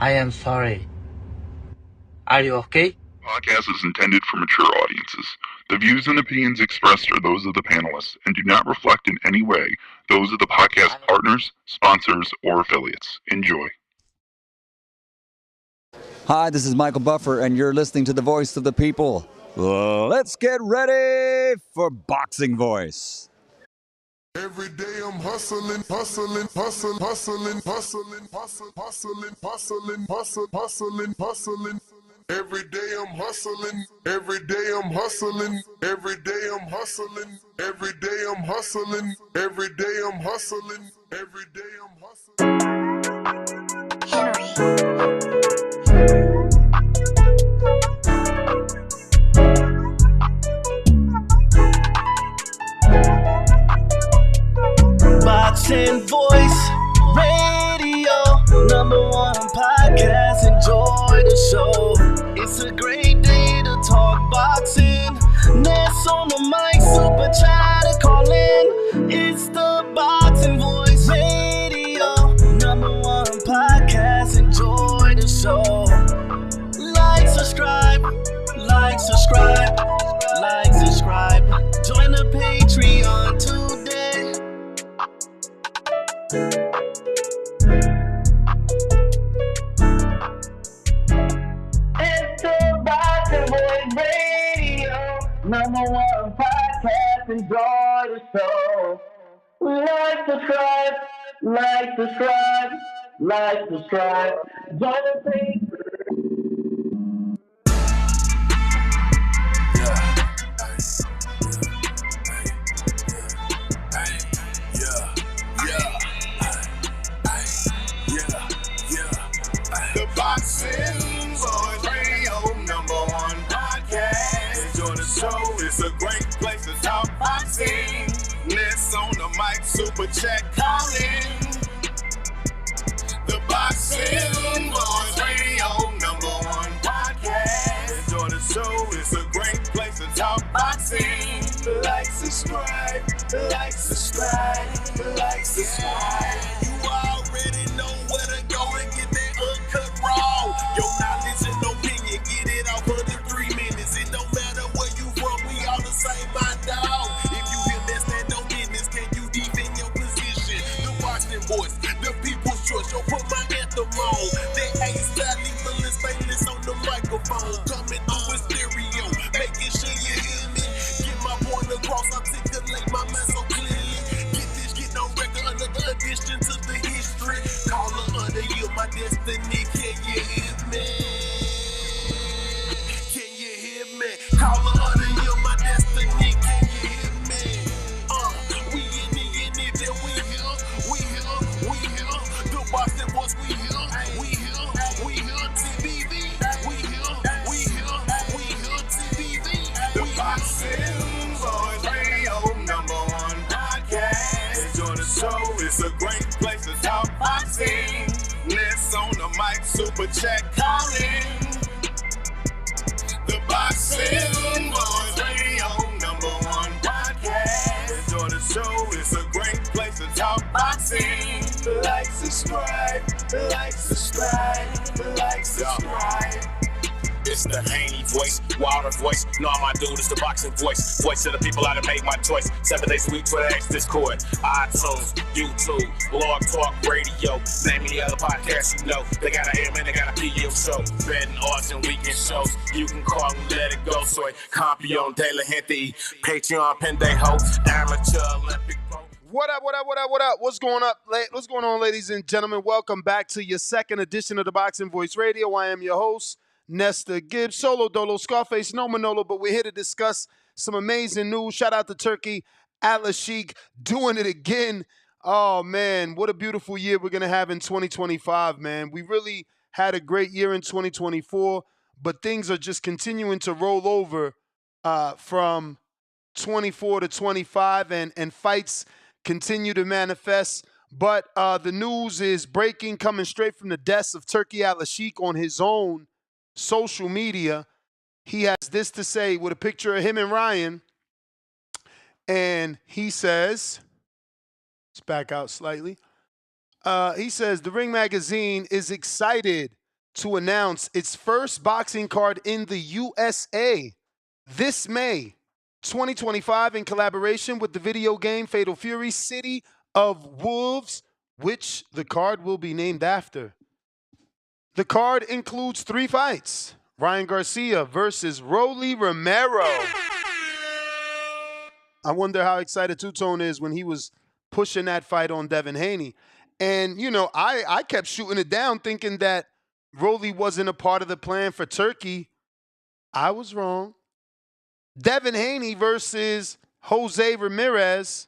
I am sorry. Are you okay? Podcast is intended for mature audiences. The views and opinions expressed are those of the panelists and do not reflect in any way those of the podcast partners, sponsors, or affiliates. Enjoy. Hi, this is Michael Buffer, and you're listening to the Voice of the People. Let's get ready for Boxing Voice. Every day I'm hustling, hustling, hustling, hustling, hustling, hustling, hustling, hustling, hustling, hustling, hustling. Every day I'm hustling, every day I'm hustling, every day I'm hustling, every day I'm hustling, every day I'm hustling, every day I'm Boxing Voice Radio, #1 podcast. Enjoy the show. It's a great day to talk boxing. Ness on the mic, super chat to call in. It's the Boxing Voice Radio, #1 podcast. Enjoy the show. Like, subscribe, like, subscribe, like, subscribe. Join the Patreon today. It's the Boxing Voice Radio, #1 podcast. Enjoy the show. Like, subscribe, like, subscribe, like, subscribe. Join the page. The Boxing Voice Radio, #1 podcast. Enjoy the show, it's a great place to talk boxing. Ness on the mic, super chat calling. The Boxing Voice Radio, #1 podcast. Enjoy the show, it's a great place to talk boxing. Like, subscribe, like, subscribe, like, subscribe. You already know where to go and get that uncut raw. Your knowledge and opinion, get it off of the 3 minutes. It don't matter where you from, we all the same, my dog. If you hear less than no business, can you defend your position? The Boxing Voice, the people's choice. Yo, put my anthem on. That A-style, lethal and stainless on the microphone. Coming through with stereo, making sure you hear me. Get my point across, articulate my mind so clearly. Get on record, another addition to the history. Call her under you, my destiny. Can you hear me? Can you hear me? Call her under you, my destiny. Can you hear me? We in it, then we here. The Boxing Voice, we here. TBV. We here, TBV. The Boxing Voice Radio, #1 podcast. Enjoy the show, it's a great place to talk boxing. Ness on the mic, super chat calling. The Boxing Voice Radio, #1 podcast. Enjoy the show, it's a great place to talk boxing. Like, subscribe, like, subscribe, like, subscribe. It's the Haney voice, Wilder voice. No, I'm my dude, it's the Boxing Voice. Voice of the people, I done made my choice. 7 days a week, Twitter, X, Discord, iTunes, YouTube, Blog Talk, Radio. Name any other podcast you know. They got an AM and they got a PM show. Betting odds and weekend shows. You can call and let it go. Soy Campeón de la Gente. Patreon, Pendejo, Amateur Olympic Pro. What up? What's going on, ladies and gentlemen? Welcome back to your second edition of the Boxing Voice Radio. I am your host, Nesta Gibbs, Solo Dolo, Scarface, no Manolo, but we're here to discuss some amazing news. Shout out to Turkey, Atlas Sheik, doing it again. Oh, man, what a beautiful year we're going to have in 2025, man. We really had a great year in 2024, but things are just continuing to roll over from 24 to 25, and fights continue to manifest. But the news is breaking, coming straight from the desk of Turkey Atlas Sheik on his own social media. He has this to say with a picture of him and Ryan. And he says, let's back out slightly. He says, the Ring Magazine is excited to announce its first boxing card in the USA this May 2025 in collaboration with the video game Fatal Fury City of Wolves, which the card will be named after. The card includes 3 fights. Ryan Garcia versus Rolly Romero. I wonder how excited Two-Tone is when he was pushing that fight on Devin Haney. And, I kept shooting it down thinking that Rolly wasn't a part of the plan for Turkey. I was wrong. Devin Haney versus Jose Ramirez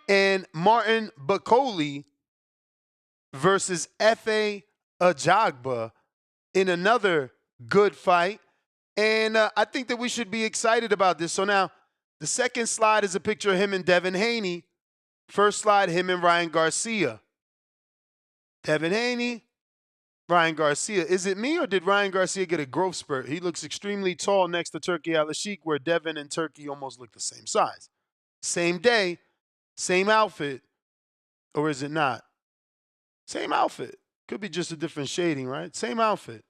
and Martin Bakole versus Efe Ajagba in another good fight. And I think that we should be excited about this. So now, the second slide is a picture of him and Devin Haney. First slide, him and Ryan Garcia. Devin Haney, Ryan Garcia. Is it me or did Ryan Garcia get a growth spurt? He looks extremely tall next to Turkey Al-Sheikh, where Devin and Turkey almost look the same size. Same day, same outfit, or is it not? Same outfit. Could be just a different shading, right? Same outfit.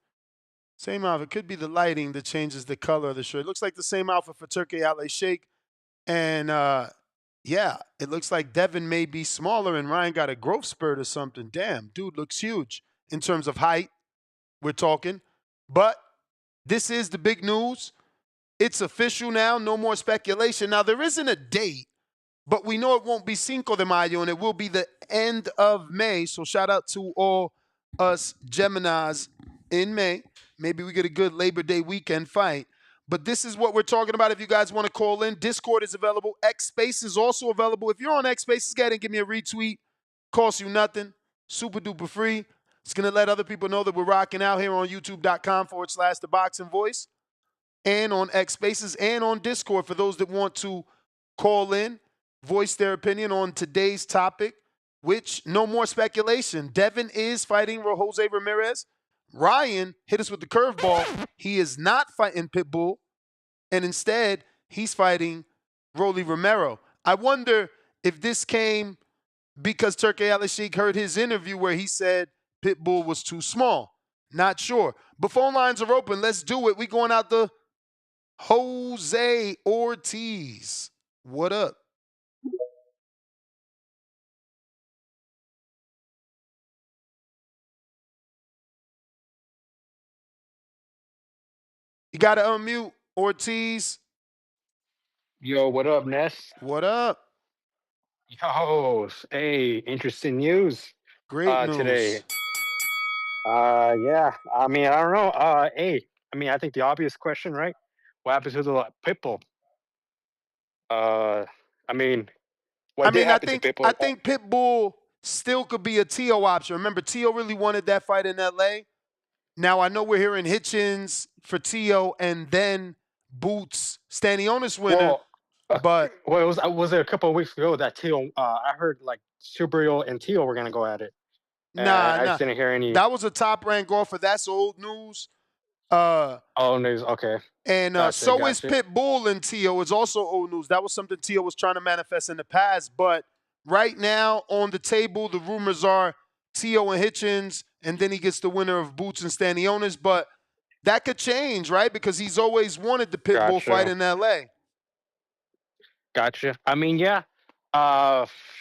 Same outfit. Could be the lighting that changes the color of the shirt. It looks like the same outfit for Turkey Al-Sheikh. And yeah, it looks like Devin may be smaller and Ryan got a growth spurt or something. Damn, dude looks huge in terms of height. We're talking. But this is the big news. It's official now. No more speculation. Now, there isn't a date, but we know it won't be Cinco de Mayo, and it will be the end of May. So shout out to all us Geminis in May. Maybe we get a good Labor Day weekend fight. But this is what we're talking about. If you guys want to call in, Discord is available. X Space is also available. If you're on X Spaces, go ahead and give me a retweet. Costs you nothing. Super duper free. It's going to let other people know that we're rocking out here on youtube.com/The Boxing Voice and on X Spaces and on Discord for those that want to call in, voice their opinion on today's topic, which no more speculation. Devin is fighting Jose Ramirez. Ryan hit us with the curveball. He is not fighting Pitbull, and instead he's fighting Rolly Romero. I wonder if this came because Turkey Al-Sheikh heard his interview where he said Pitbull was too small. Not sure. But phone lines are open. Let's do it. We going out the Jose Ortiz. What up? You got to unmute Ortiz. Yo, what up, Ness? What up? Yo, hey, interesting news Great news. today. Yeah, I mean, I don't know. I think the obvious question, right? What happened to the Pitbull? I mean, what did happen to Pitbull? I think Pitbull still could be a Tio option. Remember, Tio really wanted that fight in LA. Now, I know we're hearing Hitchens for Tio and then Boots, Stanionis winner. But was it a couple of weeks ago that Tio? I heard like Subriel and Tio were gonna go at it. I just didn't hear any. That was a top-ranked offer. That's old news. Old news, okay. And is Pitbull and Tio. It's also old news. That was something Tio was trying to manifest in the past. But right now on the table, the rumors are Tio and Hitchens, and then he gets the winner of Boots and Stanionis. But that could change, right? Because he's always wanted the Pitbull fight in L.A. Gotcha. I mean, yeah.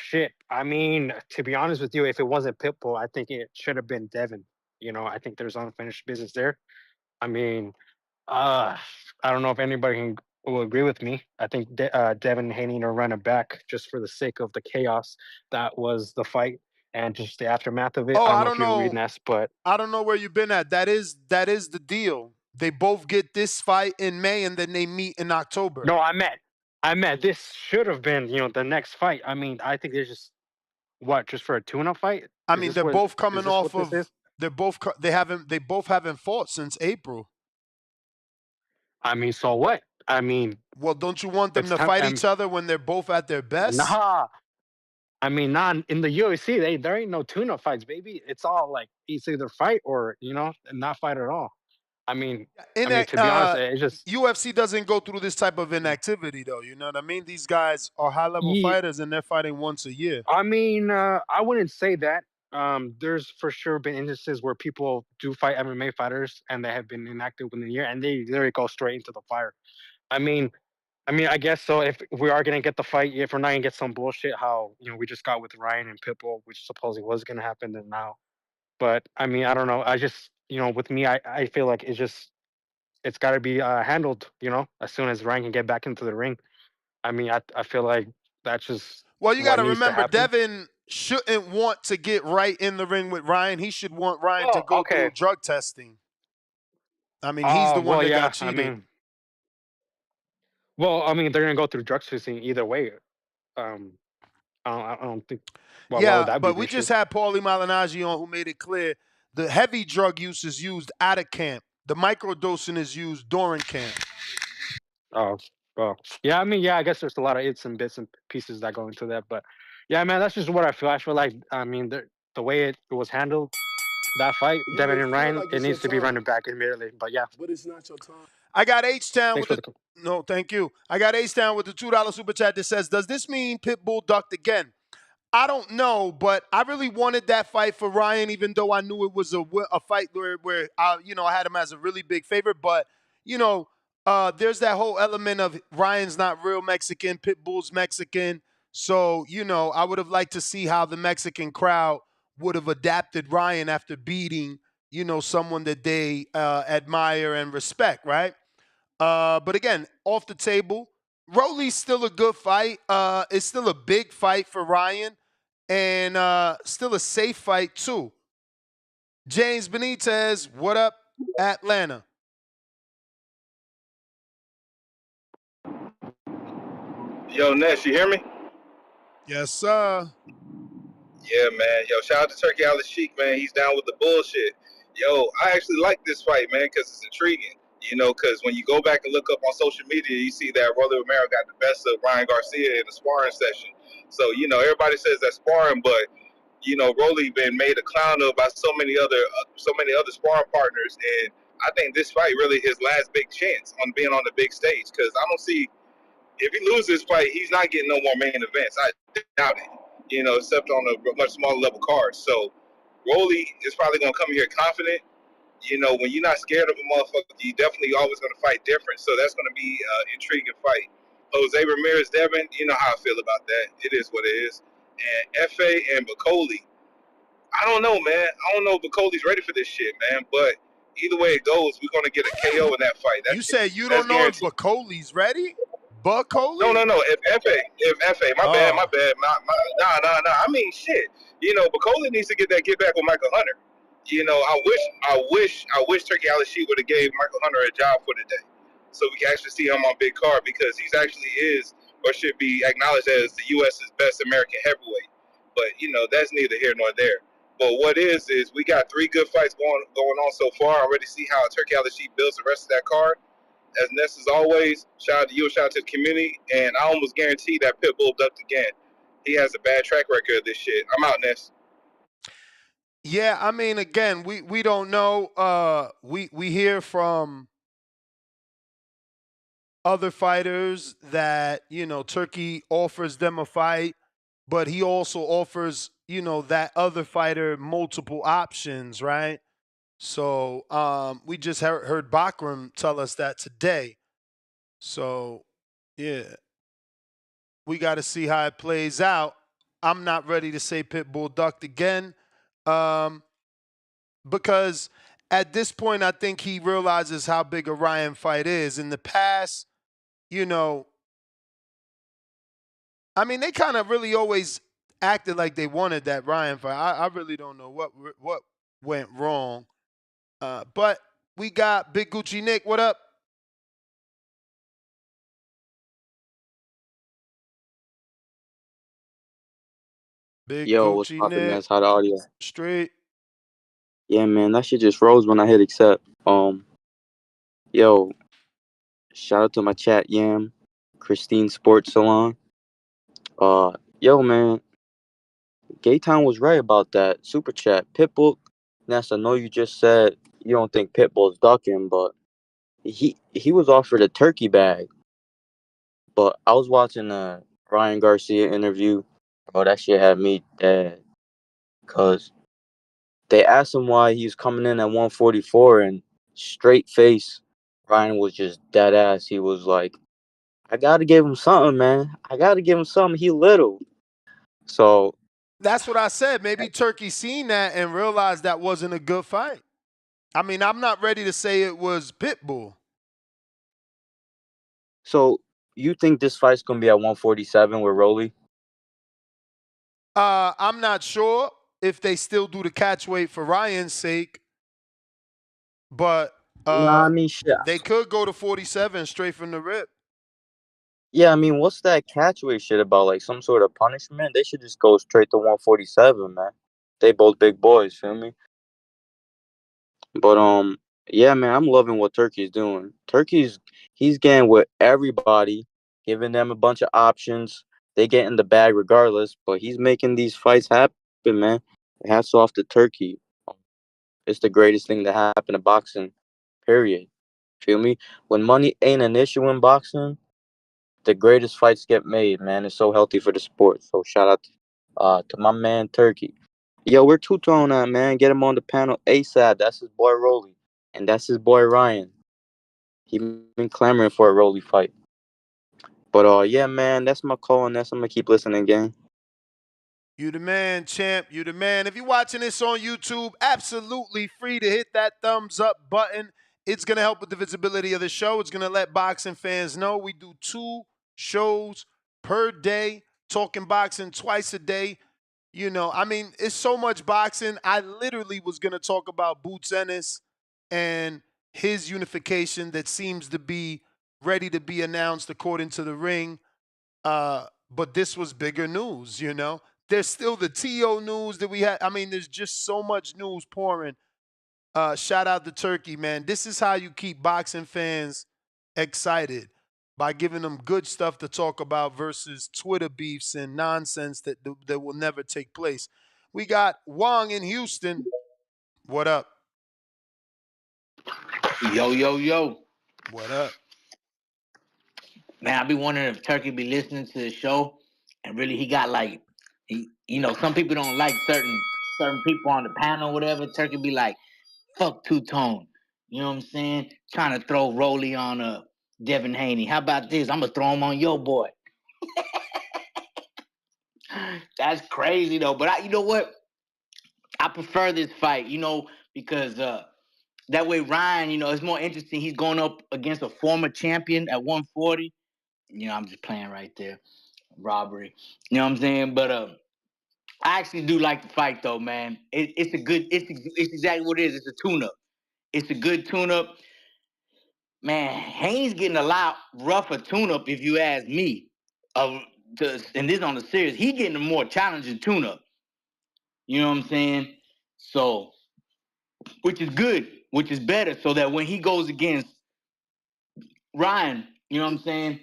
Shit. I mean, to be honest with you, if it wasn't Pitbull, I think it should have been Devin. I think there's unfinished business there. I mean, I don't know if anybody will agree with me. I think Devin Haney to run it back just for the sake of the chaos that was the fight and just the aftermath of it. Oh, I don't know if you read this, but I don't know where you've been at. That is the deal. They both get this fight in May and then they meet in October. No, I meant this should have been, the next fight. I mean, I think there's just just for a tune-up fight. I mean, they're both coming off of. They both haven't fought since April. I mean, so what? I mean, well, don't you want them to fight each other when they're both at their best? Nah. I mean, not in the UFC. There ain't no tune-up fights, baby. It's all like it's either fight or not fight at all. I mean, to be honest, it's just UFC doesn't go through this type of inactivity, though. You know what I mean? These guys are high-level fighters, and they're fighting once a year. I mean, I wouldn't say that. there's for sure been instances where people do fight MMA fighters and they have been inactive within a year and they literally go straight into the fire. I mean, I guess so. If we are gonna get the fight, if we're not gonna get some bullshit, how we just got with Ryan and Pitbull, which supposedly was gonna happen, then now. But I mean, I don't know. I just with me, I feel like it's got to be handled. As soon as Ryan can get back into the ring. I mean, I feel like that's just Well, you got what to needs to remember, happen. Devin shouldn't want to get right in the ring with Ryan. He should want Ryan to Well, go through okay. drug testing. I mean, he's the one Well, that got yeah. cheated. I mean, they're gonna go through drug testing either way. Um, I don't think. Well, why would Yeah, that be but the we issue? just had Paulie Malignaggi on who made it clear the heavy drug use is used out of camp. The microdosing is used during camp. Oh, well, yeah. I mean, yeah. I guess there's a lot of its and bits and pieces that go into that, but yeah, man, that's just what I feel. I feel like, I mean, the way it was handled, that fight, You Devin may and feel Ryan, like it it's your needs to be time, running back immediately. But yeah, but it's not your time. I got H Town thanks with for the the. no, thank you. I got H Town with the $2 super chat that says, "Does this mean Pitbull ducked again?" I don't know, but I really wanted that fight for Ryan, even though I knew it was a fight where I had him as a really big favorite. But you know, there's that whole element of Ryan's not real Mexican, Pitbull's Mexican. So I would have liked to see how the Mexican crowd would have adapted Ryan after beating someone that they admire and respect, right? But again, off the table, Rolly's still a good fight. It's still a big fight for Ryan, and still a safe fight too. James Benitez, what up, Atlanta? Yo, Ness, you hear me? Yes, sir. Yeah, man. Yo, shout out to Turkey Alice Sheik, man. He's down with the bullshit. Yo, I actually like this fight, man, because it's intriguing. Because when you go back and look up on social media, you see that Romero got the best of Ryan Garcia in the sparring session. So, everybody says that's sparring, but Rolly been made a clown of by so many other sparring partners, and I think this fight really his last big chance on being on the big stage. Because I don't see if he loses this fight, he's not getting no more main events. I doubt it. Except on a much smaller level card. So Rolly is probably gonna come here confident. When you're not scared of a motherfucker, you definitely always gonna fight different. So that's gonna be an intriguing fight. Jose Ramirez Devin, you know how I feel about that. It is what it is. And Fa and Bakole, I don't know, man. I don't know if Bacole's ready for this shit, man. But either way it goes, we're gonna get a KO in that fight. You said you That's don't know if guaranteed. Bacole's ready? No, Bakole? no, no. If Fa, my bad, my Oh, bad. Nah. I mean, shit. Bakole needs to get back with Michael Hunter. I wish Turkey Alice Sheet would have gave Michael Hunter a job for today, so we can actually see him on big card because he's actually is or should be acknowledged as the U.S.'s best American heavyweight. But that's neither here nor there. But what is we got 3 good fights going on so far. I already see how Turkey Alice Sheet builds the rest of that card. As Ness as always, shout out to you, shout out to the community, and I almost guarantee that Pitbull ducked again. He has a bad track record of this shit. I'm out, Ness. yeah. I mean, again, we don't know. We hear from other fighters that Turkey offers them a fight, but he also offers that other fighter multiple options, right? So we just heard Bakram tell us that today. So yeah, we got to see how it plays out. I'm not ready to say Pitbull ducked again, um, because at this point I think he realizes how big a Ryan fight is. In the past, you know, I mean, they kind of really always acted like they wanted that Ryan fight. I really don't know what went wrong. But we got Big Gucci Nick. What up? Big Yo, what's Gucci poppin', man? Nick. How the audio? Straight. Yeah, man, that shit just froze when I hit accept. Yo, shout out to my chat, Yam, Christine Sports Salon. Uh, yo, man, Gaytown was right about that super chat. Pitbull, Ness, I know you just said you don't think Pitbull's ducking, but he was offered a turkey bag. But I was watching a Ryan Garcia interview. Bro, that shit had me dead. Cause They asked him why he was coming in at 144, and straight face, Ryan was just dead ass. He was like, I gotta give him something, man. I gotta give him something. He little. So, That's what I said. Maybe Turkey seen that and realized that wasn't a good fight. I mean, I'm not ready to say it was Pitbull. so you think this fight's gonna be at 147 with Rolly? I'm not sure if they still do the catch weight for Ryan's sake, but Nah, I mean, shit. they could go to 47 straight from the rip. Yeah, I mean, what's that catchweight shit about? Like some sort of punishment? They should just go straight to 147, man. They both big boys, feel me? But yeah, man, I'm loving what Turkey's doing. He's getting with everybody, giving them a bunch of options. They get in the bag regardless, but he's making these fights happen, man. Hats off to Turkey. It's the greatest thing that happened to boxing, period. Feel me? When money ain't an issue in boxing, the greatest fights get made, man. It's so healthy for the sport. So shout out to my man Turkey. Yo, we're two-tone that, man. Get him on the panel ASAP. That's his boy Rolly. And that's his boy Ryan. He been clamoring for a Rolly fight. But yeah, man, that's my call, and that's I'm gonna keep listening, gang. You the man, champ. You the man. If you're watching this on YouTube, absolutely free to hit that thumbs up button. It's going to help with the visibility of the show. It's going to let boxing fans know we do 2 shows per day, talking boxing twice a day. You know, I mean, it's so much boxing. I literally was going to talk about Boots Ennis and his unification that seems to be ready to be announced according to the ring. But this was bigger news, you know. There's still the TO news that we had. I mean, there's just so much news pouring. Shout out to Turkey, man. This is how you keep boxing fans excited by giving them good stuff to talk about versus Twitter beefs and nonsense that will never take place. We got Wong in Houston. What up? Yo, yo, yo. What up? Man, I be wondering if Turkey be listening to the show and really he got like some people don't like certain people on the panel or whatever. Turkey be like, fuck two tone. You know what I'm saying? Trying to throw Rolly on Devin Haney. How about this? I'm gonna throw him on your boy. That's crazy though. But you know what? I prefer this fight, because that way Ryan, it's more interesting. He's going up against a former champion at 140. I'm just playing right there. Robbery. You know what I'm saying? But I actually do like the fight though, man. It's exactly what it is. It's a tune-up. It's a good tune-up. Man, Haynes getting a lot rougher tune-up if you ask me. And this on the series, he getting a more challenging tune-up. You know what I'm saying? So, which is good, which is better, so that when he goes against Ryan, you know what I'm saying?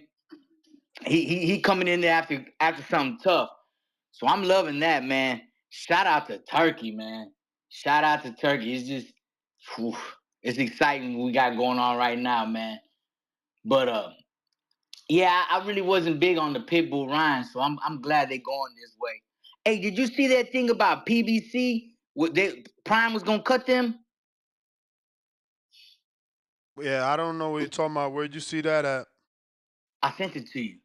He coming in there after something tough. So I'm loving that, man. Shout out to Turkey, man. Shout out to Turkey. It's just, it's exciting what we got going on right now, man. But yeah, I really wasn't big on the Pitbull Ryan, so I'm glad they're going this way. Hey, did you see that thing about PBC? Prime was gonna cut them? Yeah, I don't know what you're talking about. Where'd you see that at? I sent it to you.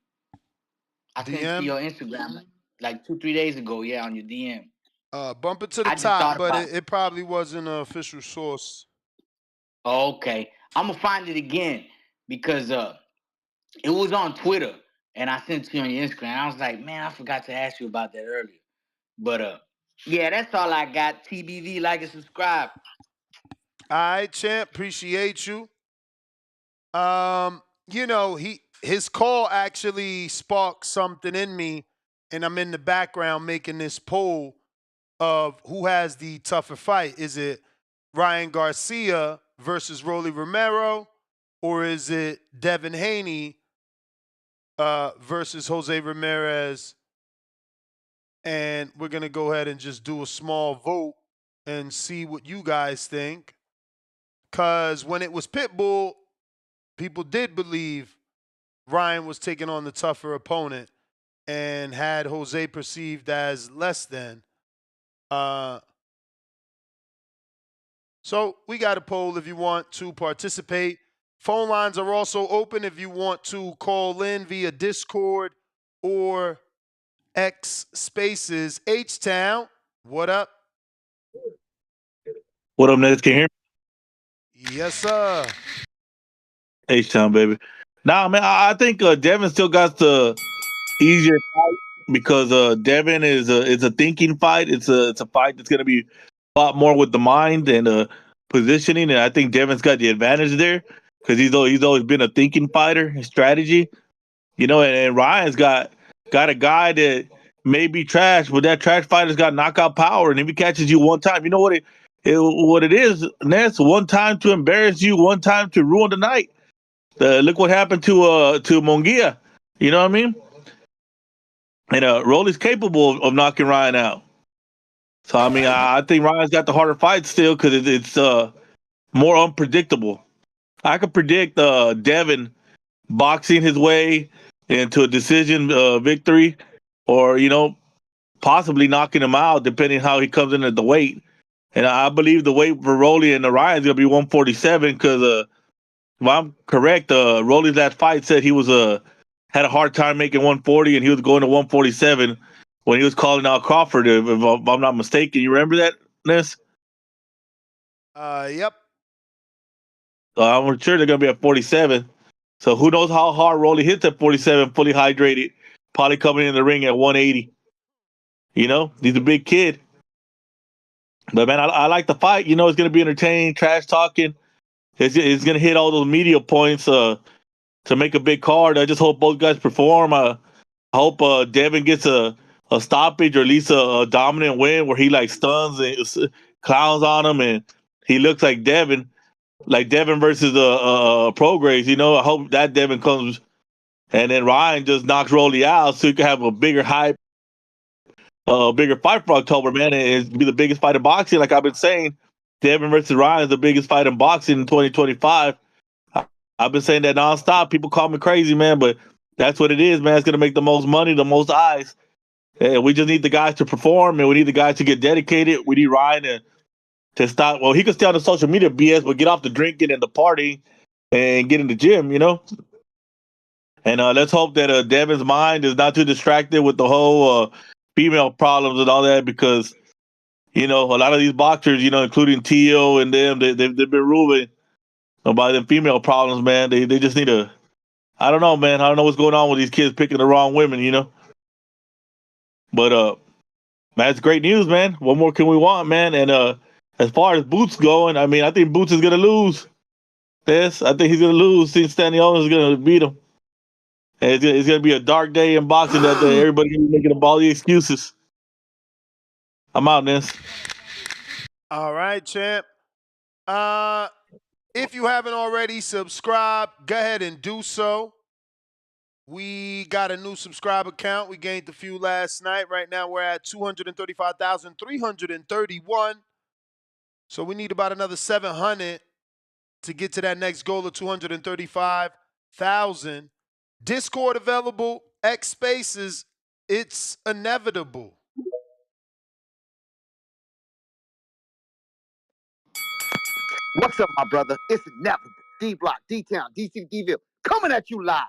I sent it to DM? your Instagram like 2-3 days ago. Yeah, on your DM. Bump it to the I just top, thought but about it. it probably wasn't an official source. Okay, I'm gonna find it again because it was on Twitter and I sent it to you on your Instagram. I was like, man, I forgot to ask you about that earlier. But yeah, that's all I got. TBV, like and subscribe. All right, champ. Appreciate you. His call actually sparked something in me, and I'm in the background making this poll of who has the tougher fight. Is it Ryan Garcia versus Rolly Romero, or is it Devin Haney versus Jose Ramirez? And we're gonna go ahead and just do a small vote and see what you guys think. Cause when it was Pitbull, people did believe Ryan was taking on the tougher opponent and had Jose perceived as less than. Uh, So we got a poll if you want to participate. Phone lines are also open if you want to call in via Discord or X Spaces. H-Town, what up? What up, Nets? Can you hear Yes, sir. me? H-Town, baby. Nah, man, I think Devin still got the easier fight because Devin is a thinking fight. It's a fight that's gonna be a lot more with the mind and positioning, and I think Devin's got the advantage there because he's always been a thinking fighter, his strategy, and Ryan's got a guy that may be trash, but that trash fighter's got knockout power, and if he catches you one time, you know what it is, Ness, one time to embarrass you, one time to ruin the night. Look what happened to Munguia. You know what I mean? And Rolly's capable of knocking Ryan out. So I mean, I think Ryan's got the harder fight still because it's more unpredictable. I could predict Devin boxing his way into a decision victory, or possibly knocking him out depending how he comes in at the weight. And I believe the weight for Rolly and Ryan's gonna be 147 because if I'm correct, Rolly's last fight said he was had a hard time making 140 and he was going to 147 when he was calling out Crawford. If I'm not mistaken, you remember that, Ness? Yep. I'm sure they're gonna be at 47. So who knows how hard Rolly hits at 47, fully hydrated, probably coming in the ring at 180. He's a big kid. But man, I like the fight. It's gonna be entertaining, trash talking. It's gonna hit all those media points to make a big card. I just hope both guys perform. I hope Devin gets a stoppage or at least a dominant win where he like stuns and clowns on him and he looks like Devin versus Prograis. I hope that Devin comes and then Ryan just knocks Rolly out so he can have a bigger hype, bigger fight for October, man, and it'd be the biggest fight in boxing. Like I've been saying, Devin versus Ryan is the biggest fight in boxing in 2025. I've been saying that nonstop. People call me crazy, man, but that's what it is, man. It's gonna make the most money, the most eyes. And we just need the guys to perform, and we need the guys to get dedicated. We need Ryan to stop. Well, he can stay on the social media BS, but get off the drinking and the partying and get in the gym, And let's hope that Devin's mind is not too distracted with the whole female problems and all that, because a lot of these boxers, including Tio and them, they've been ruined by them female problems, man. They just need to. I don't know, man. I don't know what's going on with these kids picking the wrong women, But man, it's great news, man. What more can we want, man? And as far as Boots going, I mean, I think Boots is gonna lose. Yes, I think he's gonna lose. Since Stanionis is gonna beat him. And it's gonna be a dark day in boxing that day. Everybody's gonna be making up all the excuses. I'm out, Ness. All right, champ. If you haven't already subscribed, go ahead and do so. We got a new subscriber count. We gained a few last night. Right now we're at 235,331. So we need about another 700 to get to that next goal of 235,000. Discord available, X Spaces, it's inevitable. What's up, my brother? It's inevitable. D Block, D Town, DC, Deville, coming at you live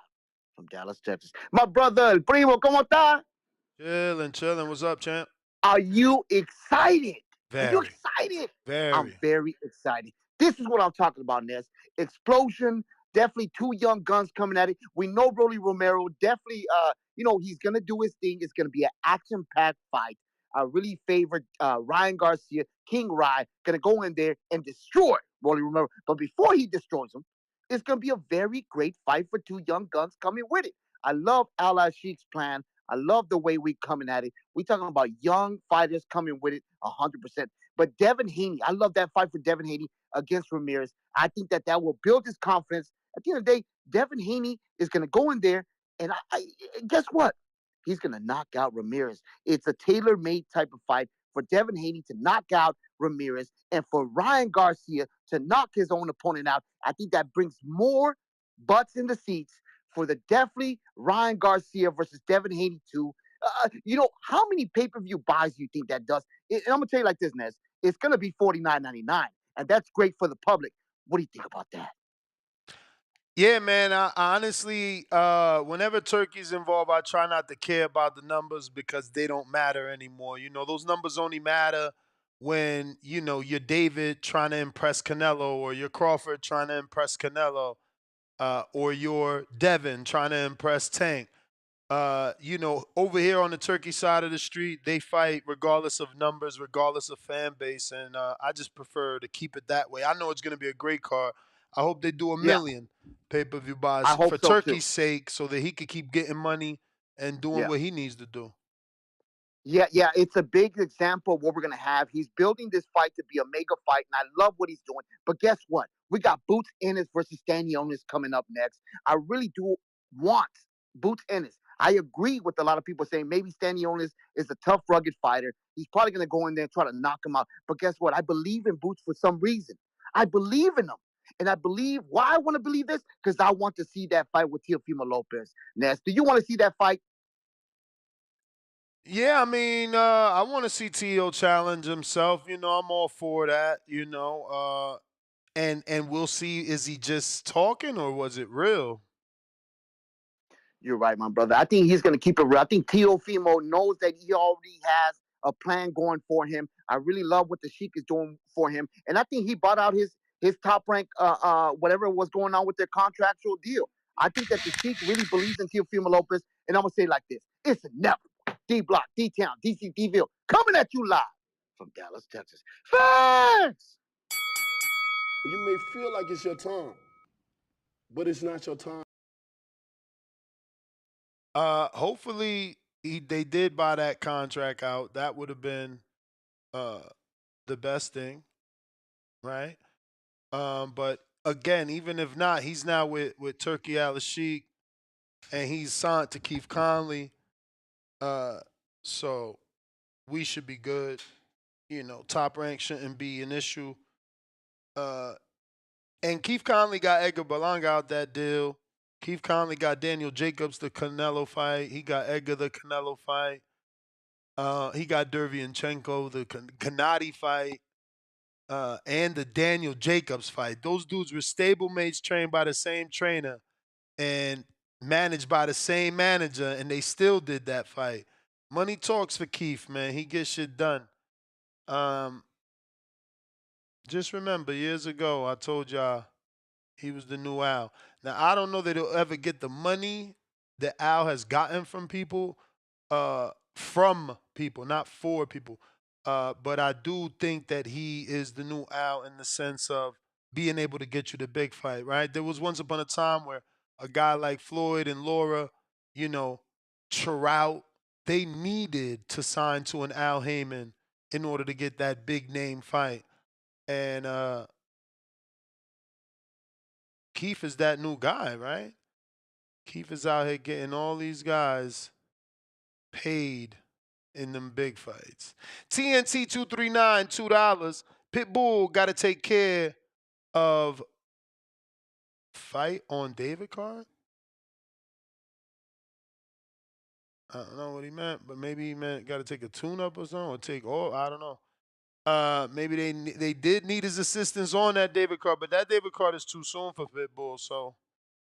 from Dallas, Texas. My brother, El Primo, ¿cómo está? Chillin'. What's up, champ? Are you excited? Very. Are you excited? Very. I'm very excited. This is what I'm talking about, Ness. Explosion. Definitely two young guns coming at it. We know Rolly Romero. Definitely, he's gonna do his thing. It's gonna be an action-packed fight. I really favorite Ryan Garcia, King Rye, gonna go in there and destroy Rolly Romero. But before he destroys him, it's gonna be a very great fight for two young guns coming with it. I love Ally Sheik's plan. I love the way we coming at it. We talking about young fighters coming with it 100%. But Devin Haney, I love that fight for Devin Haney against Ramirez. I think that will build his confidence. At the end of the day, Devin Haney is going to go in there, and guess what? He's going to knock out Ramirez. It's a tailor-made type of fight for Devin Haney to knock out Ramirez and for Ryan Garcia to knock his own opponent out. I think that brings more butts in the seats for the definitely Ryan Garcia versus Devin Haney 2. How many pay-per-view buys do you think that does? And I'm going to tell you like this, Ness. It's going to be $49.99. and that's great for the public. What do you think about that? Yeah, man. I honestly, whenever Turkey's involved, I try not to care about the numbers because they don't matter anymore. Those numbers only matter when you're David trying to impress Canelo, or you're Crawford trying to impress Canelo, or you're Devin trying to impress Tank. Over here on the Turkey side of the street, they fight regardless of numbers, regardless of fan base, and I just prefer to keep it that way. I know it's going to be a great card. I hope they do a Yeah, million pay-per-view I buys hope for so too. Turkey's sake, so that he could keep getting money and doing Yeah. what he needs to do. Yeah, it's a big example of what we're gonna have. He's building this fight to be a mega fight, and I love what he's doing. But guess what? We got Boots Ennis versus Stanionis coming up next. I really do want Boots Ennis. I agree with a lot of people saying maybe Stanionis is a tough, rugged fighter. He's probably gonna go in there and try to knock him out. But guess what? I believe in Boots for some reason. I believe in him. And I believe why I want to believe this, because I want to see that fight with Teofimo Lopez. Ness, do you want to see that fight? Yeah, I mean, I want to see T.O. challenge himself. I'm all for that. And we'll see. Is he just talking, or was it real? You're right, my brother. I think he's going to keep it real. I think Teofimo knows that he already has a plan going for him. I really love what the Sheik is doing for him, and I think he bought out his top rank, whatever was going on with their contractual deal. I think that the Sheik really believes in Teofimo Lopez, and I'm gonna say it like this: it's inevitable. D Block, D Town, DC, Deville, coming at you live from Dallas, Texas. Facts. You may feel like it's your time, but it's not your time. Hopefully they did buy that contract out. That would have been uh the best thing, right? But again, even if not, he's now with Turkey Al Sheik, and he's signed to Keith Conley. Uh, so we should be good. Top rank shouldn't be an issue. Uh, and Keith Conley got Edgar Berlanga out that deal. Keith Conley got Daniel Jacobs the Canelo fight. He got Edgar the Canelo fight. He got Derevyanchenko the Kanadi fight. And the Daniel Jacobs fight. Those dudes were stablemates trained by the same trainer and managed by the same manager, and they still did that fight. Money talks for Keith, man. He gets shit done. Um, just remember, years ago, I told y'all he was the new Al. Now, I don't know that he'll ever get the money that Al has gotten from people, not for people. But I do think that he is the new Al in the sense of being able to get you the big fight, right? There was once upon a time where a guy like Floyd and Laura, you know, Trout, they needed to sign to an Al Heyman in order to get that big name fight. And Keith is that new guy, right? Keith is out here getting all these guys paid in them big fights. TNT 239, $2. Pitbull got to take care of fight on David card. I don't know what he meant, but maybe he meant got to take a tune-up or something, or take all. I don't know. Maybe they did need his assistance on that David card, but that David card is too soon for Pitbull. So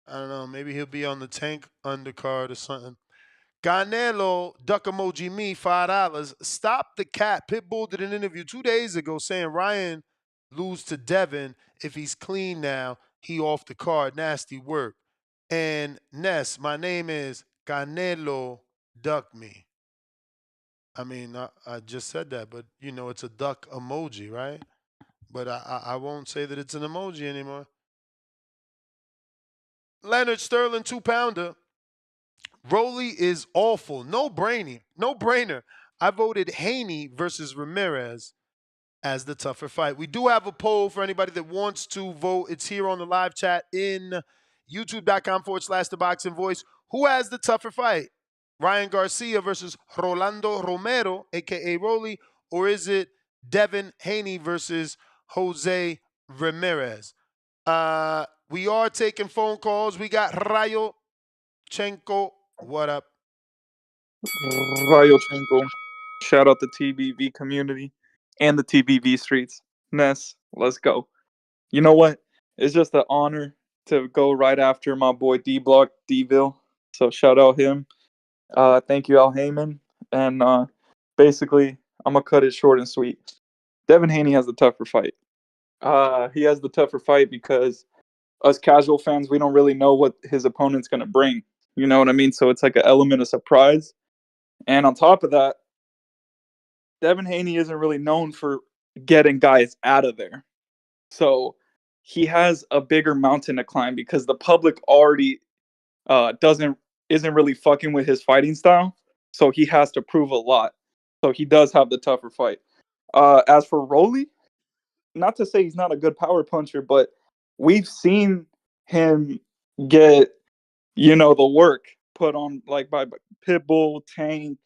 I don't know. Maybe he'll be on the Tank undercard or something. Canelo, duck emoji me, $5. Stop the cat. Pitbull did an interview 2 days ago saying Ryan lose to Devin. If he's clean now, he off the card. Nasty work. And Ness, my name is Canelo, duck me. I mean, I just said that, but it's a duck emoji, right? But I won't say that it's an emoji anymore. Leonard Sterling, 2-pounder. Rolly is awful. No brainer. No brainer. I voted Haney versus Ramirez as the tougher fight. We do have a poll for anybody that wants to vote. It's here on the live chat in youtube.com/the boxing voice. Who has the tougher fight? Ryan Garcia versus Rolando Romero, aka Rolly, or is it Devin Haney versus Jose Ramirez? We are taking phone calls. We got Rayo Chenko. What up? Rayochenko. Shout out the TBV community and the TBV streets. Ness. Let's go. You know what? It's just an honor to go right after my boy D Block, D-Ville. So shout out him. Thank you, Al Heyman. And basically, I'm going to cut it short and sweet. Devin Haney has the tougher fight. He has the tougher fight because us casual fans, we don't really know what his opponent's going to bring. You know what I mean? So it's like an element of surprise. And on top of that, Devin Haney isn't really known for getting guys out of there. So he has a bigger mountain to climb because the public already isn't really fucking with his fighting style. So he has to prove a lot. So he does have the tougher fight. As for Rolly, not to say he's not a good power puncher, but we've seen him get, the work put on like by Pitbull, Tank,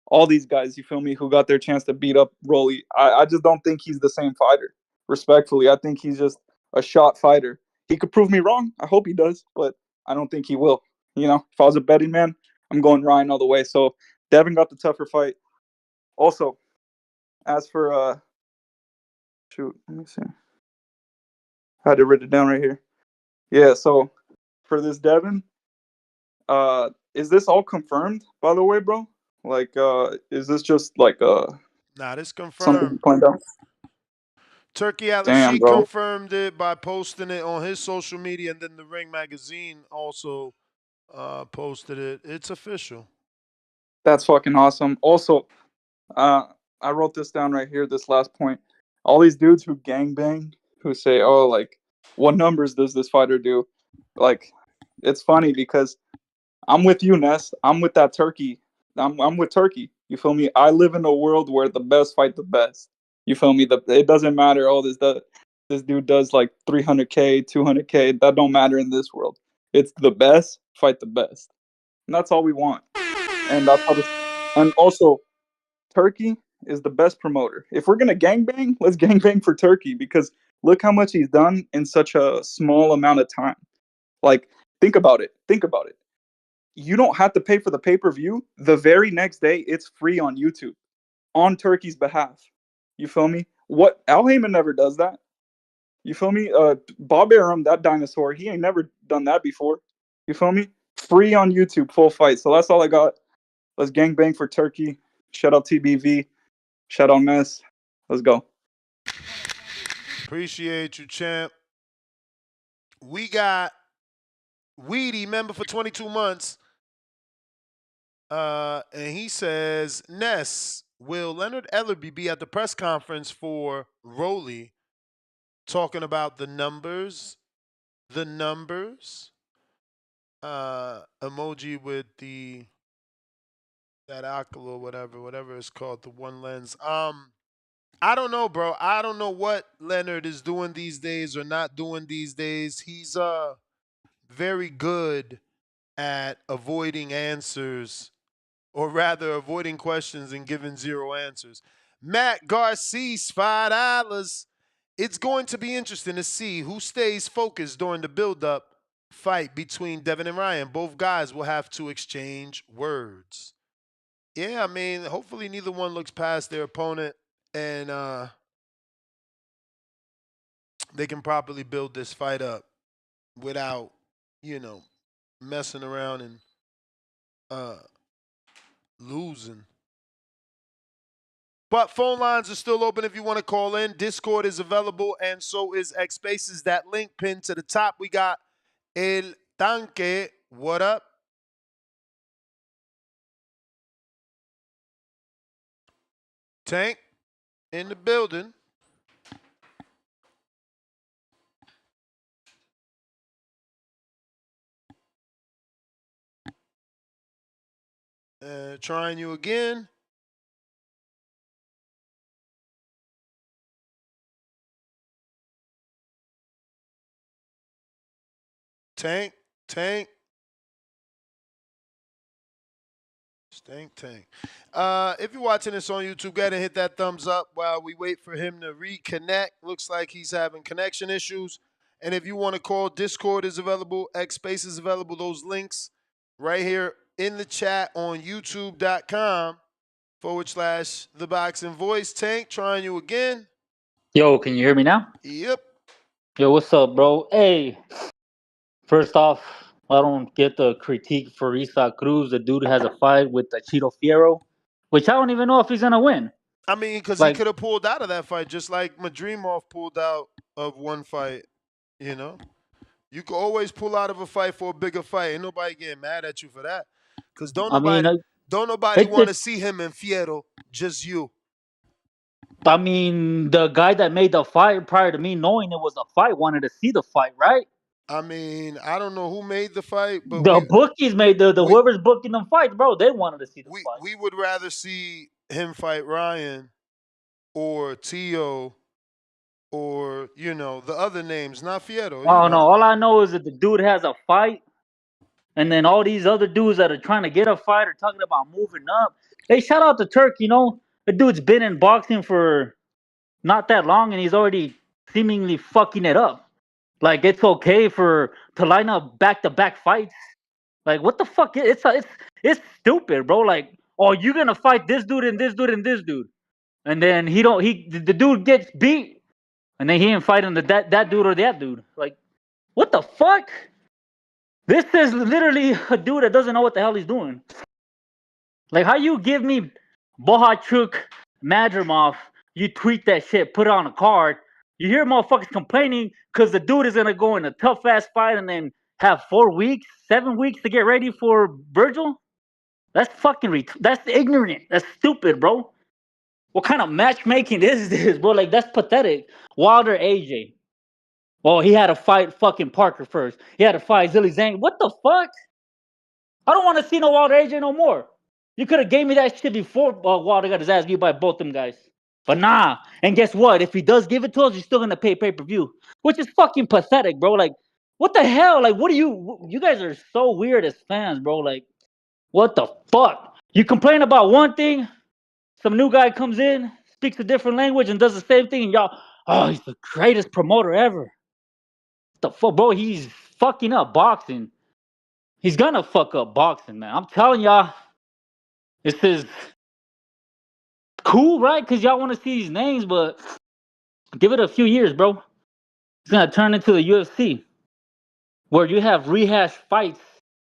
all these guys, you feel me, who got their chance to beat up Rolly. I just don't think he's the same fighter. Respectfully, I think he's just a shot fighter. He could prove me wrong. I hope he does, but I don't think he will. If I was a betting man, I'm going Ryan all the way. So Devin got the tougher fight. Also, as for shoot, let me see. I had it written down right here. Yeah, so for this Devin, is this all confirmed, by the way, bro? Like, is this just like Nah, this something confirmed. you planned out? Turkey Atlas Damn, Sheik bro. confirmed it by posting it on his social media, and then the Ring Magazine also posted it. It's official. That's fucking awesome. Also, uh, I wrote this down right here, this last point. All these dudes who gangbang, who say, oh, like, what numbers does this fighter do? Like, it's funny because I'm with you, Ness. I'm with that Turkey. I'm with Turkey. You feel me? I live in a world where the best fight the best. You feel me? It doesn't matter. Oh, this dude does like 300K, 200K. That don't matter in this world. It's the best fight the best, and that's all we want. And that's how this. And also, Turkey is the best promoter. If we're gonna gangbang, let's gangbang for Turkey because look how much he's done in such a small amount of time. Like, think about it. Think about it. You don't have to pay for the pay-per-view. The very next day, it's free on YouTube on Turkey's behalf. You feel me? What Al Heyman never does that. You feel me? Bob Arum, that dinosaur, he ain't never done that before. You feel me? Free on YouTube, full fight. So that's all I got. Let's gangbang for Turkey. Shout out TBV. Shout out Ness. Let's go. Appreciate you, champ. We got Weedy, member for 22 months. And he says, Ness, will Leonard Ellerby be at the press conference for Rolly talking about the numbers? The numbers? Emoji with that ocular, whatever it's called, the one lens. I don't know, bro. I don't know what Leonard is doing these days or not doing these days. He's very good at avoiding answers, or rather avoiding questions and giving zero answers. Matt Garcia, $5. It's going to be interesting to see who stays focused during the build-up fight between Devin and Ryan. Both guys will have to exchange words. Yeah, I mean, hopefully neither one looks past their opponent and they can properly build this fight up without, messing around and losing. But phone lines are still open if you want to call in. Discord is available, and so is X Spaces. That link pinned to the top. We got El Tanque. What up? Tank in the building. Trying you again. Tank. Tank. If you're watching this on YouTube, go ahead and hit that thumbs up while we wait for him to reconnect. Looks like he's having connection issues. And if you want to call, Discord is available. X Space is available. Those links right here in the chat on youtube.com/The Boxing Voice. Tank, trying you again. Yo, can you hear me now? Yep. Yo, what's up, bro? Hey, first off, I don't get the critique for Isa Cruz. The dude has a fight with Chito Fierro, which I don't even know if he's gonna win. I mean, because he Like, could have pulled out of that fight just like Madrimov pulled out of one fight. You know, you can always pull out of a fight for a bigger fight. Ain't nobody getting mad at you for that. Because don't I mean, nobody don't nobody it, want it, to see him in Fierro. Just you. I mean, the guy that made the fight prior to me knowing it was a fight wanted to see the fight, right? I mean, I don't know who made the fight, but The bookies made the we whoever's booking them fights, bro. They wanted to see the we fight. we would rather see him fight Ryan or Tio or the other names, not Fierro. Oh no, all I know is that the dude has a fight. And then all these other dudes that are trying to get a fight are talking about moving up. Hey, shout out to Turk. The dude's been in boxing for not that long, and he's already seemingly fucking it up. Like it's okay to line up back to back fights. Like what the fuck? It's stupid, bro. Like, oh, you're gonna fight this dude and this dude and this dude, and then he don't he the dude gets beat, and then he ain't fighting that dude or that dude. Like, what the fuck? This is literally a dude that doesn't know what the hell he's doing. Like, how you give me Bohachuk Madrimov, you tweet that shit, put it on a card. You hear motherfuckers complaining because the dude is going to go in a tough ass fight and then have 4 weeks, 7 weeks to get ready for Virgil? That's fucking that's ignorant. That's stupid, bro. What kind of matchmaking is this, bro? Like, that's pathetic. Wilder AJ. Well, he had to fight fucking Parker first. He had to fight Zilly Zhang. What the fuck? I don't want to see no Wilder AJ no more. You could have gave me that shit before Wilder got his ass beat by both them guys. But nah. And guess what? If he does give it to us, you're still gonna pay pay-per-view. Which is fucking pathetic, bro. Like, what the hell? Like, what do you guys are so weird as fans, bro. Like, what the fuck? You complain about one thing, some new guy comes in, speaks a different language, and does the same thing, and y'all, oh, he's the greatest promoter ever. What the fuck, bro? He's fucking up boxing. He's gonna fuck up boxing, man. I'm telling y'all, this is cool, right? Because y'all want to see these names, but give it a few years, bro. It's gonna turn into the UFC where you have rehash fights,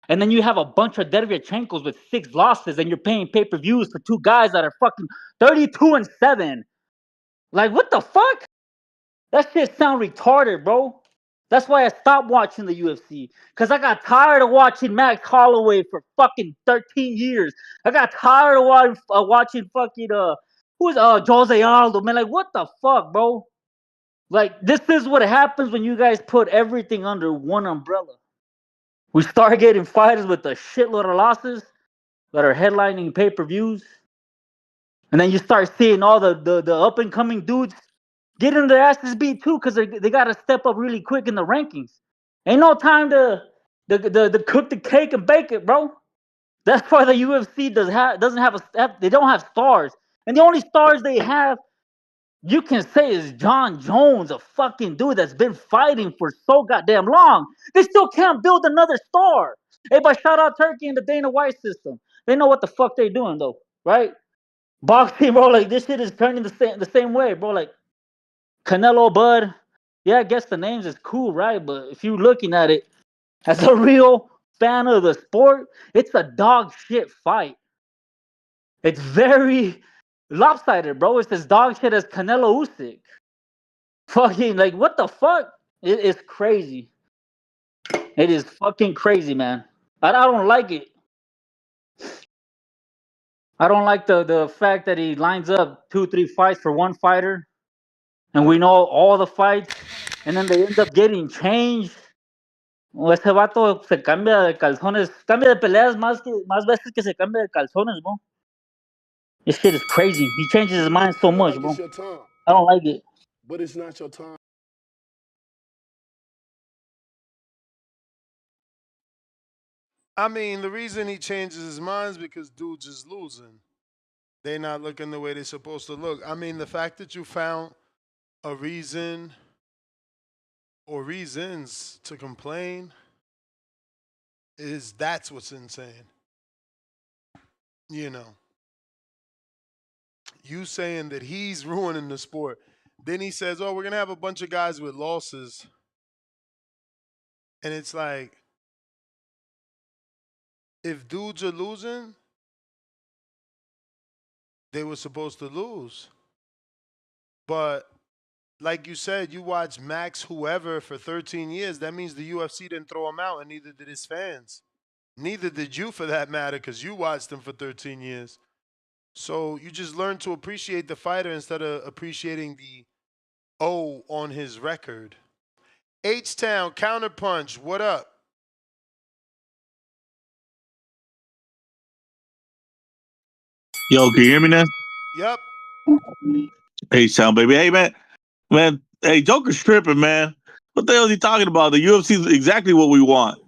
and then you have a bunch of Derevyachenkos with 6 losses, and you're paying pay-per-views for 2 guys that are fucking 32-7. Like, what the fuck? That shit sound retarded, bro. That's why I stopped watching the UFC. Because I got tired of watching Max Holloway for fucking 13 years. I got tired of watching fucking, who's, Jose Aldo, man. Like, what the fuck, bro? Like, this is what happens when you guys put everything under one umbrella. We start getting fighters with a shitload of losses that are headlining pay-per-views. And then you start seeing all the up-and-coming dudes getting their asses beat too, because they got to step up really quick in the rankings. Ain't no time to cook the cake and bake it, bro. That's why the UFC doesn't have they don't have stars, and the only stars they have you can say is John Jones, a fucking dude that's been fighting for so goddamn long. They still can't build another star. Hey, but shout out Turkey and the Dana White system. They know what the fuck they're doing though, right? Boxing, bro, like this shit is turning the same way, bro. Like Canelo Bud, yeah, I guess the names is cool, right? But if you're looking at it as a real fan of the sport, it's a dog shit fight. It's very lopsided, bro. It's as dog shit as Canelo Usyk. Fucking like what the fuck? It is crazy. It is fucking crazy, man. I don't like it. I don't like the fact that he lines up 2 3 fights for one fighter, and we know all the fights, and then they end up getting changed. O ese vato se cambia de calzones, cambia de peleas más veces que se cambia de calzones, bro. This shit is crazy. He changes his mind so Feel much, like it's bro. your time, I don't like it. but it's not your time. I mean, the reason he changes his mind is because dudes is losing. They're not looking the way they're supposed to look. I mean, the fact that you found a reason or reasons to complain that's what's insane. You know, you saying that he's ruining the sport Then he says, "Oh, we're gonna have a bunch of guys with losses," and it's like, if dudes are losing, they were supposed to lose. But like you said, you watch Max whoever for 13 years. That means the UFC didn't throw him out, and neither did his fans. Neither did you, for that matter, because you watched him for 13 years. So you just learn to appreciate the fighter instead of appreciating the O on his record. H-Town, Counterpunch, what up? Yo, can you hear me now? Yep. Hey, sound baby. Hey, man. Hey, Joker's tripping, man. What the hell is he talking about? The UFC is exactly what we want.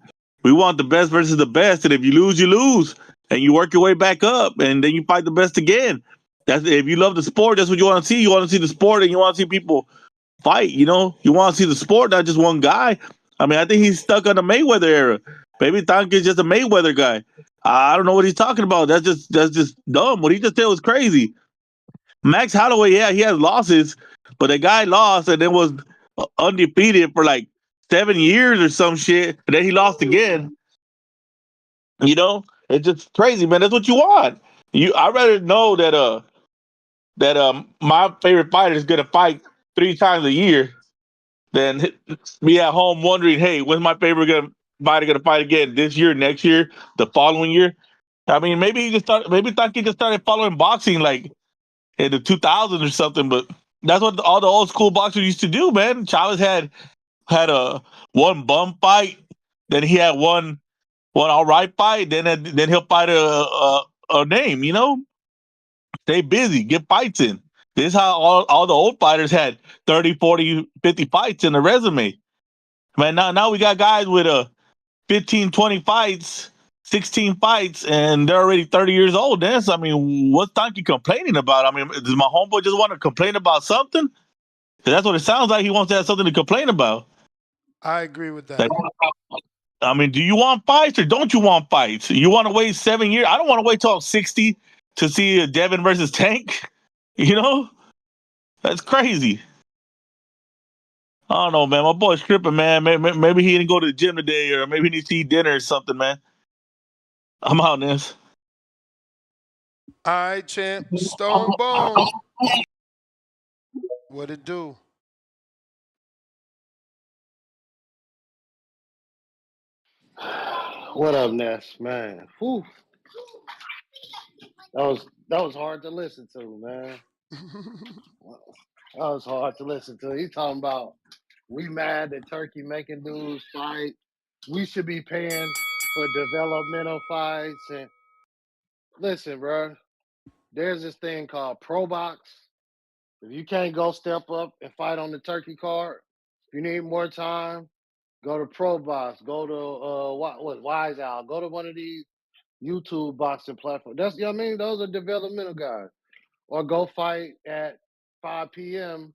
We want the best versus the best, and if you lose, you lose, and you work your way back up, and then you fight the best again. That's if you love the sport. That's what you want to see. You want to see the sport, and you want to see people fight. You know, you want to see the sport, not just one guy. I mean, I think he's stuck on the Mayweather era. Maybe Tank is just a Mayweather guy. I don't know what he's talking about. That's just dumb. What he just said was crazy. Max Holloway, yeah, he has losses, but the guy lost and then was undefeated for like 7 years or some shit, and then he lost again. You know, it's just crazy, man. That's what you want. I'd rather know that my favorite fighter is gonna fight 3 times a year than me at home wondering, hey, when's my favorite fighter gonna fight again this year, next year, the following year. I mean, maybe Taki just started following boxing like in the 2000s or something, but that's what all the old school boxers used to do, man. Chavez had a one bum fight, then he had one all right fight, then he'll fight a name, you know? Stay busy, get fights in. This is how all the old fighters had 30, 40, 50 fights in the resume. Man, now we got guys with 15, 20 fights, 16 fights, and they're already 30 years old. I mean, what's Donkey complaining about? I mean, does my homeboy just want to complain about something? 'Cause that's what it sounds like. He wants to have something to complain about. I agree with Like, that. I mean, do you want fights or don't you want fights? You want to wait 7 years? I don't want to wait till I'm 60 to see a Devin versus Tank. You know, that's crazy. I don't know, man. My boy's tripping, man. Maybe he didn't go to the gym today, or maybe he needs to eat dinner or something, man. I'm out, Ness. All right, champ. Stone Bone. What it do? What up, Ness? Man, whew. That was hard to listen to, man. That was hard to listen to. He's talking about we mad that Turkey making dudes fight. We should be paying for developmental fights. And listen, bro, there's this thing called Pro Box. If you can't go step up and fight on the Turkey card, if you need more time, go to Pro Box. Go to what Wise Out. Go to one of these YouTube boxing platforms. That's, you know what I mean? Those are developmental guys. Or go fight at 5 p.m.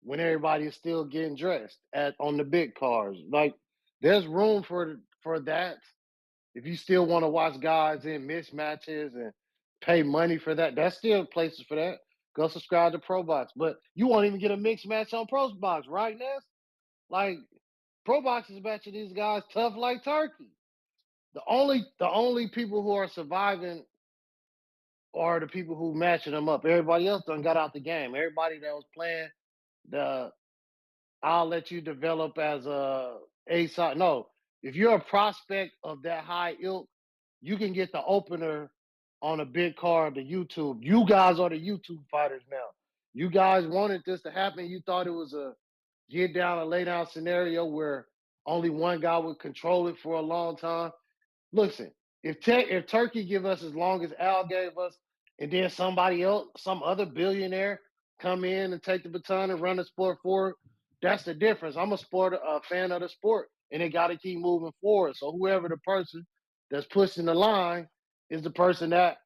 when everybody is still getting dressed on the big cars. Like, there's room for that. If you still want to watch guys in mismatches and pay money for that, that's still places for that. Go subscribe to Pro Box. But you won't even get a mixed match on Pro Box, right, Ness? Like, Pro Box is matching these guys tough like turkey. The only people who are surviving are the people who matching them up. Everybody else done got out the game. Everybody that was playing the I'll let you develop as a side. No, if you're a prospect of that high ilk, you can get the opener on a big card to YouTube. You guys are the YouTube fighters now. You guys wanted this to happen. You thought it was a get down and lay down scenario where only one guy would control it for a long time. Listen, if Turkey give us as long as Al gave us, and then somebody else, some other billionaire, come in and take the baton and run the sport forward, that's the difference. I'm a fan of the sport, and they got to keep moving forward. So whoever the person that's pushing the line is the person that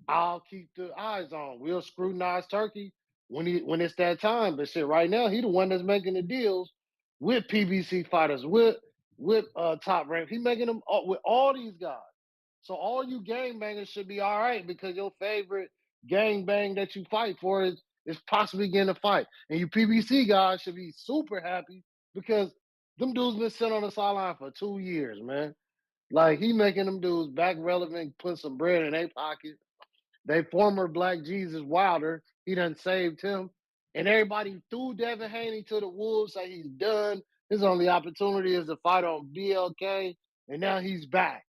I'll keep the eyes on. We'll scrutinize Turkey when it's that time. But shit, right now he the one that's making the deals with PBC fighters, with Top Rank. He making them with all these guys. So all you gangbangers should be all right because your favorite gangbang that you fight for is is possibly getting a fight. And you PBC guys should be super happy because them dudes been sitting on the sideline for 2 years, man. Like, he making them dudes back relevant, put some bread in their pocket. They former Black Jesus Wilder, he done saved him. And everybody threw Devin Haney to the wolves, say he's done. His only opportunity is to fight on BLK, and now he's back.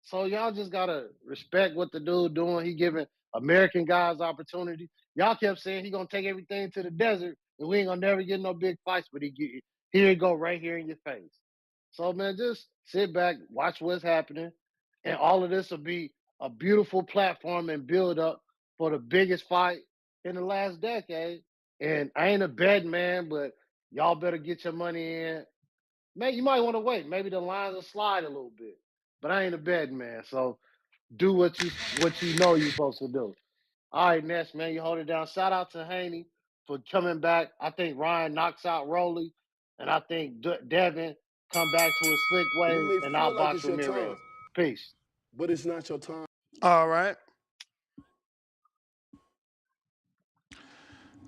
So y'all just gotta respect what the dude doing. He giving American guys opportunity. Y'all kept saying he gonna take everything to the desert, and we ain't gonna never get no big fights. But here you go, right here in your face. So man, just sit back, watch what's happening, and all of this will be a beautiful platform and build up for the biggest fight in the last decade. And I ain't a betting man, but y'all better get your money in. Man, you might want to wait. Maybe the lines will slide a little bit. But I ain't a betting man, so do what you know you're supposed to do. All right, Ness, man, you hold it down. Shout out to Haney for coming back. I think Ryan knocks out Rolly, and I think Devin come back to his slick You ways may and feel like outbox it's your Ramirez. time, Peace. but it's not your time. All right.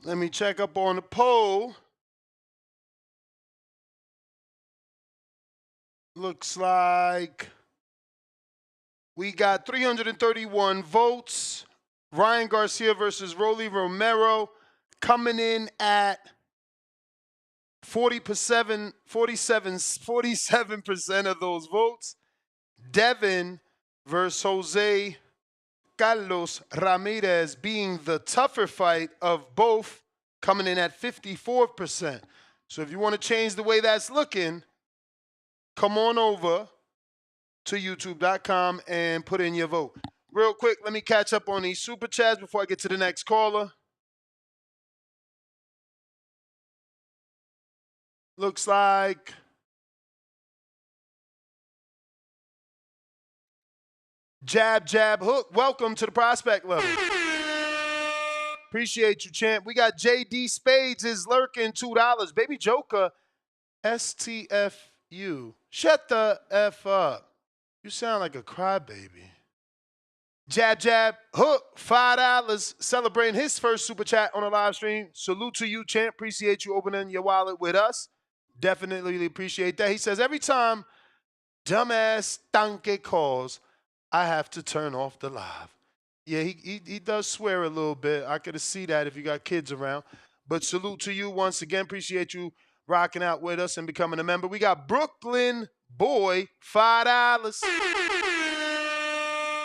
Let me check up on the poll. Looks like we got 331 votes. Ryan Garcia versus Rolly Romero coming in at 47% of those votes. Devin versus Jose Carlos Ramirez being the tougher fight of both, coming in at 54%. So if you want to change the way that's looking, come on over to youtube.com and put in your vote. Real quick, let me catch up on these super chats before I get to the next caller. Looks like Jab, Jab, Hook. Welcome to the prospect level. Appreciate you, champ. We got JD Spades is lurking, $2. Baby Joker, STFU. Shut the F up. You sound like a crybaby. Jab, Jab, Hook, $5. Celebrating his first super chat on a live stream. Salute to you, champ. Appreciate you opening your wallet with us. Definitely appreciate that. He says, every time dumbass Tanke calls, I have to turn off the live. Yeah, he does swear a little bit. I could see that if you got kids around. But salute to you once again. Appreciate you rocking out with us and becoming a member. We got Brooklyn Boy, $5.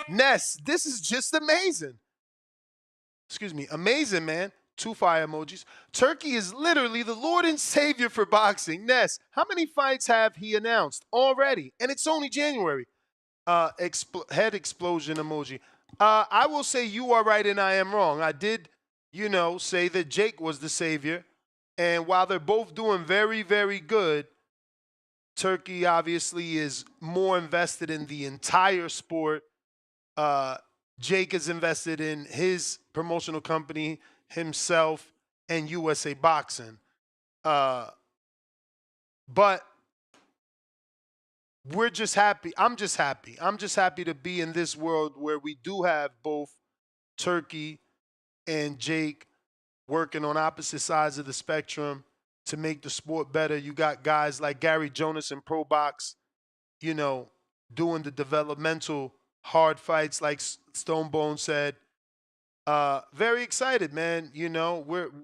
Ness, this is just amazing. Excuse me, amazing, man. 2 fire emojis. Turkey is literally the Lord and Savior for boxing. Ness, how many fights have he announced already? And it's only January. Head explosion emoji. I will say you are right and I am wrong. I did, say that Jake was the savior. And while they're both doing very, very good, Turkey obviously is more invested in the entire sport. Jake is invested in his promotional company, himself, and USA Boxing. But we're just happy. I'm just happy. I'm just happy to be in this world where we do have both Turkey and Jake working on opposite sides of the spectrum to make the sport better. You got guys like Gary Jonas and Pro Box, doing the developmental hard fights like Stone Bone said. Very excited, man.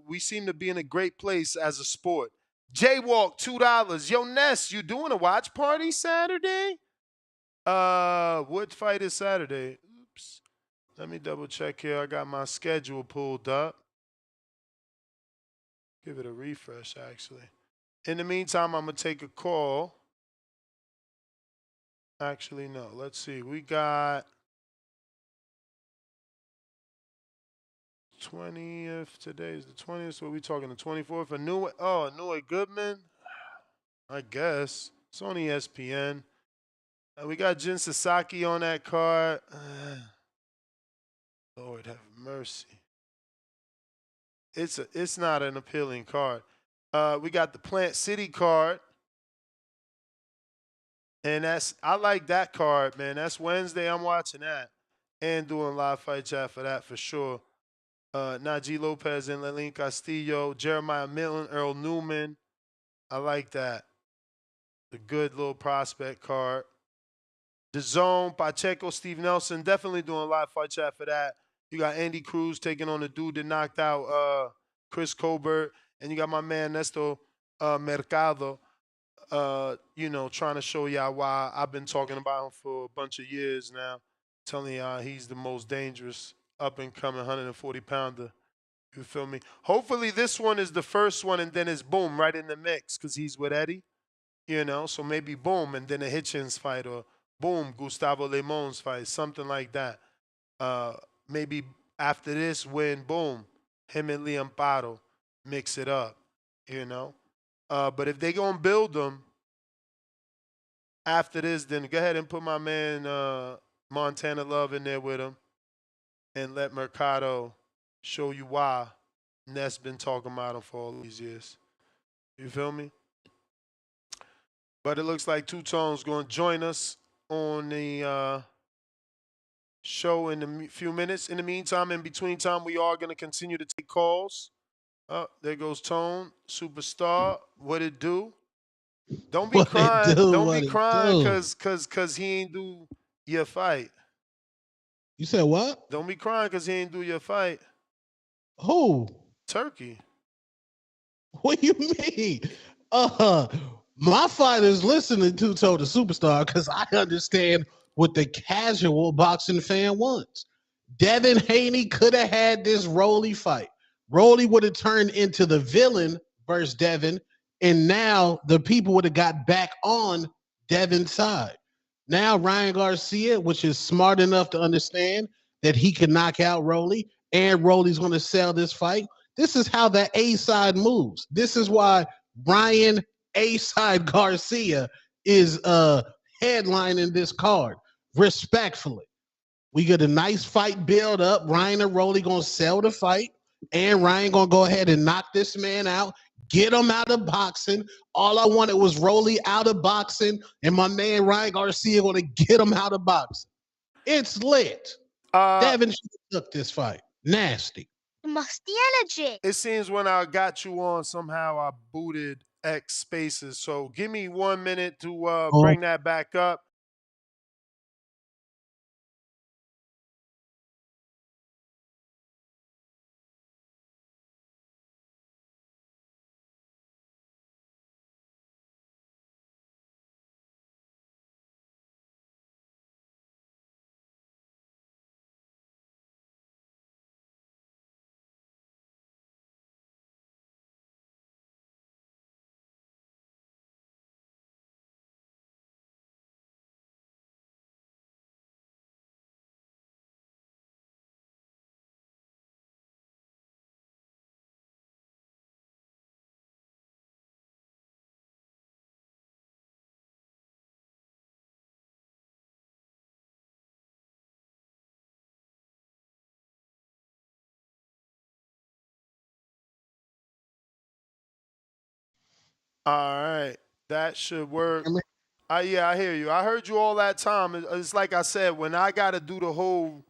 We seem to be in a great place as a sport. Jaywalk, $2. Yo, Ness, you doing a watch party Saturday? What fight is Saturday? Oops. Let me double check here. I got my schedule pulled up. Give it a refresh, actually. In the meantime, I'm going to take a call. Actually, no. Let's see. We got 20th. Today's the 20th. So we talking the 24th. Anua Goodman? I guess. It's on ESPN. We got Jin Sasaki on that card. Lord have mercy. It's not an appealing card. We got the Plant City card. And I like that card, man. That's Wednesday. I'm watching that. And doing live fight chat for that for sure. Najee Lopez and Lelin Castillo, Jeremiah Milton, Earl Newman. I like that. The good little prospect card. The Zone, Pacheco, Steve Nelson, definitely doing a live fight chat for that. You got Andy Cruz taking on the dude that knocked out Chris Colbert, and you got my man Nestor Mercado. Trying to show y'all why I've been talking about him for a bunch of years now, telling y'all he's the most dangerous up and coming 140 pounder. You feel me? Hopefully this one is the first one, and then it's boom right in the mix because he's with Eddie. So maybe boom, and then a Hitchens fight, or boom, Gustavo Lemon's fight, something like that. Maybe after this win, boom, him and Liam Paro mix it up, But if they gonna build them after this, then go ahead and put my man Montana Love in there with him, and let Mercado show you why Ness been talking about him for all these years. You feel me? But it looks like Two Tone's going to join us on the show in a few minutes. In the meantime, in between time, we are going to continue to take calls. Oh, there goes Tone, superstar. What it do? Don't be What it crying. do? Don't What be it crying do? cause he ain't do your fight. You said what? Don't be crying cause he ain't do your fight. Who? Turkey. What do you mean? My fighters listening to Toe the Superstar because I understand what the casual boxing fan wants. Devin Haney could have had this Rolly fight. Rolly would have turned into the villain versus Devin, and now the people would have got back on Devin's side. Now Ryan Garcia, which is smart enough to understand that he can knock out Rolly, and Rolly's going to sell this fight. This is how the A side moves. This is why Ryan A side Garcia is headlining this card. Respectfully, we get a nice fight build up. Ryan and Rolly gonna sell the fight, and Ryan gonna go ahead and knock this man out. Get him out of boxing. All I wanted was Rolly out of boxing, and my man Ryan Garcia gonna get him out of boxing. It's lit. Devin should have took this fight. Nasty. It seems when I got you on, somehow I booted X spaces. So give me 1 minute to bring that back up. All right, that should work. Yeah, I hear you. I heard you all that time. It's like I said, when I got to do the whole,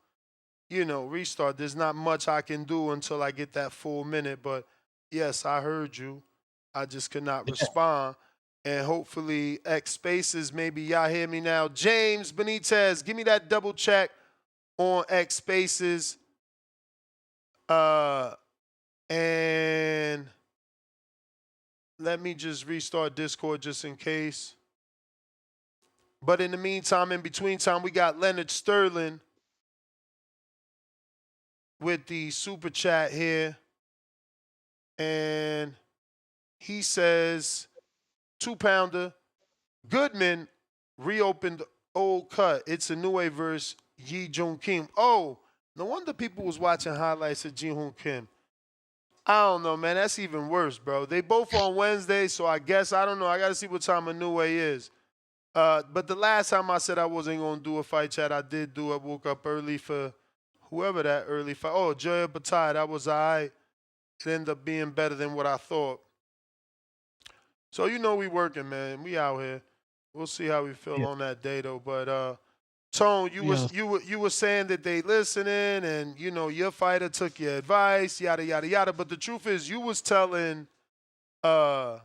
restart, there's not much I can do until I get that full minute. But yes, I heard you. I just could not respond. And hopefully, X Spaces, maybe y'all hear me now. James Benitez, give me that double check on X Spaces. And let me just restart Discord just in case. But in the meantime, in between time, we got Leonard Sterling with the super chat here. And he says, 2-pounder, Goodman reopened old cut. It's a new way versus Yi Jung Kim. Oh, no wonder people was watching highlights of Ji Hoon Kim. I don't know, man. That's even worse, bro. They both on Wednesday, so I guess, I don't know. I got to see what time a new way is. But the last time I said I wasn't going to do a fight chat, I did do it. Woke up early for whoever that early fight. Oh, Joya Bataille. That was all right. It ended up being better than what I thought. So, we working, man. We out here. We'll see how we feel on that day, though. But Tone, you Yes. were saying that they listening, and your fighter took your advice, yada yada yada. But the truth is, you was telling, uh,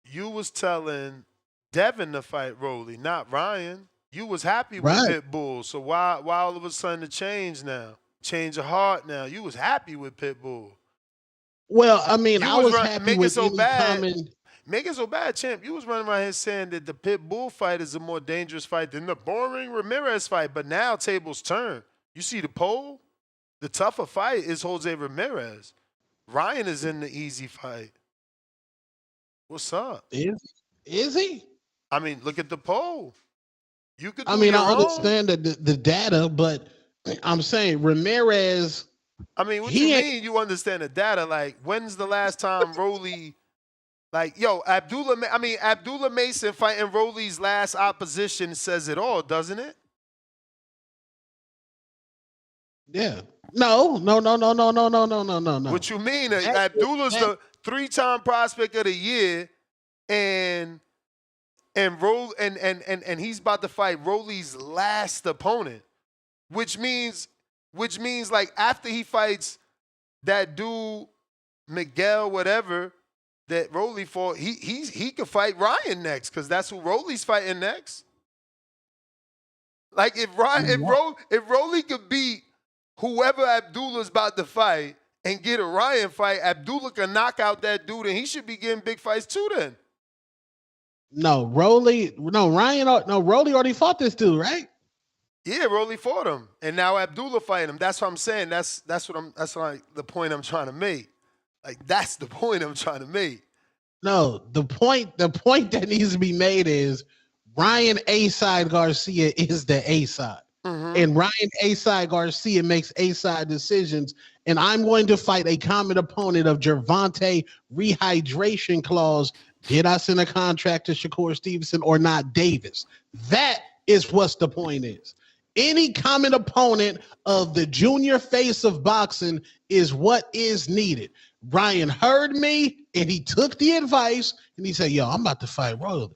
you was telling Devin to fight Rolly, not Ryan. You was happy with Right. Pitbull, so why all of a sudden the change now? Change of heart now. You was happy with Pitbull. Well, I mean, You I was was happy make it with so any bad. common. Make it so bad, champ. You was running around here saying that the Pitbull fight is a more dangerous fight than the boring Ramirez fight. But now tables turn. You see the poll? The tougher fight is Jose Ramirez. Ryan is in the easy fight. What's up? Is he? I mean, look at the poll. You could do I mean, your I own. understand the data, but I'm saying Ramirez. I mean, what you mean you understand the data? Like, when's the last time Rolly, like, Abdullah Mason fighting Rolly's last opposition says it all, doesn't it? Yeah. No. What you mean? Abdullah's the 3-time prospect of the year, and he's about to fight Rolly's last opponent, which means like after he fights that dude Miguel whatever that Rolly fought, he could fight Ryan next because that's who Rolly's fighting next. Like if Rolly could beat whoever Abdullah's about to fight and get a Ryan fight, Abdullah can knock out that dude and he should be getting big fights too then. Rolly already fought this dude, right? Yeah, Rolly fought him, and now Abdullah fighting him. That's what I'm saying. That's the point I'm trying to make. Like that's the point I'm trying to make. No, the point that needs to be made is Ryan A-side Garcia is the A-side. Mm-hmm. And Ryan A-side Garcia makes A-side decisions. And I'm going to fight a common opponent of Gervonta rehydration clause. Did I send a contract to Shakur Stevenson or not Davis? That is what the point is. Any common opponent of the junior face of boxing is what is needed. Ryan heard me and he took the advice and he said, yo, I'm about to fight Rolly.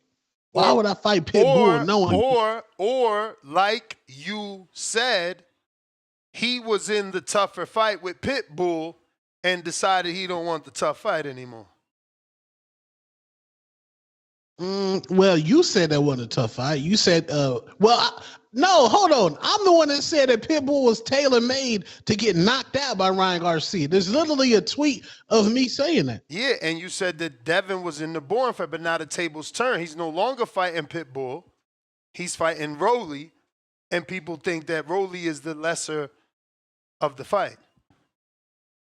Why would I fight Pitbull? Or like you said, he was in the tougher fight with Pitbull and decided he don't want the tough fight anymore. Well, you said that wasn't a tough fight. You said, no, hold on. I'm the one that said that Pitbull was tailor-made to get knocked out by Ryan Garcia. There's literally a tweet of me saying that. Yeah, and you said that Devin was in the boring fight, but now the tables turn. He's no longer fighting Pitbull. He's fighting Rolly, and people think that Rolly is the lesser of the fight.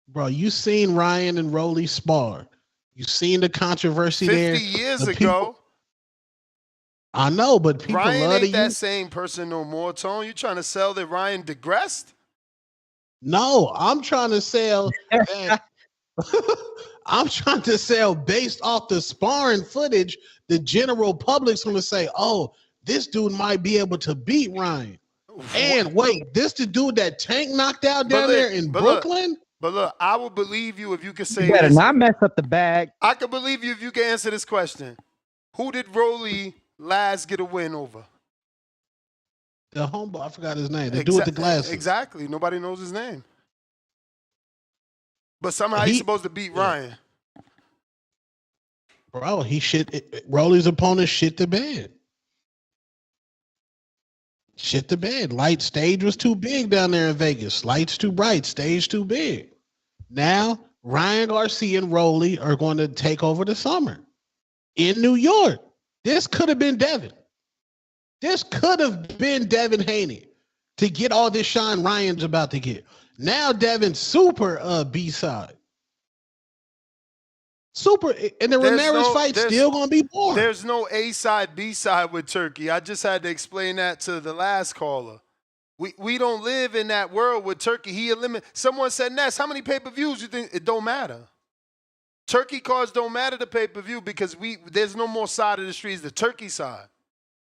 Bro, you seen Ryan and Rolly spar. You seen the controversy 50 there. 50 years ago. I know, but people Ryan love ain't that same person no more, Tone. You trying to sell that Ryan digressed? No, I'm trying to sell that. I'm trying to sell based off the sparring footage. The general public's going to say, oh, this dude might be able to beat Ryan. And wait, this the dude that Tank knocked out down there in Brooklyn? But look, I will believe you if you can say you better this. not mess up the bag. I can believe you if you can answer this question. Who did Rolly last get a win over? The homeboy, I forgot his name. The dude with the glasses. Exactly. Nobody knows his name. But somehow he's supposed to beat Ryan. Bro, Rolly's opponent shit the bed. Shit the bed. Light stage was too big down there in Vegas. Lights too bright. Stage too big. Now, Ryan Garcia and Rolly are going to take over the summer in New York. This could have been Devin. This could have been Devin Haney to get all this shine Ryan's about to get. Now Devin's super B-side. Super, and the Ramirez fight's still going to be boring. There's no A-side, B-side with Turkey. I just had to explain that to the last caller. We don't live in that world with Turkey. Someone said, Ness, how many pay-per-views you think? It don't matter. Turkey cards don't matter to pay-per-view because there's no more side of the street. It's the Turkey side.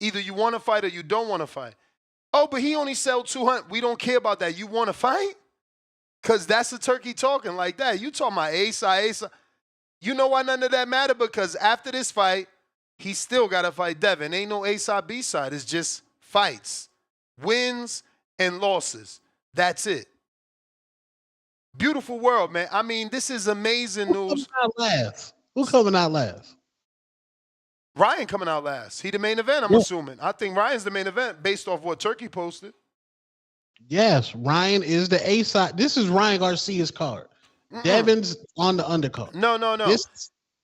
Either you want to fight or you don't want to fight. Oh, but he only sell 200. We don't care about that. You want to fight? Because that's the Turkey talking like that. You talking about A-side. You know why none of that matter? Because after this fight, he still got to fight Devin. Ain't no A side, B side. It's just fights, wins and losses. That's it. Beautiful world, man. I mean, this is amazing news. Who's coming out last? Ryan coming out last. He the main event, I'm assuming. I think Ryan's the main event based off what Turkey posted. Yes, Ryan is the A side. This is Ryan Garcia's card. Devin's on the undercard. No.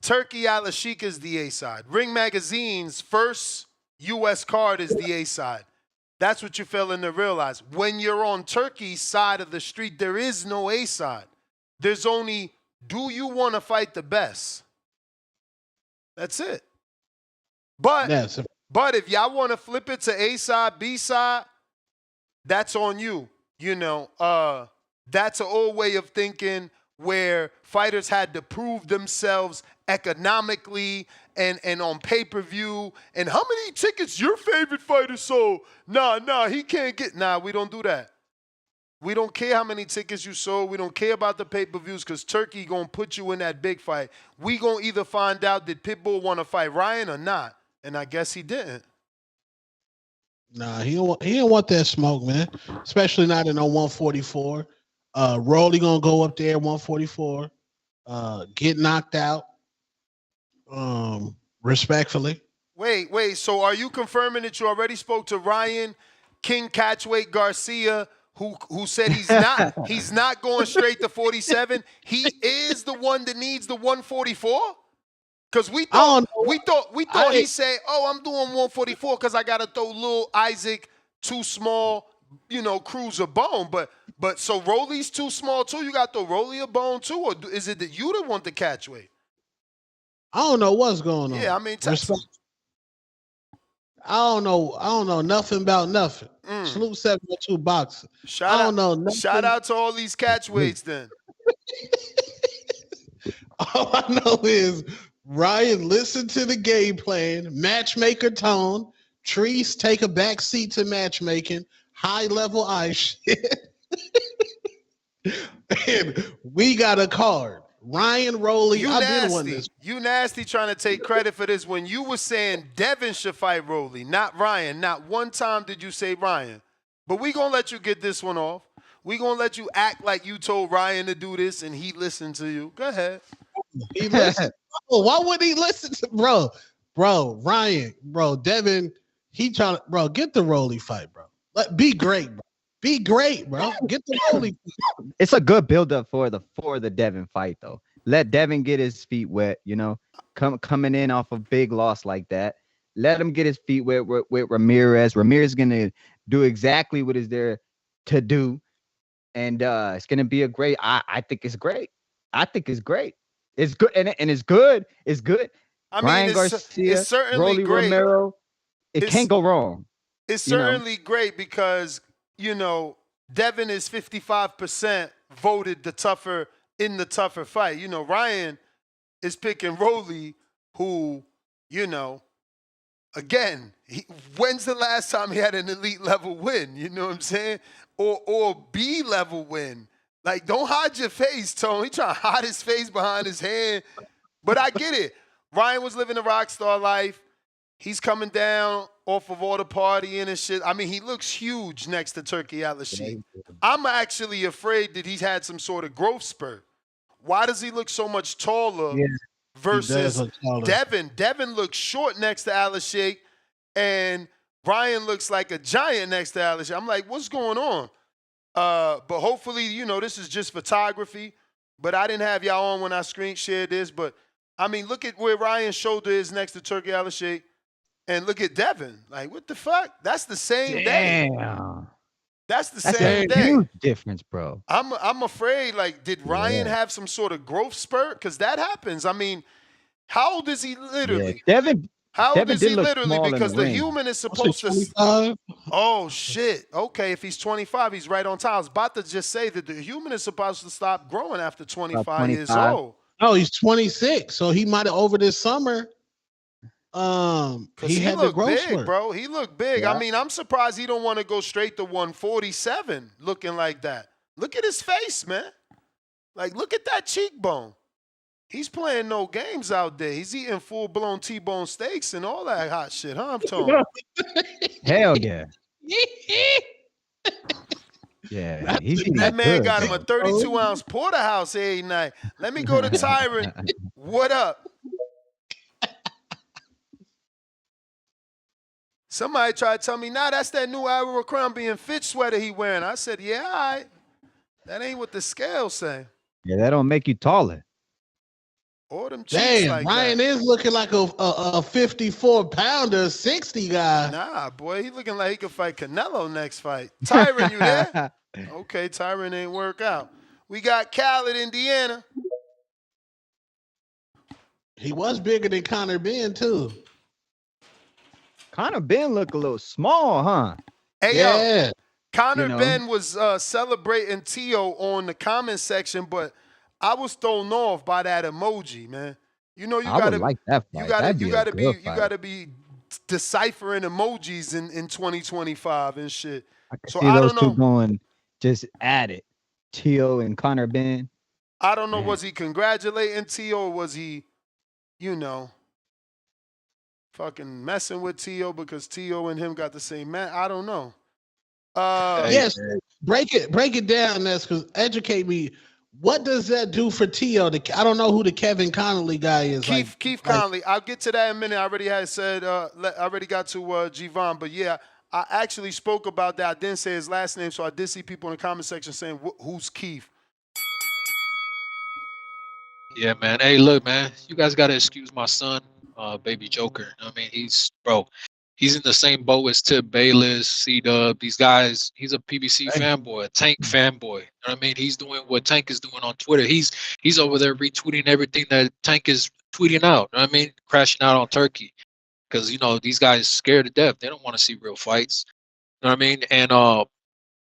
Turkey Al-Ashik is the A side. Ring Magazine's first U.S. card is the A side. That's what you failing to realize. When you're on Turkey's side of the street, there is no A side. There's only, do you want to fight the best? That's it. But if y'all want to flip it to A side, B side, that's on you. You know, that's an old way of thinking where fighters had to prove themselves economically and on pay-per-view. And how many tickets your favorite fighter sold? Nah, he can't get. Nah, we don't do that. We don't care how many tickets you sold. We don't care about the pay-per-views because Turkey going to put you in that big fight. We going to either find out did Pitbull want to fight Ryan or not. And I guess he didn't. Nah, he don't want that smoke, man. Especially not in 144. Rolly gonna go up there 144. Get knocked out. Respectfully. Wait. So are you confirming that you already spoke to Ryan King Catchweight Garcia, who said he's not going straight to 47? He is the one that needs the 144? Because we thought he said, "Oh, I'm doing 144 because I gotta throw Lil Isaac too small, Cruz a bone." But so Rolly's too small too. You got to throw Rolly a bone too, or is it that you that want the catch weight? I don't know what's going on. Yeah, I mean, I don't know nothing about nothing. Salute 702 boxing. Shout out to all these catch weights then. All I know is Ryan listened to the game plan, matchmaker tone, Treese take a back seat to matchmaking, high level eye shit. And we got a card. Ryan Roley. You nasty trying to take credit for this when you were saying Devin should fight Roley, not Ryan. Not one time did you say Ryan. But we going to let you get this one off. We going to let you act like you told Ryan to do this and he listened to you. Go ahead. He listened. Why would he listen to Ryan, Devin, he trying to, get the Rolly fight, bro. Be great, bro. Be great, bro. Get the Rolly fight. It's a good build-up for the Devin fight, though. Let Devin get his feet wet, coming in off a big loss like that. Let him get his feet wet with Ramirez. Ramirez is going to do exactly what is there to do. And it's going to be a great, I think it's great. It's good, and it's good. It's good. Ryan Garcia, it's certainly Rolly great. Romero. It can't go wrong. It's certainly great because, Devin is 55% voted the tougher fight. Ryan is picking Rolly, who, again, when's the last time he had an elite level win? You know what I'm saying? Or B level win. Like, don't hide your face, Tone. He trying to hide his face behind his hand. But I get it. Ryan was living a rock star life. He's coming down off of all the partying and shit. I mean, he looks huge next to Turkey Al-Ashik. I'm actually afraid that he's had some sort of growth spurt. Why does he look so much taller versus Devin? Devin looks short next to Al-Ashik, and Ryan looks like a giant next to Al-Ashik. I'm like, what's going on? But hopefully, this is just photography. But I didn't have y'all on when I screen shared this. But, I mean, look at where Ryan's shoulder is next to Turkey Al-Ashik. And look at Devin. Like, what the fuck? That's the same day. That's the same day. Huge difference, bro. I'm afraid, like, did Ryan have some sort of growth spurt? Because that happens. I mean, how old is he literally? Yeah. How old is he look literally? small in Because the the ring. human is supposed to. 25? Oh, shit. Okay, if he's 25, he's right on time. I was about to just say that the human is supposed to stop growing after 25 years old. Oh, he's 26. So he might have over this summer. He had the growth big, spurt. bro. He looked big. Yeah. I mean, I'm surprised he don't want to go straight to 147 looking like that. Look at his face, man. Like, look at that cheekbone. He's playing no games out there. He's eating full-blown T-bone steaks and all that hot shit, huh, Tone? Hell yeah. Yeah, he's eating That man good, got him a bro. 32-ounce porterhouse every night. Let me go to Tyron. What up? Somebody tried to tell me, nah, that's that new Abercrombie and Fitch sweater he wearing. I said, yeah, all right. That ain't what the scales say. Yeah, that don't make you taller. Or them cheeks Damn, like Ryan that. is looking like a 54-pounder, 60 guy. Nah, boy, he looking like he could fight Canelo next fight. Tyron, you there? Okay, Tyron ain't work out. We got Khaled, Indiana. He was bigger than Connor Ben, too. Connor Ben look a little small, huh? Hey, Yeah. yo, Connor You know. Ben was celebrating Tio on the comment section, but I was thrown off by that emoji, man. You know, I would like that fight. That'd be a good you fight. gotta be deciphering emojis in 2025 and shit. I could So see I those don't two know. going just at it. Tio and Connor Ben. I don't know. Man. Was he congratulating Tio or was he, you know, fucking messing with Tio because Tio and him got the same man? I don't know. Yes, break it down, Ness, because educate me. What does that do for Tio? I don't know who the Kevin Connolly guy is. Keith Conley. I'll get to that in a minute. I already had said. I already got to Javon, but yeah, I actually spoke about that. I didn't say his last name, so I did see people in the comment section saying, "Who's Keith?" Yeah, man. Hey, look, man. You guys gotta excuse my son, baby Joker. I mean, he's in the same boat as Tip Bayless, C Dub. These guys. He's a PBC fanboy, a Tank fanboy. You know what I mean? He's doing what Tank is doing on Twitter. He's over there retweeting everything that Tank is tweeting out. You know what I mean? Crashing out on Turkey because these guys scared to death. They don't want to see real fights. You know what I mean? And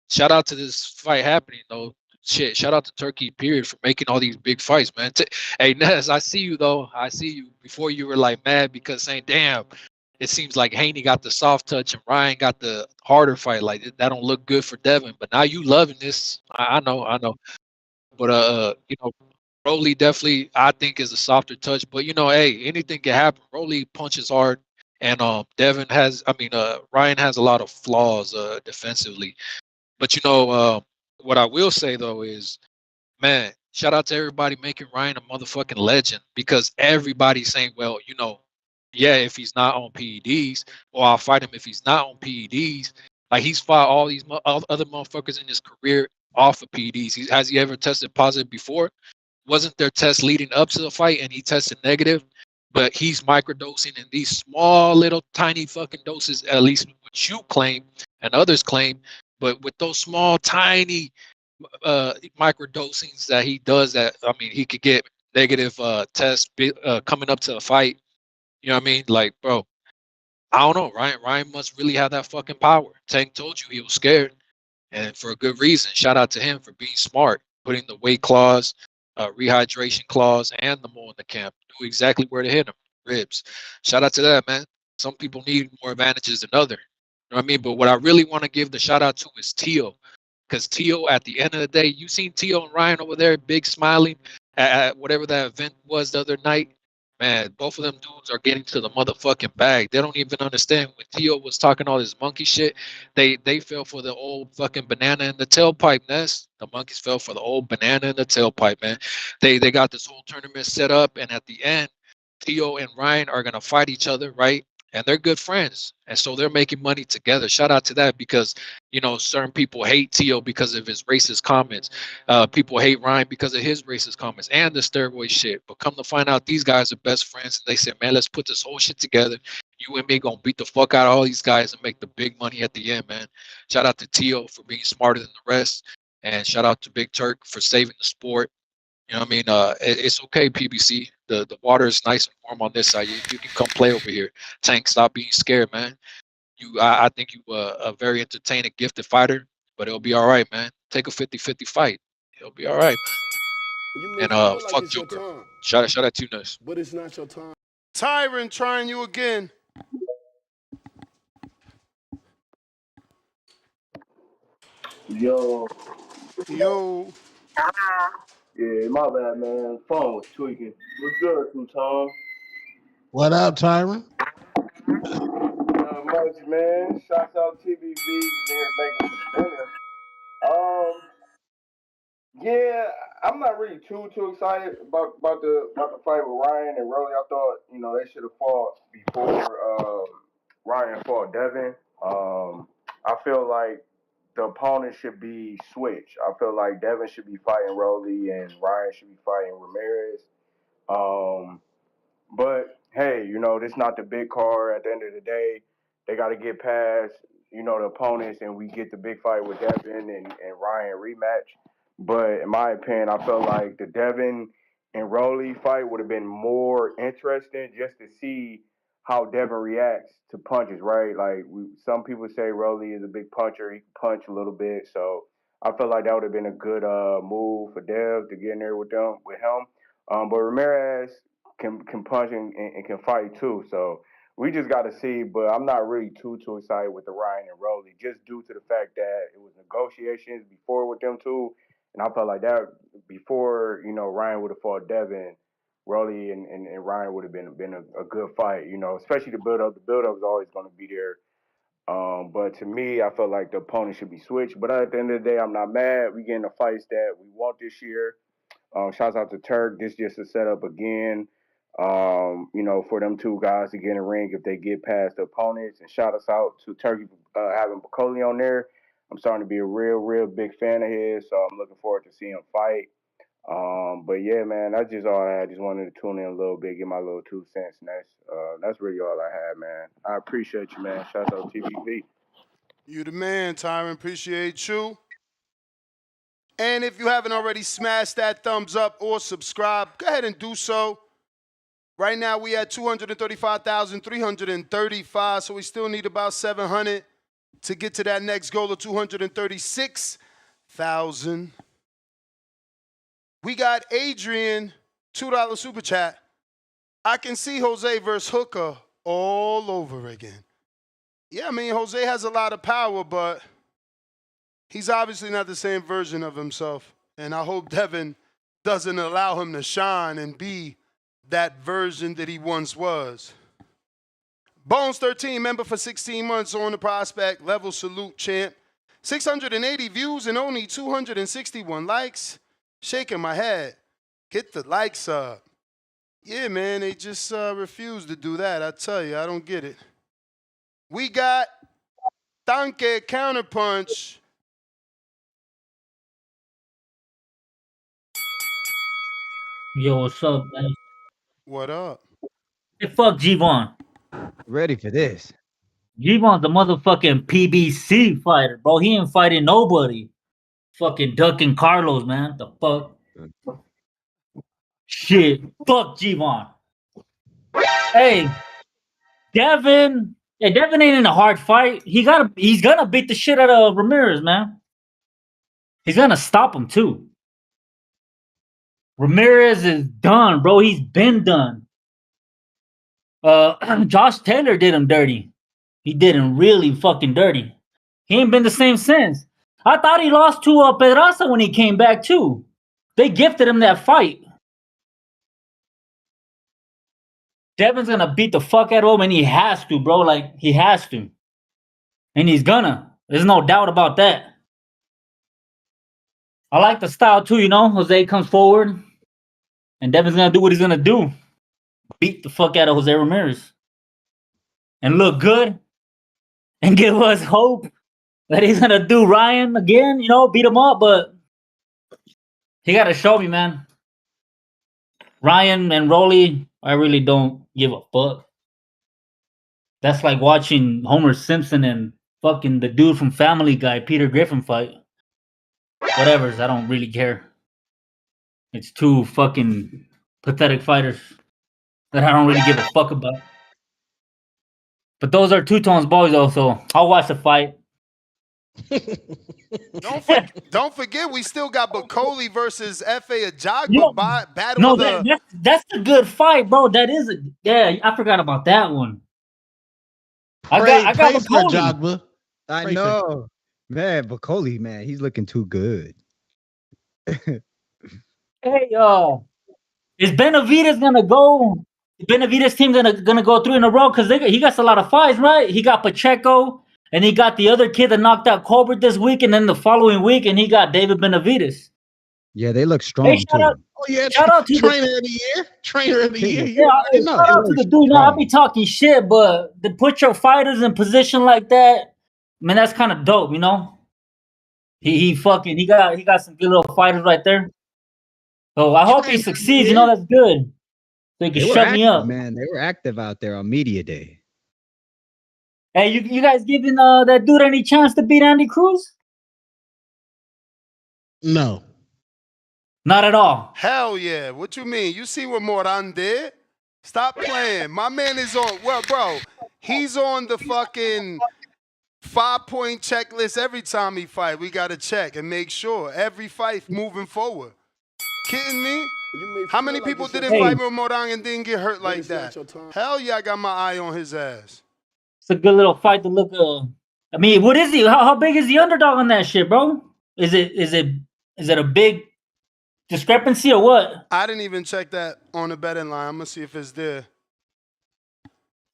shout out to this fight happening though. Shit, shout out to Turkey, period, for making all these big fights, man. Hey, Nez, I see you though. I see you. Before you were like mad because saying, "Damn, it seems like Haney got the soft touch and Ryan got the harder fight. Like that don't look good for Devin." But now you loving this. I know. But Rolly definitely I think is a softer touch. But hey, anything can happen. Rolly punches hard, and Ryan has a lot of flaws defensively. But what I will say though is, man, shout out to everybody making Ryan a motherfucking legend because everybody's saying, well, yeah, if he's not on PEDs, or I'll fight him if he's not on PEDs. Like he's fought all these other motherfuckers in his career off of PEDs. Has he ever tested positive before? Wasn't there tests leading up to the fight and he tested negative? But he's microdosing in these small little tiny fucking doses, at least what you claim and others claim. But with those small tiny microdosings that he does, he could get negative tests coming up to a fight. You know what I mean? Like, bro, I don't know. Ryan must really have that fucking power. Tank told you he was scared, and for a good reason. Shout out to him for being smart, putting the weight clause, rehydration clause, and the more in the camp. Knew exactly where to hit him. Ribs. Shout out to that, man. Some people need more advantages than other. You know what I mean? But what I really want to give the shout out to is Tio. Because Tio, at the end of the day, you seen Tio and Ryan over there, big smiling at whatever that event was the other night. Man, both of them dudes are getting to the motherfucking bag. They don't even understand when Tio was talking all this monkey shit. They fell for the old fucking banana in the tailpipe, Ness. The monkeys fell for the old banana in the tailpipe, man. They got this whole tournament set up, and at the end, Tio and Ryan are gonna fight each other, right? And they're good friends, and so they're making money together. Shout out to that because certain people hate Tio because of his racist comments. People hate Ryan because of his racist comments and the steroid shit. But come to find out, these guys are best friends, and they said, "Man, let's put this whole shit together. You and me gonna beat the fuck out of all these guys and make the big money at the end, man." Shout out to Tio for being smarter than the rest, and shout out to Big Turk for saving the sport. You know what I mean? It's okay, PBC. The water is nice and warm on this side. You can come play over here. Tank, stop being scared, man. I think you a very entertaining, gifted fighter, but it'll be all right, man. Take a 50-50 fight. It'll be all right, man. And fuck Joker. Shout out to you, Ness. But it's not your time. Tyron trying you again. Yo. Yo. Yeah, my bad, man. Phone was tweaking. What's good, Tom? What up, Tyron? Not much, man. Shouts out TBV here making some dinner. Um, yeah, I'm not really too excited about the fight with Ryan and Rolly. I thought they should have fought before Ryan fought Devin. I feel like the opponent should be switched. I feel like Devin should be fighting Rolly and Ryan should be fighting Ramirez. Um, But hey, this not the big card. At the end of the day, they got to get past, the opponents, and we get the big fight with Devin and Ryan rematch. But in my opinion, I felt like the Devin and Rolly fight would have been more interesting just to see how Devin reacts to punches, right? Like some people say Rolly is a big puncher; he can punch a little bit. So I felt like that would have been a good move for Dev to get in there with him. But Ramirez can punch and can fight too. So we just got to see. But I'm not really too excited with the Ryan and Rolly, just due to the fact that it was negotiations before with them two, and I felt like that before Ryan would have fought Devin. Rolly and Ryan would have been a good fight, especially the build up. The build up is always going to be there. But to me, I felt like the opponent should be switched. But at the end of the day, I'm not mad. We getting the fights that we want this year. Shouts out to Turk. This just a setup again. For them two guys to get in the ring if they get past the opponents. And shout us out to Turkey having Bakole on there. I'm starting to be a real big fan of his, so I'm looking forward to seeing him fight. But yeah, man, that's just all I had. Just wanted to tune in a little bit, get my little 2 cents, and that's really all I had, man. I appreciate you, man. Shout out to TVV. You the man, Tyron. Appreciate you. And if you haven't already smashed that thumbs up or subscribe, go ahead and do so. Right now we at 235,335, so we still need about 700 to get to that next goal of 236,000. We got Adrian, $2 super chat. I can see Jose versus Hooker all over again. Yeah, I mean, Jose has a lot of power, but he's obviously not the same version of himself. And I hope Devin doesn't allow him to shine and be that version that he once was. Bones 13, member for 16 months on the prospect level. Salute, champ. 680 views and only 261 likes. Shaking my head. Get the likes up. Yeah, man, they just refuse to do that. I tell you, I don't get it. We got Tanque Counterpunch. Yo, what's up, man? What up? Hey, fuck G-Von. Ready for this. G-Von's the motherfucking PBC fighter, bro. He ain't fighting nobody. Fucking ducking Carlos, man. The fuck? Shit. Fuck G-Von. Hey, Devin. Yeah, Devin ain't in a hard fight. He's gonna beat the shit out of Ramirez, man. He's gonna stop him too. Ramirez is done, bro. He's been done. Josh Taylor did him dirty. He did him really fucking dirty. He ain't been the same since. I thought he lost to Pedraza when he came back too. They gifted him that fight. Devin's gonna beat the fuck out of him, and he has to, bro. Like, he has to. And he's gonna. There's no doubt about that. I like the style too, Jose comes forward, and Devin's gonna do what he's gonna do. Beat the fuck out of Jose Ramirez. And look good. And give us hope that he's gonna do Ryan again, beat him up, but he gotta show me, man. Ryan and Rolly, I really don't give a fuck. That's like watching Homer Simpson and fucking the dude from Family Guy, Peter Griffin, fight. Whatever, I don't really care. It's two fucking pathetic fighters that I don't really give a fuck about. But those are two-tones boys, though, so I'll watch the fight. Don't forget, we still got Bakole versus F.A. Ajagba battle. No, that's a good fight, bro. That is I forgot about that one. I got Bakole. I know, man. Bakole, man, he's looking too good. Hey, is Benavides gonna go? Is Benavides team gonna go 3 in a row? Because he got a lot of fights, right? He got Pacheco, and he got the other kid that knocked out Colbert this week, and then the following week, and he got David Benavides. Yeah, they look Hey, strong shout out, too. Oh yeah, shout out to the trainer of the year. Trainer of the They, year. yeah, You hey, already shout know. they out to look the dude. Now I be strong. talking shit, but to put your fighters in position like that, man, that's kind of dope, you know. He got some good little fighters right there. So I hope he Trainer of the succeeds. You know, year. that's good. So he can They were shut me active, up. man. They were active out there on media day. Hey, you guys giving that dude any chance to beat Andy Cruz? No. Not at all. Hell yeah. What you mean? You see what Moran did? Stop playing. My man is on, well, bro, he's on the fucking 5-point checklist every time he fight. We got to check and make sure. Every fight moving forward. Kidding me? How many people didn't Hey, fight with Morang and didn't get hurt like that? Hell yeah, I got my eye on his ass. it's a good little fight to look. I mean, what is he? How big is the underdog on that shit, bro? Is it a big discrepancy or what? I didn't even check that on the betting line. I'm gonna see if it's there.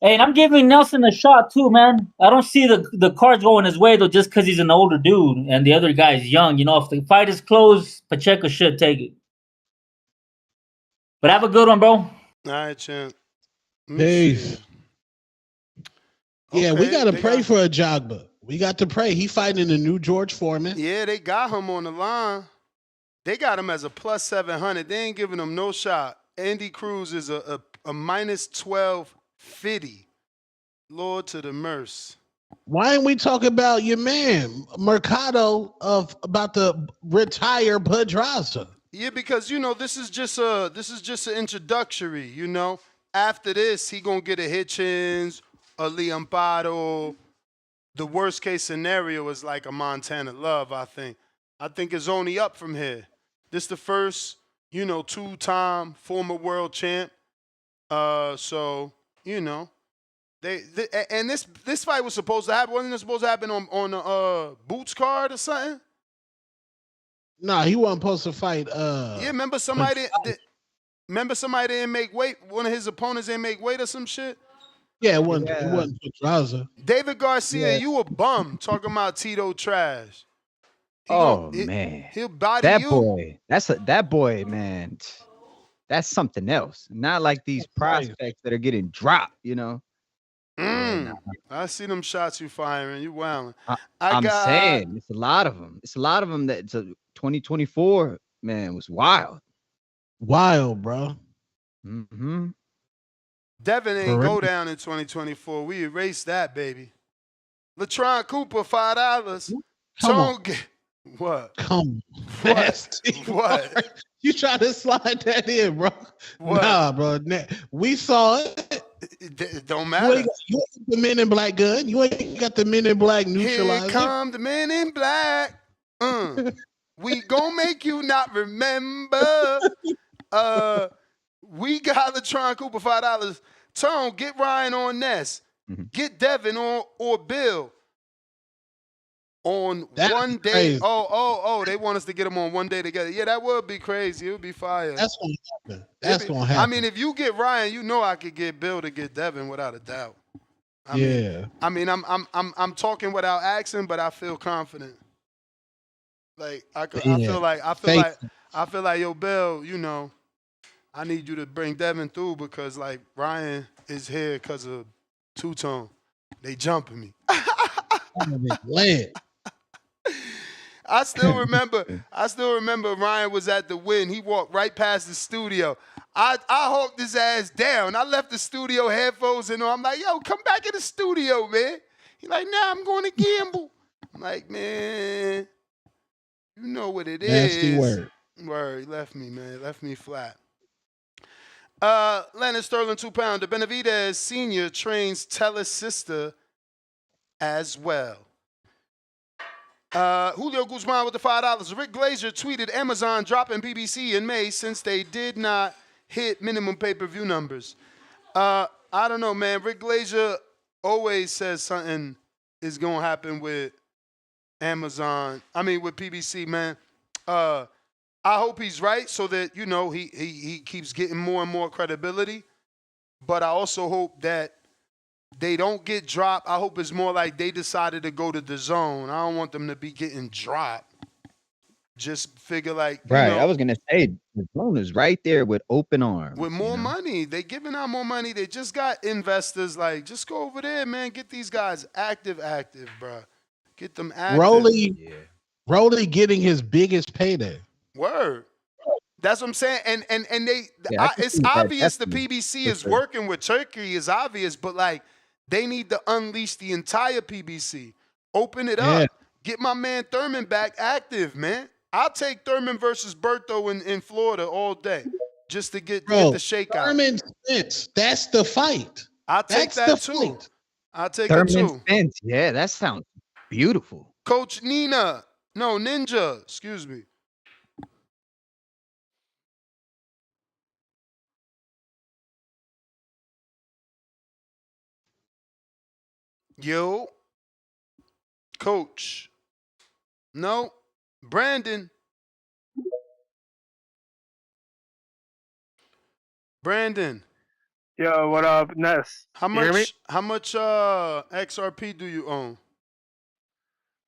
Hey, and I'm giving Nelson a shot too, man. I don't see the cards going his way though, just because he's an older dude and the other guy's young. You know, if the fight is close, Pacheco should take it. But have a good one, bro. All right, champ. Let me Peace. see. Yeah, we Okay, gotta they pray got- for Ajagba. We got to pray. He fighting the new George Foreman. Yeah, they got him on the line. They got him as a plus 700. They ain't giving him no shot. Andy Cruz is a minus 1250. Lord to the mercy. Why ain't we talking about your man Mercado of about to retire Pedraza? Yeah, because you know this is just an introductory. You know, after this he gonna get a Hitchens, a Liampado. The worst case scenario is like a Montana Love. I think it's only up from here. This the first, you know, 2-time former world champ. So you know they and this fight was supposed to happen. Wasn't it supposed to happen on the Boots card or something? Nah, he wasn't supposed to fight. Yeah, remember somebody didn't make weight. One of his opponents didn't make weight or some shit. Yeah, it wasn't. It Yeah, wasn't Pedraza. David Garcia, yeah. you a bum talking about Tito trash. Oh man, He'll body that you. boy. That boy, man. That's something else. Not like these prospects that are getting dropped. You know. Yeah, nah. I see them shots you firing. You wilding. I'm saying it's a lot of them. It's a lot of them that 2024 man was wild. Wild, bro. Mm-hmm. Devin ain't go down in 2024. We erased that, baby. Latron Cooper, $5. Come on. Tone what? Come on. What? What? You try to slide that in, bro? What? Nah, bro. We saw it. It don't You matter. ain't got the Men in Black gun. You ain't got the Men in Black neutralizer. Here come the Men in Black. We gon' make you not remember. We got Latron Cooper, $5. Tone, get Ryan on Ness. Get Devin on or Bill on That's one day. crazy. Oh, they want us to get them on one day together. Yeah, that would be crazy. It would be fire. That's gonna happen. That's gonna happen. I mean, if you get Ryan, you know I could get Bill to get Devin without a doubt. I'm talking without asking, but I feel confident. Like I feel like yo, Bill, you know, I need you to bring Devin through because like Ryan is here because of Two-Tone. They jumping me. I still remember Ryan was at the Win. He walked right past the studio. I hawked his ass down. I left the studio headphones and all. I'm like, yo, come back in the studio, man. He's like, nah, I'm going to gamble. I'm like, man, you know what it is. Nasty word. Word. He left me, man. Left me flat. Leonard Sterling, 2-pounder. Benavidez Sr. trains Teller's sister as well. Julio Guzman with the $5. Rick Glazier tweeted Amazon dropping PBC in May since they did not hit minimum pay-per-view numbers. I don't know, man. Rick Glazier always says something is going to happen with Amazon. I mean, with PBC, man. I hope he's right so that, he keeps getting more and more credibility. But I also hope that they don't get dropped. I hope it's more like they decided to go to the zone. I don't want them to be getting dropped. Just figure like, Right. I was gonna say the zone is right there with open arms. with more money. They giving out more money. They just got investors like, just go over there, man. Get these guys active, bro. Get them active. Rolly getting his biggest payday. Word. That's what I'm saying. And Yeah, I can it's see that obvious the definitely PBC for is sure. working with Turkey. Is obvious, but like they need to unleash the entire PBC. Open it Yeah. up. Get my man Thurman back active, man. I'll take Thurman versus Berto in Florida all day, just to get the shakeout. Thurman Spence. That's the fight. I'll take That's the that too. fight. I'll take it Thurman too. Spence. Yeah, that sounds beautiful. Coach Ninja. Excuse me. Yo, Coach. No, Brandon. Brandon. Yo, what up, Ness? How You hear me? much XRP do you own?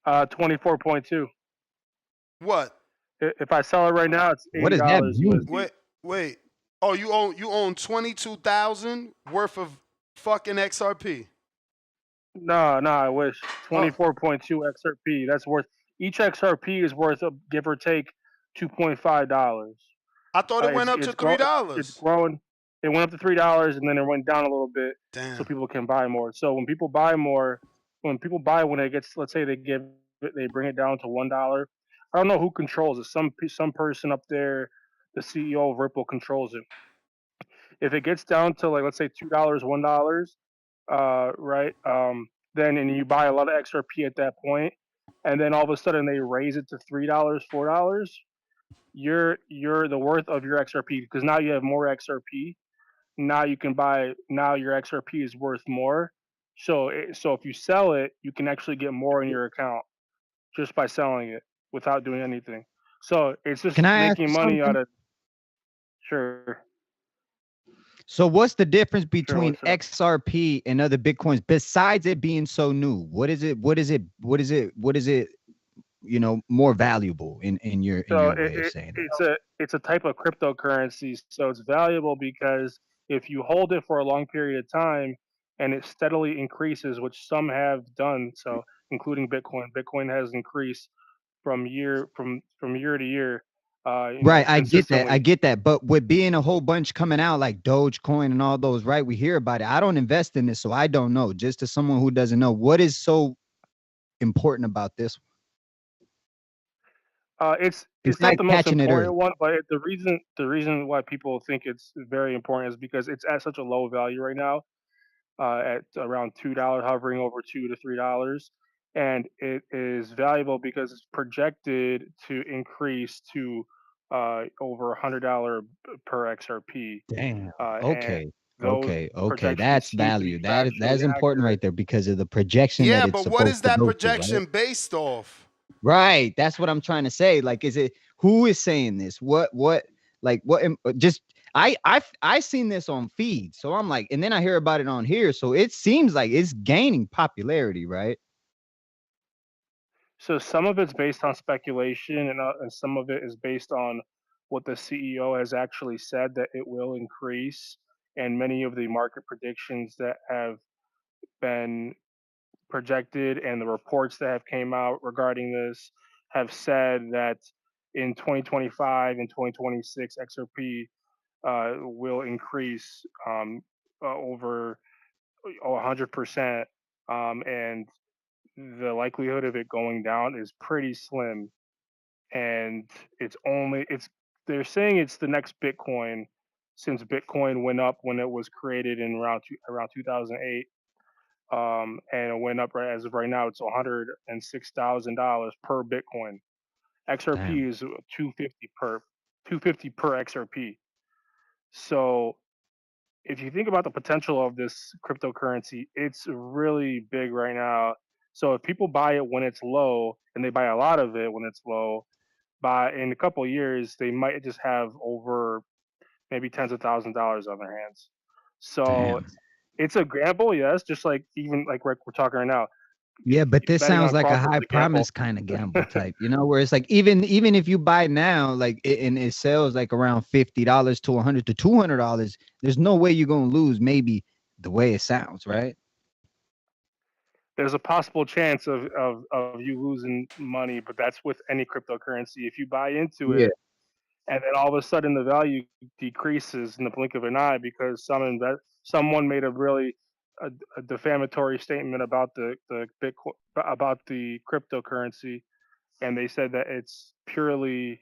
24.2. What? If I sell it right now, it's What $80 does that mean? USD. Wait. Oh, you own 22,000 worth of fucking XRP. No, I wish. 24.2 XRP. That's worth, each XRP is worth, give or take, $2.5. I thought it went up to $3. It's growing. It went up to $3 and then it went down a little bit, Damn. so people can buy more. So when people buy more, when it gets, let's say they bring it down to $1. I don't know who controls it. Some person up there, the CEO of Ripple controls it. If it gets down to like, let's say $2, $1, right? Then and you buy a lot of XRP at that point, and then all of a sudden they raise it to $3, $4. You're the worth of your XRP, because now you have more XRP. Now you can buy. Now your XRP is worth more. So if you sell it, you can actually get more in your account just by selling it without doing anything. So it's just Can I ask making you money out something? of. Sure. So what's the difference between what's up? XRP and other Bitcoins besides it being so new? What is it, more valuable in your way of saying it? It's a type of cryptocurrency. So it's valuable because if you hold it for a long period of time and it steadily increases, which some have done, so including Bitcoin. Bitcoin has increased from year to year. Right, I Consistently. get that. But with being a whole bunch coming out like Dogecoin and all those, right? We hear about it. I don't invest in this, so I don't know. Just to someone who doesn't know, what is so important about this? It's Besides not the most catching it important early. one, but the reason why people think it's very important is because it's at such a low value right now, at around $2, hovering over $2 to $3, and it is valuable because it's projected to increase to over $100 per XRP. Damn. And Okay. those projections That's seem to value. be That is factually important accurate. right there because of the projection that Yeah, it's but what supposed is to that go to, right? projection based off? Right. That's what I'm trying to say. Like, is it who is saying this? Just I seen this on feed. So I'm like, and then I hear about it on here. So it seems like it's gaining popularity, right? So some of it's based on speculation, and some of it is based on what the CEO has actually said that it will increase, and many of the market predictions that have been projected and the reports that have came out regarding this have said that in 2025 and 2026 XRP will increase over 100%, and the likelihood of it going down is pretty slim. And they're saying it's the next Bitcoin, since Bitcoin went up when it was created in around 2008, and it went up right as of right now. It's $106,000 per Bitcoin. XRP Damn. is 250 per XRP. So if you think about the potential of this cryptocurrency, it's really big right now. So if people buy it when it's low, and they buy a lot of it when it's low, But in a couple of years, they might just have over maybe tens of thousands of dollars on their hands. So Damn. it's a gamble, yes, just like even like we're talking right now. Yeah, but this Betting sounds on like a Crawford high is a gamble. promise kind of gamble type, where it's like even if you buy now, like and it sells like around $50 to $100 to $200, there's no way you're gonna lose. Maybe the way it sounds, right? There's a possible chance of you losing money, but that's with any cryptocurrency. If you buy into Yeah. it and then all of a sudden the value decreases in the blink of an eye because someone made a, a defamatory statement about the Bitcoin, about the cryptocurrency, and they said that it's purely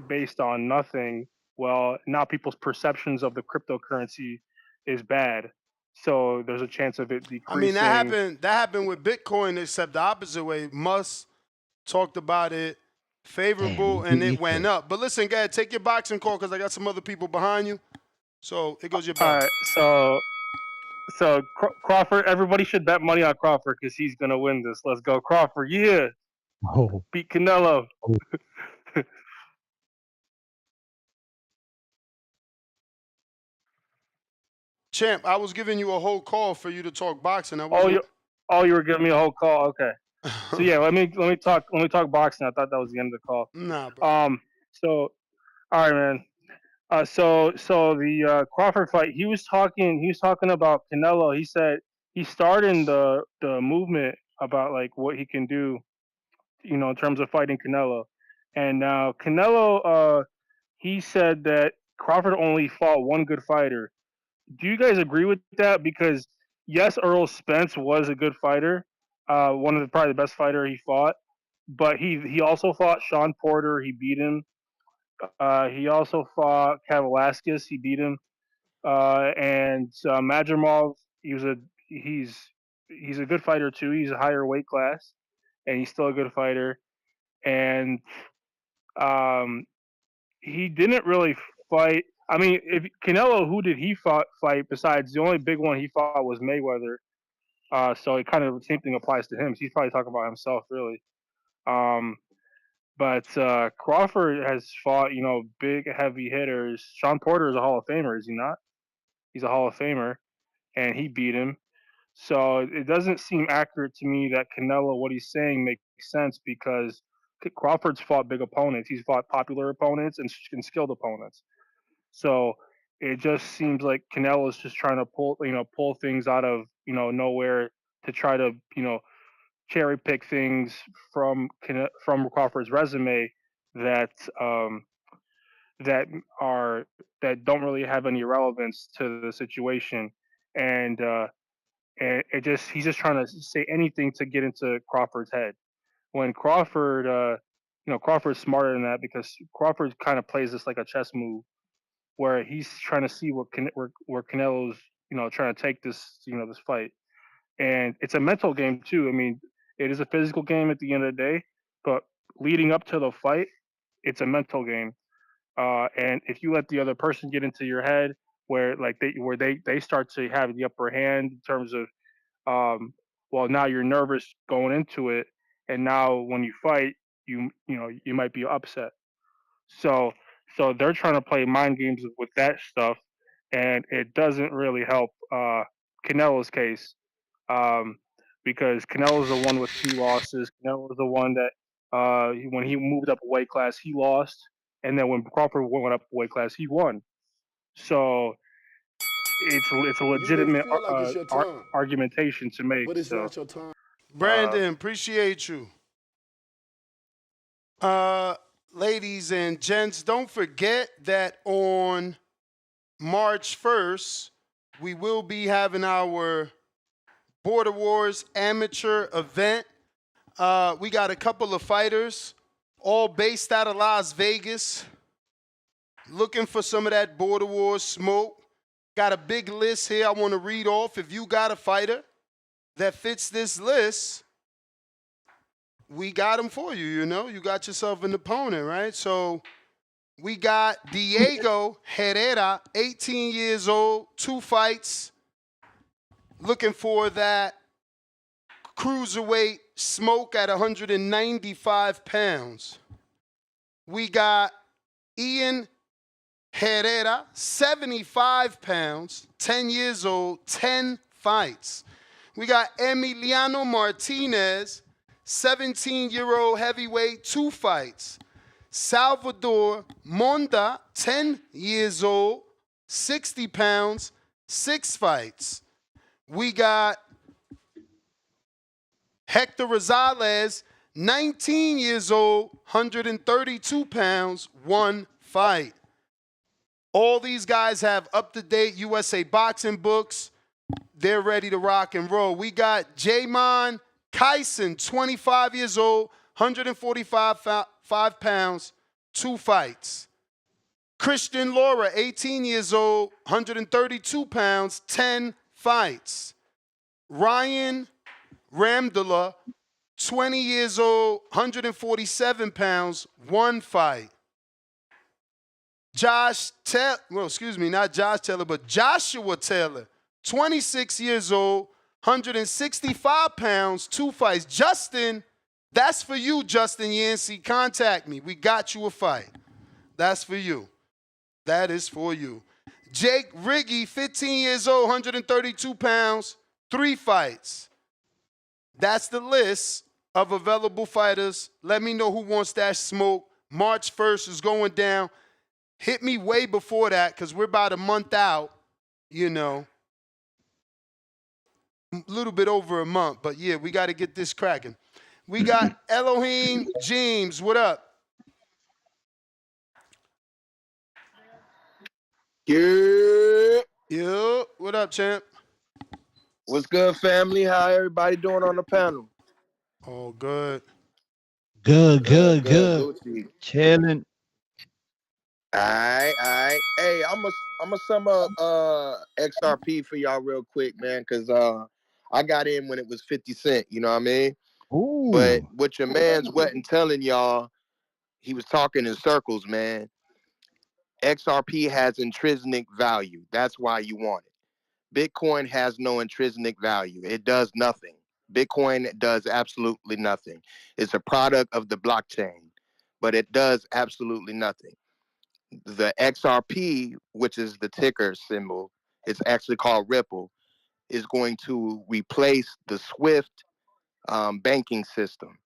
based on nothing. Well, now people's perceptions of the cryptocurrency is bad, so there's a chance of it I mean, decreasing. that happened with Bitcoin, except the opposite way. Musk talked about it Damn, favorable, you beat and me it to went it. up. But listen, guys, take your boxing call because I got some other people behind you. So it goes your All bet. right, so Crawford, everybody should bet money on Crawford because he's gonna win this. Let's go, Crawford! Yeah, Oh, beat Canelo. oh. Champ, I was giving you a whole call for you to talk boxing. I Oh, wasn't. you were giving me a whole call. Okay, so yeah, let me talk boxing. I thought that was the end of the call. Nah, bro. So all right, man. So the Crawford fight, he was talking about Canelo. He said he's starting the movement about like what he can do, in terms of fighting Canelo. And now Canelo, he said that Crawford only fought one good fighter. Do you guys agree with that? Because yes, Earl Spence was a good fighter, one of probably the best fighter he fought, but he also fought Sean Porter. He beat him. He also fought Cat Velasquez. He beat him. And Madrimov, he's he's a good fighter too. He's a higher weight class, and he's still a good fighter. And um, he didn't really fight. I mean, if Canelo, who did he fight besides the only big one he fought was Mayweather? So it kind of the same thing applies to him. So he's probably talking about himself, really. Um, but Crawford has fought, big heavy hitters. Sean Porter is a Hall of Famer, is he not? He's a Hall of Famer, and he beat him. So it doesn't seem accurate to me that Canelo, what he's saying, makes sense because Crawford's fought big opponents. He's fought popular opponents and skilled opponents. So it just seems like Canelo's just trying to pull things out of nowhere to try to cherry pick things from Crawford's resume that um, that are that don't really have any relevance to the situation, and he's just trying to say anything to get into Crawford's head. When Crawford, Crawford's smarter than that because Crawford kind of plays this like a chess move where he's trying to see where Canelo's trying to take this fight, and it's a mental game too. I mean, it is a physical game at the end of the day, but leading up to the fight, it's a mental game. And if you let the other person get into your head, where they start to have the upper hand in terms of, well, now you're nervous going into it, and now when you fight, you might be upset. So so they're trying to play mind games with that stuff, and it doesn't really help Canelo's case, um, because Canelo's the one with two losses. Canelo's the one that when he moved up a weight class, he lost, and then when Crawford went up a weight class, he won. So it's a You may legitimate feel like it's your time, argumentation to make. but it's So not your time. uh, Brandon, appreciate you. Ladies and gents, don't forget that on March 1st, we will be having our Border Wars amateur event. We got a couple of fighters, all based out of Las Vegas, looking for some of that Border Wars smoke. Got a big list here I want to read off. If you got a fighter that fits this list, we got him for you, You got yourself an opponent, right? So we got Diego Herrera, 18 years old, 2 fights, looking for that cruiserweight smoke at 195 pounds. We got Ian Herrera, 75 pounds, 10 years old, 10 fights. We got Emiliano Martinez, 17-year-old heavyweight, 2 fights. Salvador Monda, 10 years old, 60 pounds, 6 fights. We got Hector Rosales, 19 years old, 132 pounds, 1 fight. All these guys have up-to-date USA boxing books. They're ready to rock and roll. We got Jamon Kyson, 25 years old, 145 pounds, 2 fights. Christian Laura, 18 years old, 132 pounds, 10 fights. Ryan Ramdula, 20 years old, 147 pounds, 1 fight. Not Josh Taylor, but Joshua Taylor, 26 years old, 165 pounds, 2 fights. Justin, that's for you, Justin Yancey. Contact me. We got you a fight. That's for you. That is for you. Jake Riggy, 15 years old, 132 pounds, 3 fights. That's the list of available fighters. Let me know who wants that smoke. March 1st is going down. Hit me way before that because we're about a month out, you know. A little bit over a month, but yeah, we got to get this cracking. We got Elohim James. What up? Yeah. Yeah. What up, champ? What's good, family? How everybody doing on the panel? Oh, good. Good. Gucci. Chilling. All right. Hey, I'm a sum up XRP for y'all real quick, man, because I got in when it was 50 cent. You know what I mean? Ooh. But what your man's wasn't telling y'all, he was talking in circles, man. XRP has intrinsic value. That's why you want it. Bitcoin has no intrinsic value. It does nothing. Bitcoin does absolutely nothing. It's a product of the blockchain, but it does absolutely nothing. The XRP, which is the ticker symbol, it's actually called Ripple, is going to replace the SWIFT banking system.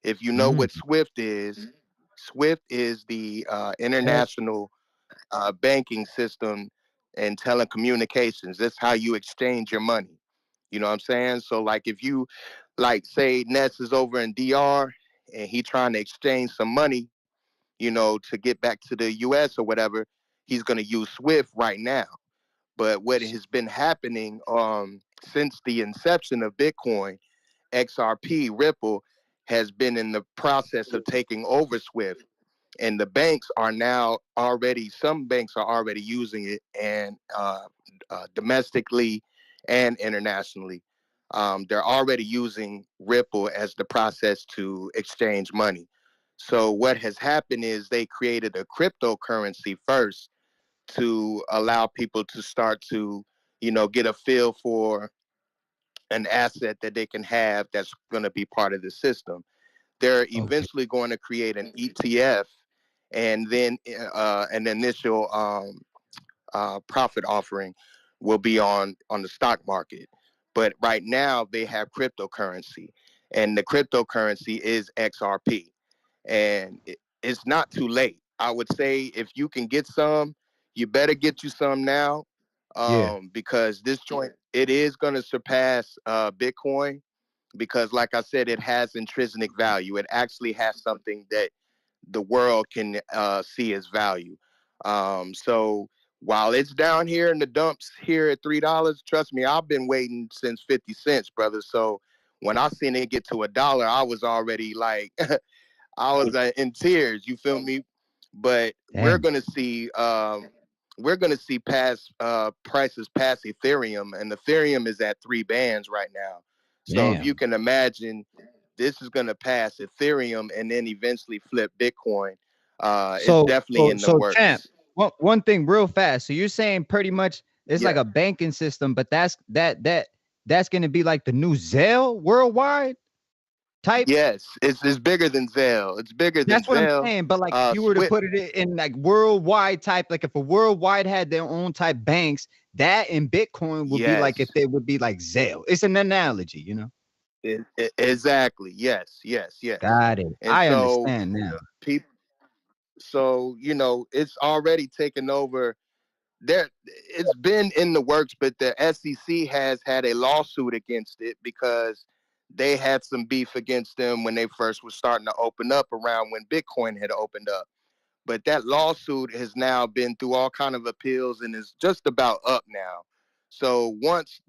If you know what SWIFT is the international banking system and telecommunications. That's how you exchange your money. You know what I'm saying? So like if you like say Ness is over in DR and he trying to exchange some money, you know, to get back to the US or whatever, he's gonna use Swift right now. But what has been happening since the inception of Bitcoin, XRP, Ripple, has been in the process of taking over Swift. And the banks are now already, some banks are already using it, and domestically and internationally. They're already using Ripple as the process to exchange money. So what has happened is they created a cryptocurrency first to allow people to start to, you know, get a feel for an asset that they can have that's going to be part of the system. They're eventually going to create an ETF, and then an initial profit offering will be on the stock market. But right now they have cryptocurrency, and the cryptocurrency is XRP, and it's not too late. I would say if you can get some, you better get you some now, because this joint, it is going to surpass Bitcoin, because like I said, it has intrinsic value. It actually has something that the world can see as value. So while it's down here in the dumps here at $3, trust me, I've been waiting since 50 cents, brother. So when I seen it get to $1, I was already like, I was in tears. You feel me? But we're gonna see past prices past Ethereum, and Ethereum is at 3 bands right now. So if you can imagine, this is gonna pass Ethereum and then eventually flip Bitcoin. It's definitely in the works. Champ, one thing real fast. So you're saying pretty much it's like a banking system, but that's going to be like the new Zelle worldwide? type. Yes, it's bigger than Zelle. It's bigger than That's what I'm Zelle. saying. But like, if you were to Swift. put it in like worldwide type, like if a worldwide had their own type banks, that in Bitcoin would be like Yes. if they would be like Zelle. It's an analogy, Exactly. Yes. Yes. Yes. Got it. And I so understand now. people. So it's already taken over. It's been in the works, but the SEC has had a lawsuit against it because they had some beef against them when they first was starting to open up around when Bitcoin had opened up. But that lawsuit has now been through all kind of appeals and is just about up now. So once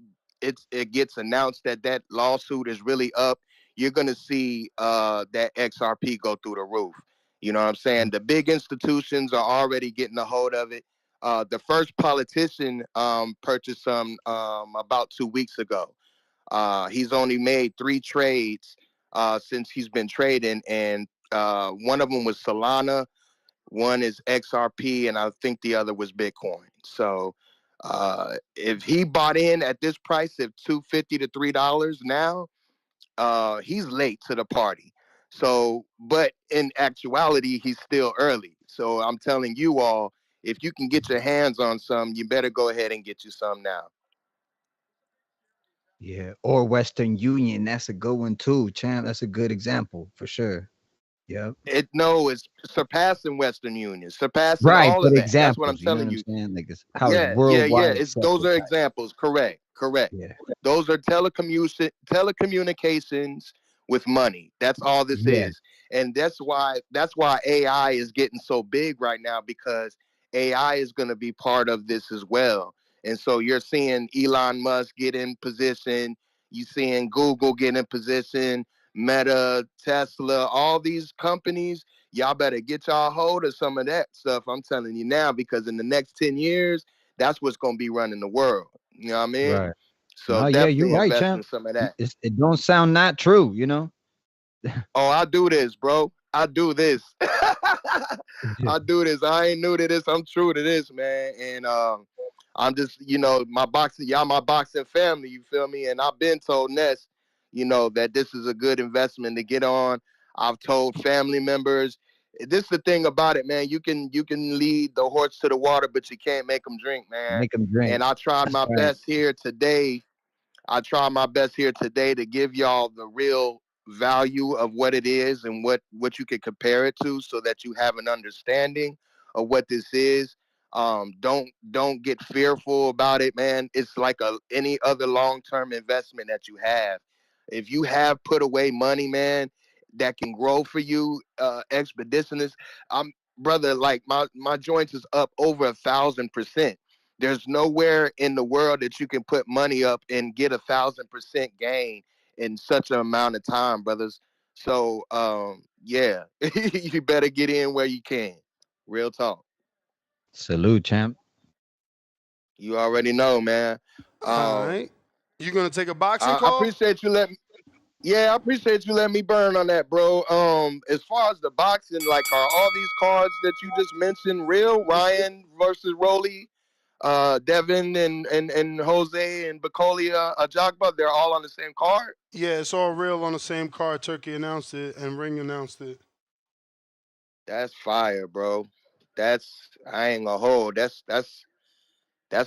it gets announced that that lawsuit is really up, you're going to see that XRP go through the roof. You know what I'm saying? The big institutions are already getting a hold of it. The first politician purchased some about 2 weeks ago. He's only made 3 trades since he's been trading, and one of them was Solana, one is XRP, and I think the other was Bitcoin. So if he bought in at this price of $2.50 to $3 now, he's late to the party. So, but in actuality, he's still early. So I'm telling you all, if you can get your hands on some, you better go ahead and get you some now. Yeah. Or Western Union. That's a good one too, champ. That's a good example for sure. Yep. It's surpassing Western Union, surpassing Right. all But of that. That's what I'm examples, you know what telling I'm you. saying? Like it's how it's Yeah. worldwide It's those accepted are type. examples. Correct. Yeah. Those are telecommunications with money. That's all this Yeah. is, and that's why AI is getting so big right now, because AI is going to be part of this as well. And so you're seeing Elon Musk get in position. You seeing Google get in position. Meta, Tesla, all these companies. Y'all better get y'all hold of some of that stuff. I'm telling you now, because in the next 10 years, that's what's going to be running the world. You know what I mean? Right. So No, yeah, you're definitely right, invest in champ. some of that. It don't sound not true, Oh, I do this, bro. I do this. I do this. I ain't new to this. I'm true to this, man. And I'm just, my boxing, y'all my boxing family, you feel me? And I've been told Ness, that this is a good investment to get on. I've told family members. This is the thing about it, man. You can lead the horse to the water, but you can't make them drink, man. Make them drink. And I tried That's my right. best here today. I try my best here today to give y'all the real value of what it is and what you can compare it to, so that you have an understanding of what this is. Don't get fearful about it, man. It's like any other long-term investment that you have. If you have put away money, man, that can grow for you expeditious. I'm brother, like my joints is up over 1,000%. There's nowhere in the world that you can put money up and get 1,000% gain in such an amount of time, brothers. So yeah, you better get in where you can. Real talk. Salute, champ. You already know, man. All Um, right. You gonna take a boxing I call? appreciate you letting. Yeah, I appreciate you letting me burn on that, bro. As far as the boxing, like, are all these cards that you just mentioned real? Ryan versus Rolly, Devin and Jose and Bakole, Ajagba, they're all on the same card. Yeah, it's all real on the same card. Turkey announced it and Ring announced it. That's fire, bro. I ain't gonna hold. That's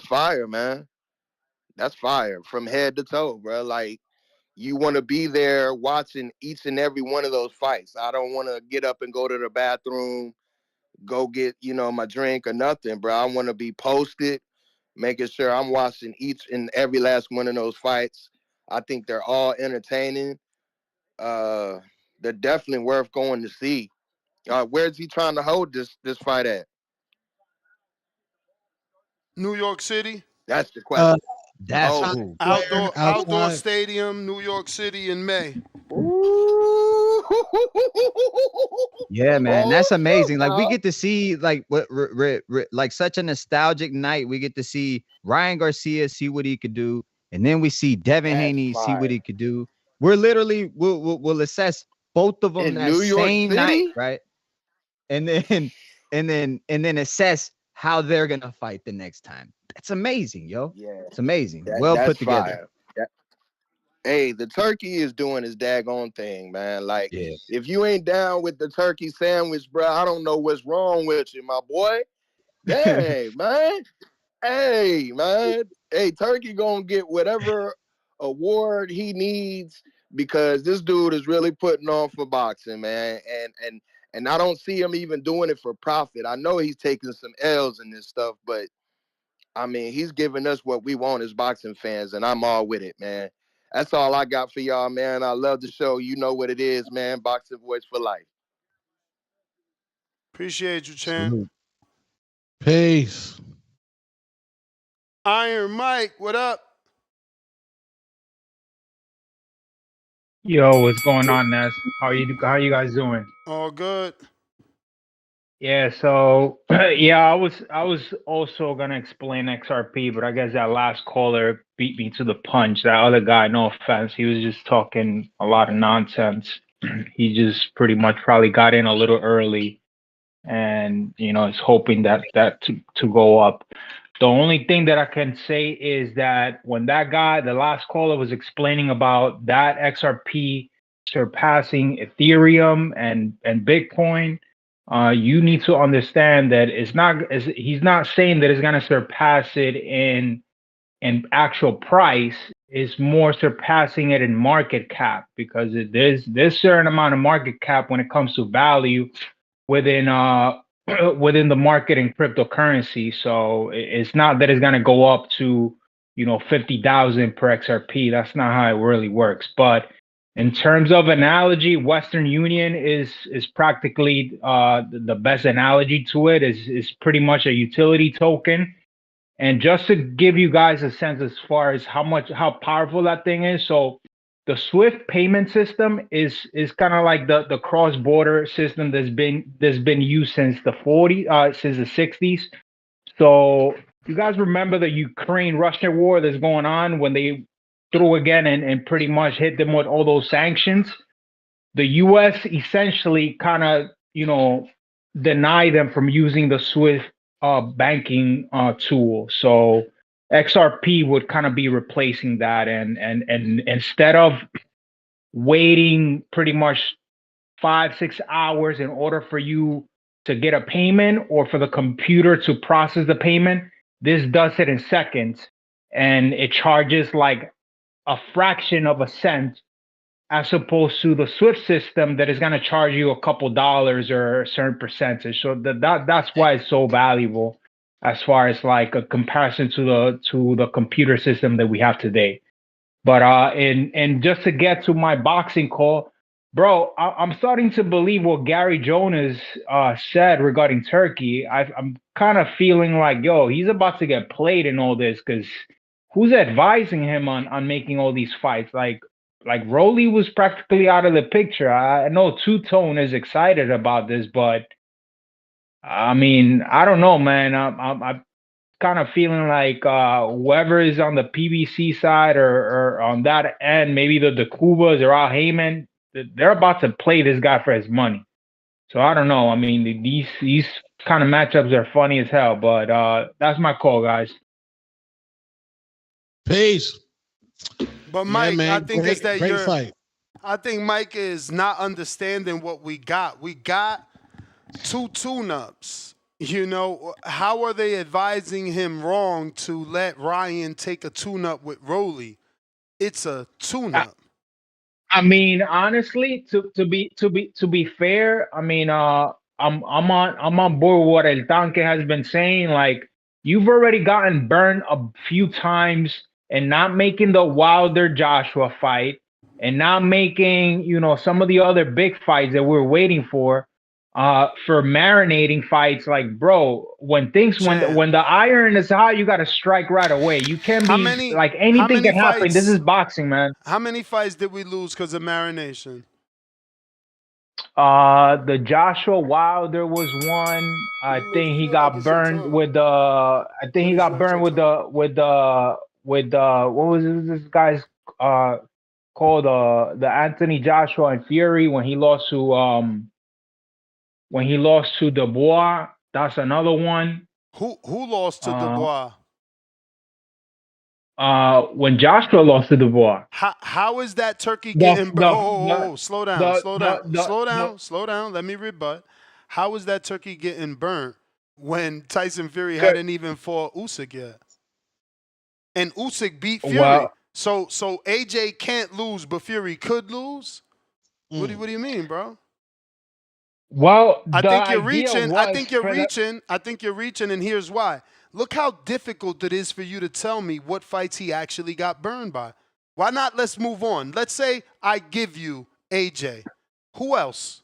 fire, man. That's fire from head to toe, bro. Like, you want to be there watching each and every one of those fights. I don't want to get up and go to the bathroom, go get my drink or nothing, bro. I want to be posted, making sure I'm watching each and every last one of those fights. I think they're all entertaining. Uh, they're definitely worth going to see. Where's he trying to hold this fight at? New York City, That's the Uh, question. That's Oh, cool. outdoor outside. stadium, New York City in May. ooh. Yeah, man, Hold that's amazing. Like we up. get to see like like such a nostalgic night. We get to see Ryan Garcia see what he could do, and then we see Devin That's Haney see what fire. he could do. We're literally we'll assess both of them In that New York same night, City? right? And then and then assess how they're gonna fight the next time. That's amazing, yo. Yeah, It's amazing. Well that's put together. fire. That, Hey, the turkey is doing his daggone thing, man. Like, Yeah. if you ain't down with the turkey sandwich, bro, I don't know what's wrong with you, my boy. Dang, man. Hey, man. Hey, Turkey gonna get whatever award he needs because this dude is really putting on for boxing, man. And I don't see him even doing it for profit. I know he's taking some L's in this stuff, but I mean, he's giving us what we want as boxing fans, and I'm all with it, man. That's all I got for y'all, man. I love the show. You know what it is, man. Boxing voice for life. Appreciate you, champ. Salute. Peace. Iron Mike, what up? Yo, what's going on, Ness? How you guys doing? All good. Yeah, so yeah, I was also gonna explain XRP, but I guess that last caller beat me to the punch. That other guy, no offense, he was just talking a lot of nonsense. He just pretty much probably got in a little early and is hoping that to go up. The only thing that I can say is that when that guy, the last caller, was explaining about that XRP surpassing Ethereum and Bitcoin, you need to understand that he's not saying that it's gonna surpass it in actual price. Is more surpassing it in market cap because there's certain amount of market cap when it comes to value within within the market in cryptocurrency. So it's not that it's gonna go up to 50,000 per XRP. That's not how it really works. But in terms of analogy, Western Union is practically the best analogy to it. Is pretty much a utility token. And just to give you guys a sense as far as how powerful that thing is, so the Swift payment system is kind of like the cross border system that's been used since the since the 60s. So you guys remember the Ukraine Russia war that's going on when they threw again and pretty much hit them with all those sanctions. The US essentially kind of, deny them from using the Swift banking tool. So XRP would kind of be replacing that, and instead of waiting pretty much 5-6 hours in order for you to get a payment or for the computer to process the payment, this does it in seconds, and it charges like a fraction of a cent as opposed to the Swift system that is going to charge you a couple dollars or a certain percentage. So that's why it's so valuable as far as like a comparison to the computer system that we have today. But and just to get to my boxing call, bro, I'm starting to believe what Gary Jonas said regarding Turkey. I'm kind of feeling like, yo, he's about to get played in all this because who's advising him on making all these fights? Like Rolly was practically out of the picture. I know Two Tone is excited about this, but I mean, I don't know, man. I'm kind of feeling like whoever is on the PBC side or on that end, maybe the Cubas or Al Heyman, they're about to play this guy for his money. So I don't know. I mean, these kind of matchups are funny as hell, but that's my call, guys. Peace. But Yeah, Mike, I man. think it's that Great fight. I think Mike is not understanding what we got. We got two tune-ups. How are they advising him wrong to let Ryan take a tune-up with Rolly? It's a tune-up. I mean, honestly, to be fair, I mean, I'm on board with what El Tanque has been saying. Like, you've already gotten burned a few times and not making the Wilder Joshua fight and not making, some of the other big fights that we're waiting for marinating fights. Like, bro, when the iron is hot, you got to strike right away. You can't How be many like how anything many can happen. This fights is boxing, man. how many fights did we lose because of marination? The Joshua Wilder was one. I You lose think he before I got get your burned tongue. with the. I think he What is got not burned your with tongue? what was this guy's uh called the Anthony Joshua and Fury when he lost to Dubois. That's another one. Who lost to Uh, Dubois? When Joshua lost to Dubois. How is that turkey The getting? the Oh, the slow down, the slow the down, the, slow the down, slow down. Let me rebut. How is that turkey getting burnt when Tyson Fury good. hadn't even fought Usyk yet? And Usyk beat Fury. Well, So AJ can't lose, but Fury could lose. Mm. What do you mean, bro? I the think you're idea reaching. I was think you're for the reaching. I think you're reaching, and here's why. Look how difficult it is for you to tell me what fights he actually got burned by. Why not? Let's move on. Let's say I give you AJ. Who else?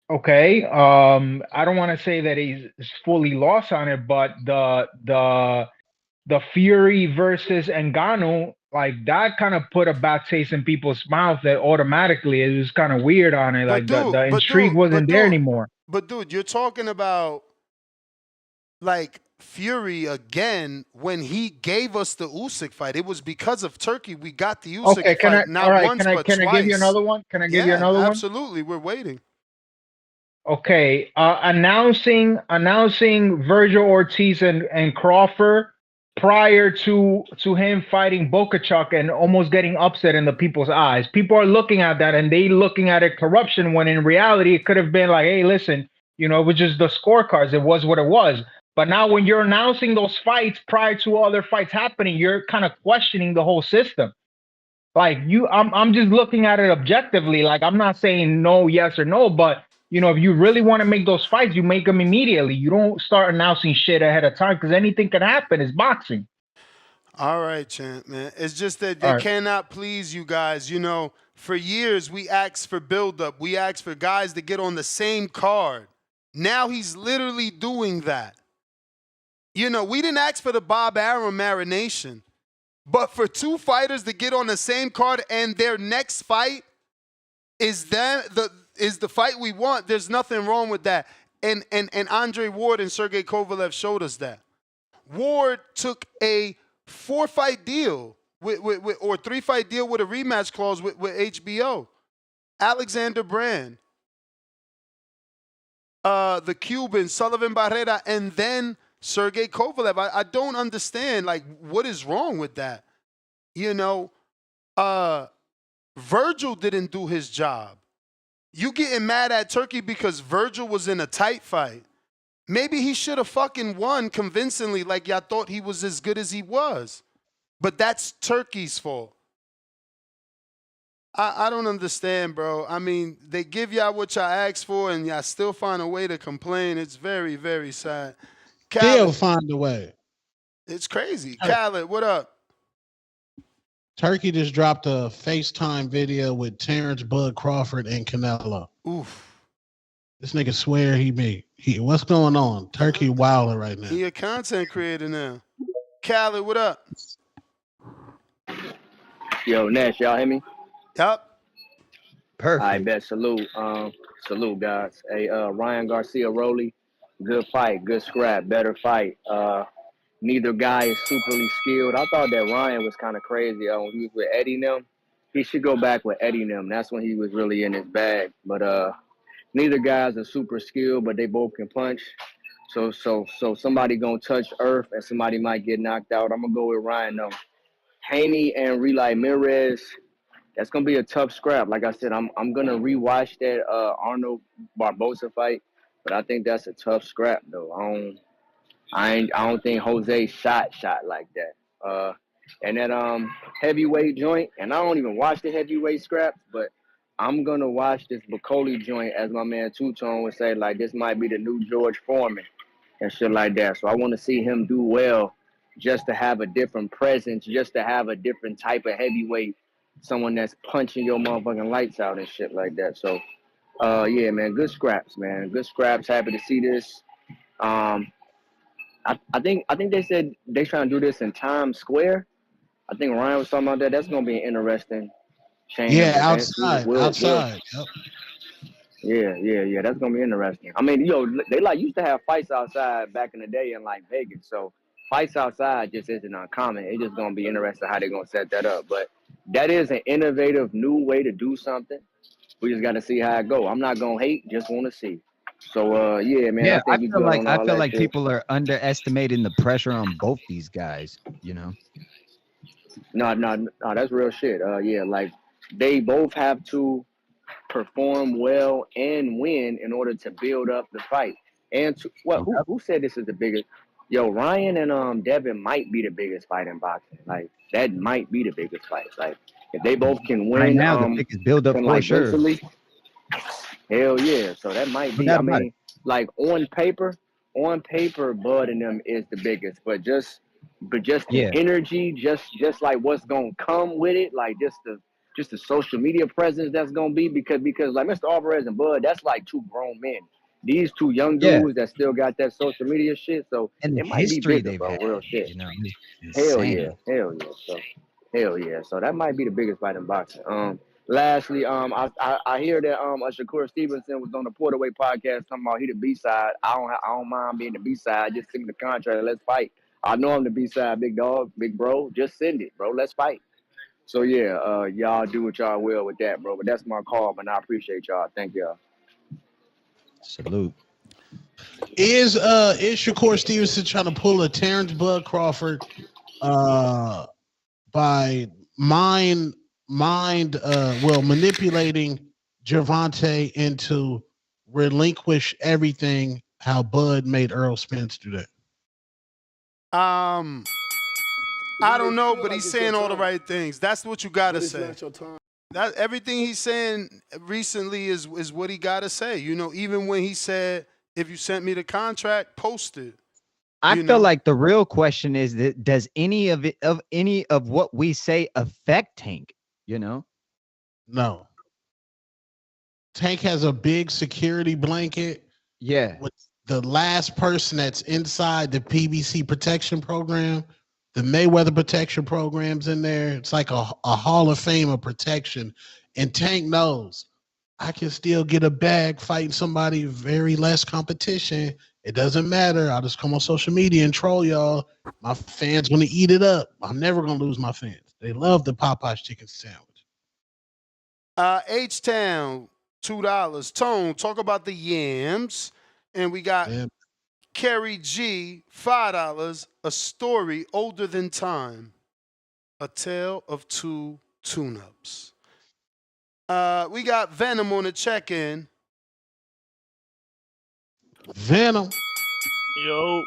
okay. I don't want to say that he's fully lost on it, but the Fury versus Ngannou, like that kind of put a bad taste in people's mouth that automatically it was kind of weird on it. But Like dude, the but intrigue dude, wasn't but there dude, anymore. but dude, you're talking about like Fury again when he gave us the Usyk fight. It was because of Turkey we got the Usyk Okay, fight all not right, once but can I give you twice. another one? Can I give you Yeah, another one? absolutely. We're waiting. Okay, announcing Virgil Ortiz and Crawford prior to him fighting Bokachuk and almost getting upset in the people's eyes. People are looking at that and they looking at it corruption when in reality it could have been like, hey, listen, it was just the scorecards. It was what it was. But now when you're announcing those fights prior to other fights happening, you're kind of questioning the whole system. Like I'm just looking at it objectively. Like I'm not saying no, yes or no, but if you really want to make those fights, you make them immediately. You don't start announcing shit ahead of time because anything can happen. It's boxing. All right, champ, man. It's just that they All right. cannot please you guys. For years we asked for buildup. We asked for guys to get on the same card. Now he's literally doing that. We didn't ask for the Bob Arum marination. But for two fighters to get on the same card and their next fight is the fight we want, there's nothing wrong with that. And Andre Ward and Sergey Kovalev showed us that. Ward took a 4-fight deal or 3-fight deal with a rematch clause with HBO. Alexander Brand, the Cuban, Sullivan Barrera, and then Sergey Kovalev. I don't understand, what is wrong with that? Virgil didn't do his job. You getting mad at Turkey because Virgil was in a tight fight. Maybe he should have fucking won convincingly like y'all thought he was as good as he was. But that's Turkey's fault. I don't understand, bro. I mean, they give y'all what y'all asked for and y'all still find a way to complain. It's very, very sad. Still Khaled, find a way. it's crazy. Khaled, what up? Turkey just dropped a FaceTime video with Terrence Bud Crawford and Canelo. Oof. This nigga swear what's going on? Turkey wilding right now. He a content creator now. Khaled, what up? Yo, Nash, y'all hear me? Yup. Perfect. I bet. Salute. Salute, guys. Hey, Ryan Garcia Rowley, good fight, good scrap, better fight. Neither guy is superly skilled. I thought that Ryan was kind of crazy when he was with Eddie Nim. He should go back with Eddie Nim. That's when he was really in his bag. But neither guys are super skilled, but they both can punch. So somebody gonna touch earth and somebody might get knocked out. I'm gonna go with Ryan though. Haney and Ramirez. That's gonna be a tough scrap. Like I said, I'm gonna rewatch that Arnold Barbosa fight, but I think that's a tough scrap though. I don't think Jose shot like that. And that heavyweight joint, and I don't even watch the heavyweight scraps, but I'm gonna watch this Bakole joint, as my man Two Tone would say, like this might be the new George Foreman and shit like that. So I want to see him do well, just to have a different presence, just to have a different type of heavyweight, someone that's punching your motherfucking lights out and shit like that. So, yeah, man, good scraps, man, good scraps. Happy to see this. I think they said they trying to do this in Times Square. I think Ryan was talking about that. That's gonna be an interesting chain of events. Outside. Yep. Yeah. That's gonna be interesting. I mean, they used to have fights outside back in the day in like Vegas. So fights outside just isn't uncommon. It's just gonna be interesting how they're gonna set that up. But that is an innovative new way to do something. We just gotta see how it go. I'm not gonna hate, just want to see. So yeah, man, I Yeah, think you're good on I all feel that like shit. people are underestimating the pressure on both these guys. You know. No, that's real shit. Yeah, like they both have to perform well and win in order to build up the fight. And to, what? Yep. Who said this is the biggest? Yo, Ryan and Devin might be the biggest fight in boxing. Like that might be the biggest fight. Like if they both can Right win now, the biggest buildup for sure. convincingly, hell yeah. So that might No be. doubt I about it. mean, like on paper, Bud and them is the biggest. But just the Yeah. energy, just like what's gonna come with it, like just the social media presence that's gonna be because like Mr. Alvarez and Bud, that's like two grown men. These two young Yeah. dudes that still got that social media shit, so And the it might be history bigger, they've bro. Real had, shit. you know, is Hell yeah, insane. hell yeah. So hell yeah. So that might be the biggest fight in boxing. Lastly, I hear that Shakur Stevenson was on the Porterway podcast talking about he the B side. I don't mind being the B side. Just send me the contract. Let's fight. I know I'm the B side, big dog, big bro. Just send it, bro. Let's fight. So yeah, y'all do what y'all will with that, bro. But that's my call, man. I appreciate y'all. Thank y'all. Salute. Is Shakur Stevenson trying to pull a Terrence Bud Crawford by manipulating Gervonta into relinquish everything how Bud made Earl Spence do that? I don't know, but he's saying all the right things. That's what you gotta say. That everything he's saying recently is what he gotta say. You know, even when he said, "If you sent me the contract, post it." I You feel know, like the real question is that does any of what we say affect Tank? You know? No. Tank has a big security blanket Yeah. with the last person that's inside the PBC protection program. The Mayweather protection program's in there. It's like a Hall of Fame of protection. And Tank knows I can still get a bag fighting somebody very less competition. It doesn't matter. I'll just come on social media and troll y'all. My fans want to eat it up. I'm never gonna lose my fans. They love the Popeyes chicken sandwich. H Town, $2. Tone, talk about the yams, and we got Yeah. Kerry G, $5. A story older than time, a tale of two tune-ups. We got Venom on the check-in. Venom. Yo.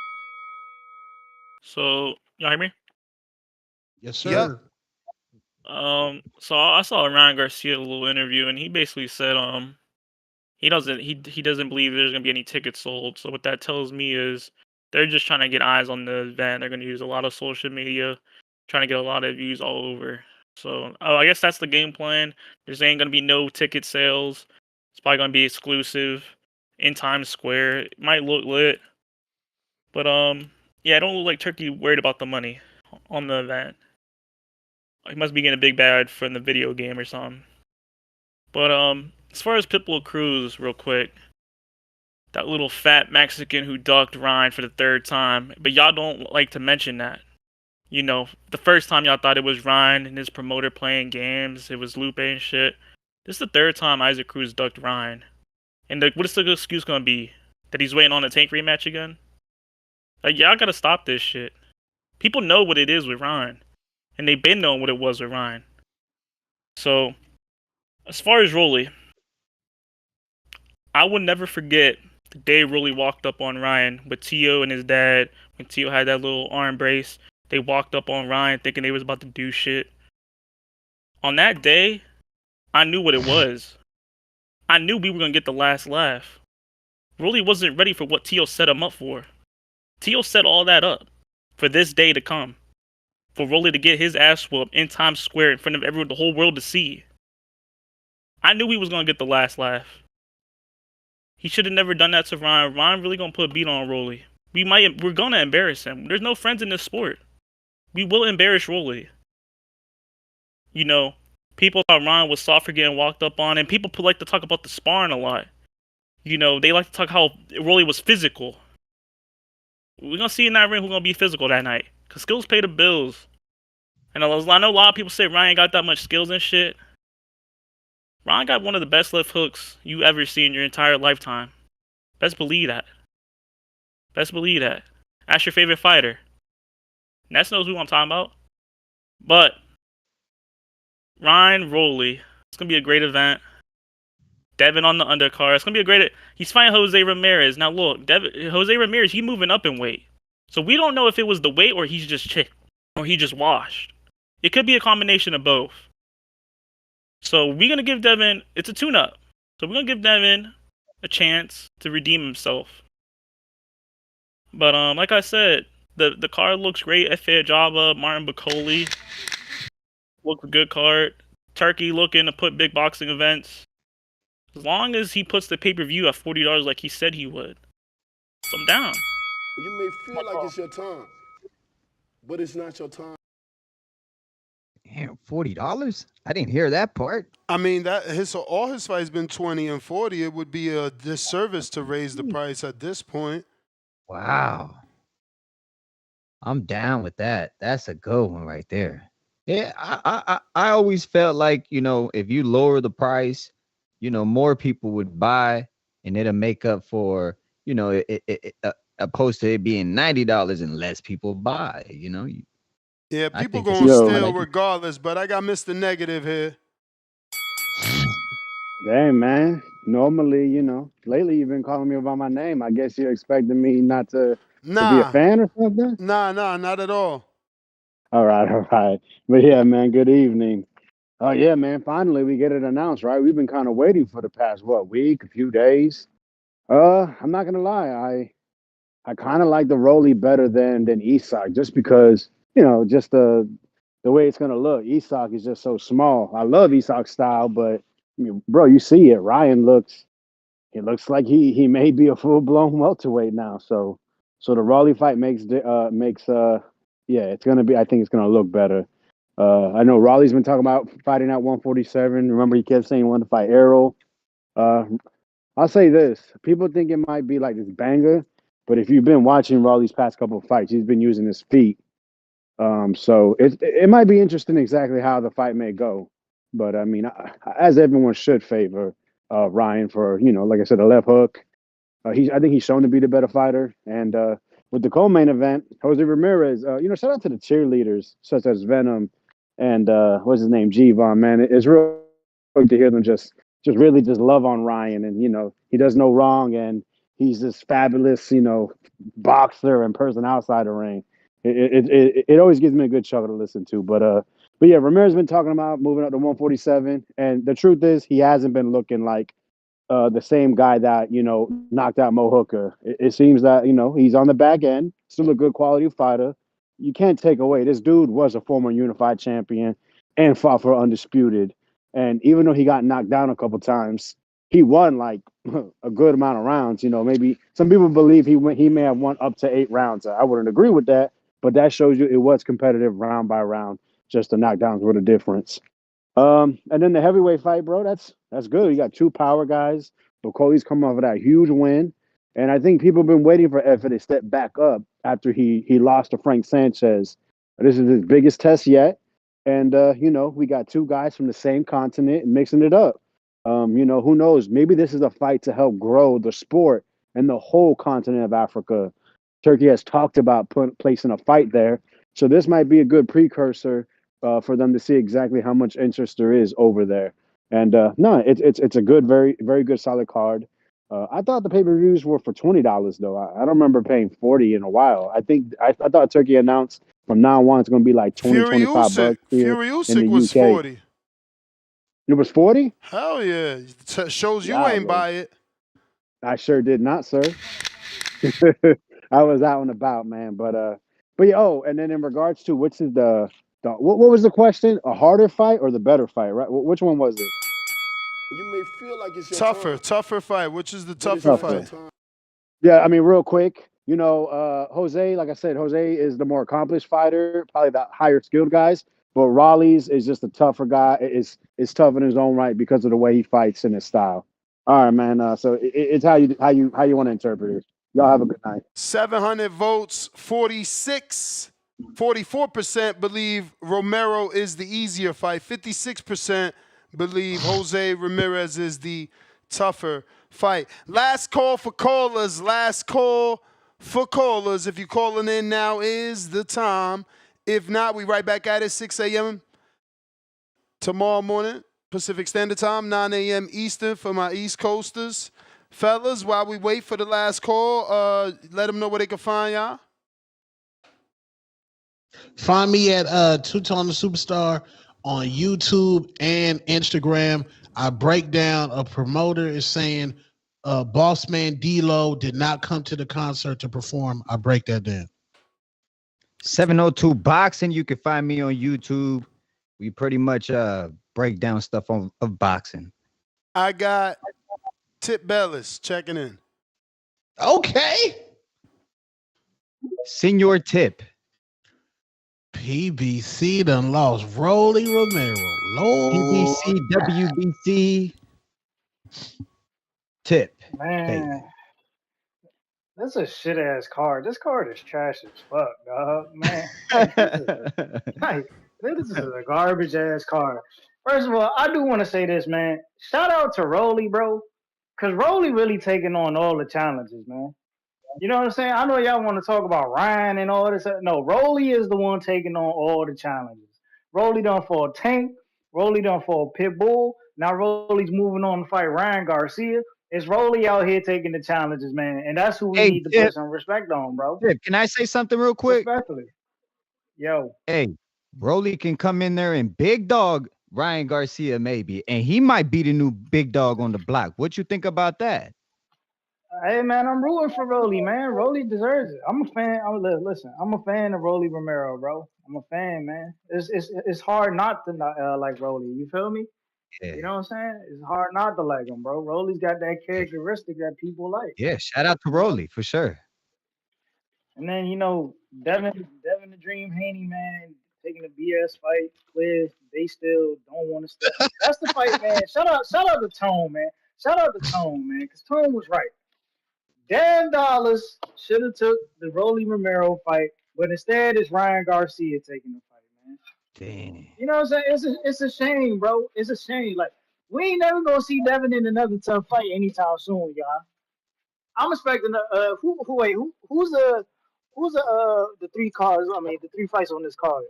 So y'all hear me? Yes, Yep. sir. So I saw Ryan Garcia a little interview, and he basically said he doesn't believe there's gonna be any tickets sold. So what that tells me is they're just trying to get eyes on the event. They're gonna use a lot of social media, trying to get a lot of views all over. So I guess that's the game plan. There's ain't gonna be no ticket sales. It's probably gonna be exclusive in Times Square. It might look lit, but yeah, I don't look like Turkey worried about the money on the event. He must be getting a big bad from the video game or something. But as far as Pitbull Cruz, real quick, that little fat Mexican who ducked Ryan for the third time, but y'all don't like to mention that. You know, the first time y'all thought it was Ryan and his promoter playing games, it was Lupe and shit. This is the third time Isaac Cruz ducked Ryan. And what is the excuse gonna be? That he's waiting on a Tank rematch again? Like, y'all gotta stop this shit. People know what it is with Ryan. And they've been knowing what it was with Ryan. So, as far as Rolly, I will never forget the day Rolly walked up on Ryan with Tio and his dad. When Tio had that little arm brace, they walked up on Ryan thinking they was about to do shit. On that day, I knew what it was. I knew we were gonna get the last laugh. Rolly wasn't ready for what Tio set him up for. Tio set all that up for this day to come. For Rolly to get his ass whooped in Times Square in front of everyone, the whole world to see. I knew we was gonna get the last laugh. He should have never done that to Ryan. Ryan really gonna put a beat on Rolly. We're gonna embarrass him. There's no friends in this sport. We will embarrass Rolly. You know, people thought Ryan was soft for getting walked up on, and people like to talk about the sparring a lot. You know, they like to talk how Rolly was physical. We're gonna see in that ring who's gonna be physical that night. Cause skills pay the bills. And I know a lot of people say Ryan got that much skills and shit. Ryan got one of the best left hooks you ever see in your entire lifetime. Best believe that. Best believe that. Ask your favorite fighter. Ness knows who I'm talking about. But Ryan Roley, it's gonna be a great event. Devin on the undercard. It's gonna be a great. He's fighting Jose Ramirez. Now look, Jose Ramirez, he moving up in weight. So we don't know if it was the weight or he's just chick or he just washed. It could be a combination of both. So we're gonna give Devin. It's a tune-up. So we're gonna give Devin a chance to redeem himself. But like I said, the card looks great. F.A. Ajagba, Martin Bakole. Look a good card. Turkey looking to put big boxing events. As long as he puts the pay-per-view at $40 like he said he would. So I'm down. You may feel like it's your time, but it's not your time. Damn, $40? I didn't hear that part. I mean, all his fights been 20 and 40. It would be a disservice to raise the price at this point. Wow. I'm down with that. That's a good one right there. Yeah, I always felt like, if you lower the price, more people would buy, and it'll make up for, opposed to it being $90 and less people buy. Yeah, I people think gonna it's steal regardless. But I got Mr. Negative here. Dang, man. Normally, lately you've been calling me by my name. I guess you're expecting me not to be a Nah, fan or something? not at all. All right, all right. But yeah, man, good evening. Oh, yeah, man. Finally, we get it announced, right? We've been kind of waiting for the past, week, a few days. I'm not going to lie. I kind of like the Rolly better than Isak just because, just the way it's going to look. Isak is just so small. I love Isak's style, but, I mean, bro, you see it. Ryan looks like he may be a full blown welterweight now. So the Raleigh fight it's gonna be. I think it's gonna look better. I know Raleigh's been talking about fighting at 147. Remember, he kept saying he wanted to fight Errol. I'll say this: people think it might be like this banger, but if you've been watching Raleigh's past couple of fights, he's been using his feet. So it might be interesting exactly how the fight may go. But I mean, as everyone should favor Ryan for like I said, a left hook. I think he's shown to be the better fighter. And with the co-main event, Jose Ramirez. Shout out to the cheerleaders such as Venom and what's his name, G-Von. Man, it's real good to hear them just really just love on Ryan, and he does no wrong, and he's this fabulous boxer and person outside the ring. It always gives me a good chuckle to listen to. But yeah, Ramirez been talking about moving up to 147, and the truth is he hasn't been looking like the same guy that knocked out Mo Hooker. It seems that he's on the back end, still a good quality fighter. You can't take away this dude was a former unified champion and fought for undisputed. And even though he got knocked down a couple times, he won like a good amount of rounds. Maybe some people believe he may have won up to 8 rounds. I wouldn't agree with that, but that shows you it was competitive round by round. Just the knockdowns were the difference. And then the heavyweight fight, bro, that's good. You got 2 power guys. Bakole's coming off of that huge win. And I think people have been waiting for Efe to step back up after he lost to Frank Sanchez. This is his biggest test yet. And we got 2 guys from the same continent mixing it up. Who knows? Maybe this is a fight to help grow the sport and the whole continent of Africa. Turkey has talked about placing a fight there. So this might be a good precursor for them to see exactly how much interest there is over there. And no, it's a good, very, very good, solid card. I thought the pay-per-views were for $20 though. I don't remember paying 40 in a while. I thought Turkey announced from now on it's going to be like 20, Fury 25 Usyk, bucks here Fury in Usyk the was UK. 40. It was 40? Hell yeah! Shows you Yeah, ain't well, buy it. I sure did not, sir. I was out and about, man. But yeah. Oh, and then in regards to which is what was the question? A harder fight or the better fight? Right? Which one was it? You may feel like it's your Tougher fight. Which is the but it's tougher not Tougher. fight? your time. Yeah, I mean, real quick, Jose, like I said, Jose is the more accomplished fighter, probably the higher skilled guys. But Raleigh's is just a tougher guy. It's tough in his own right because of the way he fights and his style. All right, man. So it's how you want to interpret it. Y'all have a good night. 700 votes, 44% believe Romero is the easier fight. 56% believe Jose Ramirez is the tougher fight. Last call for callers. Last call for callers. If you're calling in, now is the time. If not, we right back at it 6 a.m. tomorrow morning, Pacific Standard Time, 9 a.m. Eastern for my East Coasters. Fellas, while we wait for the last call, let them know where they can find y'all. Find me at Two-Tone the Superstar on YouTube and Instagram. I break down a promoter is saying Boss Man D-Lo did not come to the concert to perform. I break that down. 702 Boxing. You can find me on YouTube. We pretty much break down stuff of boxing. I got Tip Bellis checking in. Okay. Senor Tip. PBC done lost Rolly Romero. Lord. PBC, WBC. Tip. Man, that's a shit ass card. This card is trash as fuck, dog. Man, this is a garbage ass card. First of all, I do want to say this, man. Shout out to Rolly, bro, because Rolly really taking on all the challenges, man. You know what I'm saying? I know y'all want to talk about Ryan and all this. No, Rolly is the one taking on all the challenges. Rolly done for a Tank. Rolly done for a Pitbull. Now Rolly's moving on to fight Ryan Garcia. It's Rolly out here taking the challenges, man. And that's who we need to put some respect on, bro. Tip, can I say something real quick? Respectfully. Yo. Hey, Rolly can come in there and big dog Ryan Garcia maybe, and he might be the new big dog on the block. What you think about that? Hey man, I'm rooting for Rolly, man. Rolly deserves it. I'm a fan. Listen, I'm a fan of Rolly Romero, bro. I'm a fan, man. It's hard not to like Rolly. You feel me? Yeah. You know what I'm saying? It's hard not to like him, bro. Rolly's got that characteristic that people like. Yeah, shout out to Rolly for sure. And then Devin the Dream Haney, man, taking the BS fight, clear. They still don't want to step. That's the fight, man. Shout out to Tone, man. Shout out to Tone, man, because Tone was right. Dan Dollars should have took the Rolly Romero fight, but instead it's Ryan Garcia taking the fight, man. Damn. You know what I'm saying? It's a shame, bro. It's a shame. Like, we ain't never gonna see Devin in another tough fight anytime soon, y'all. I'm expecting who's the three cards? I mean, the three fights on this card.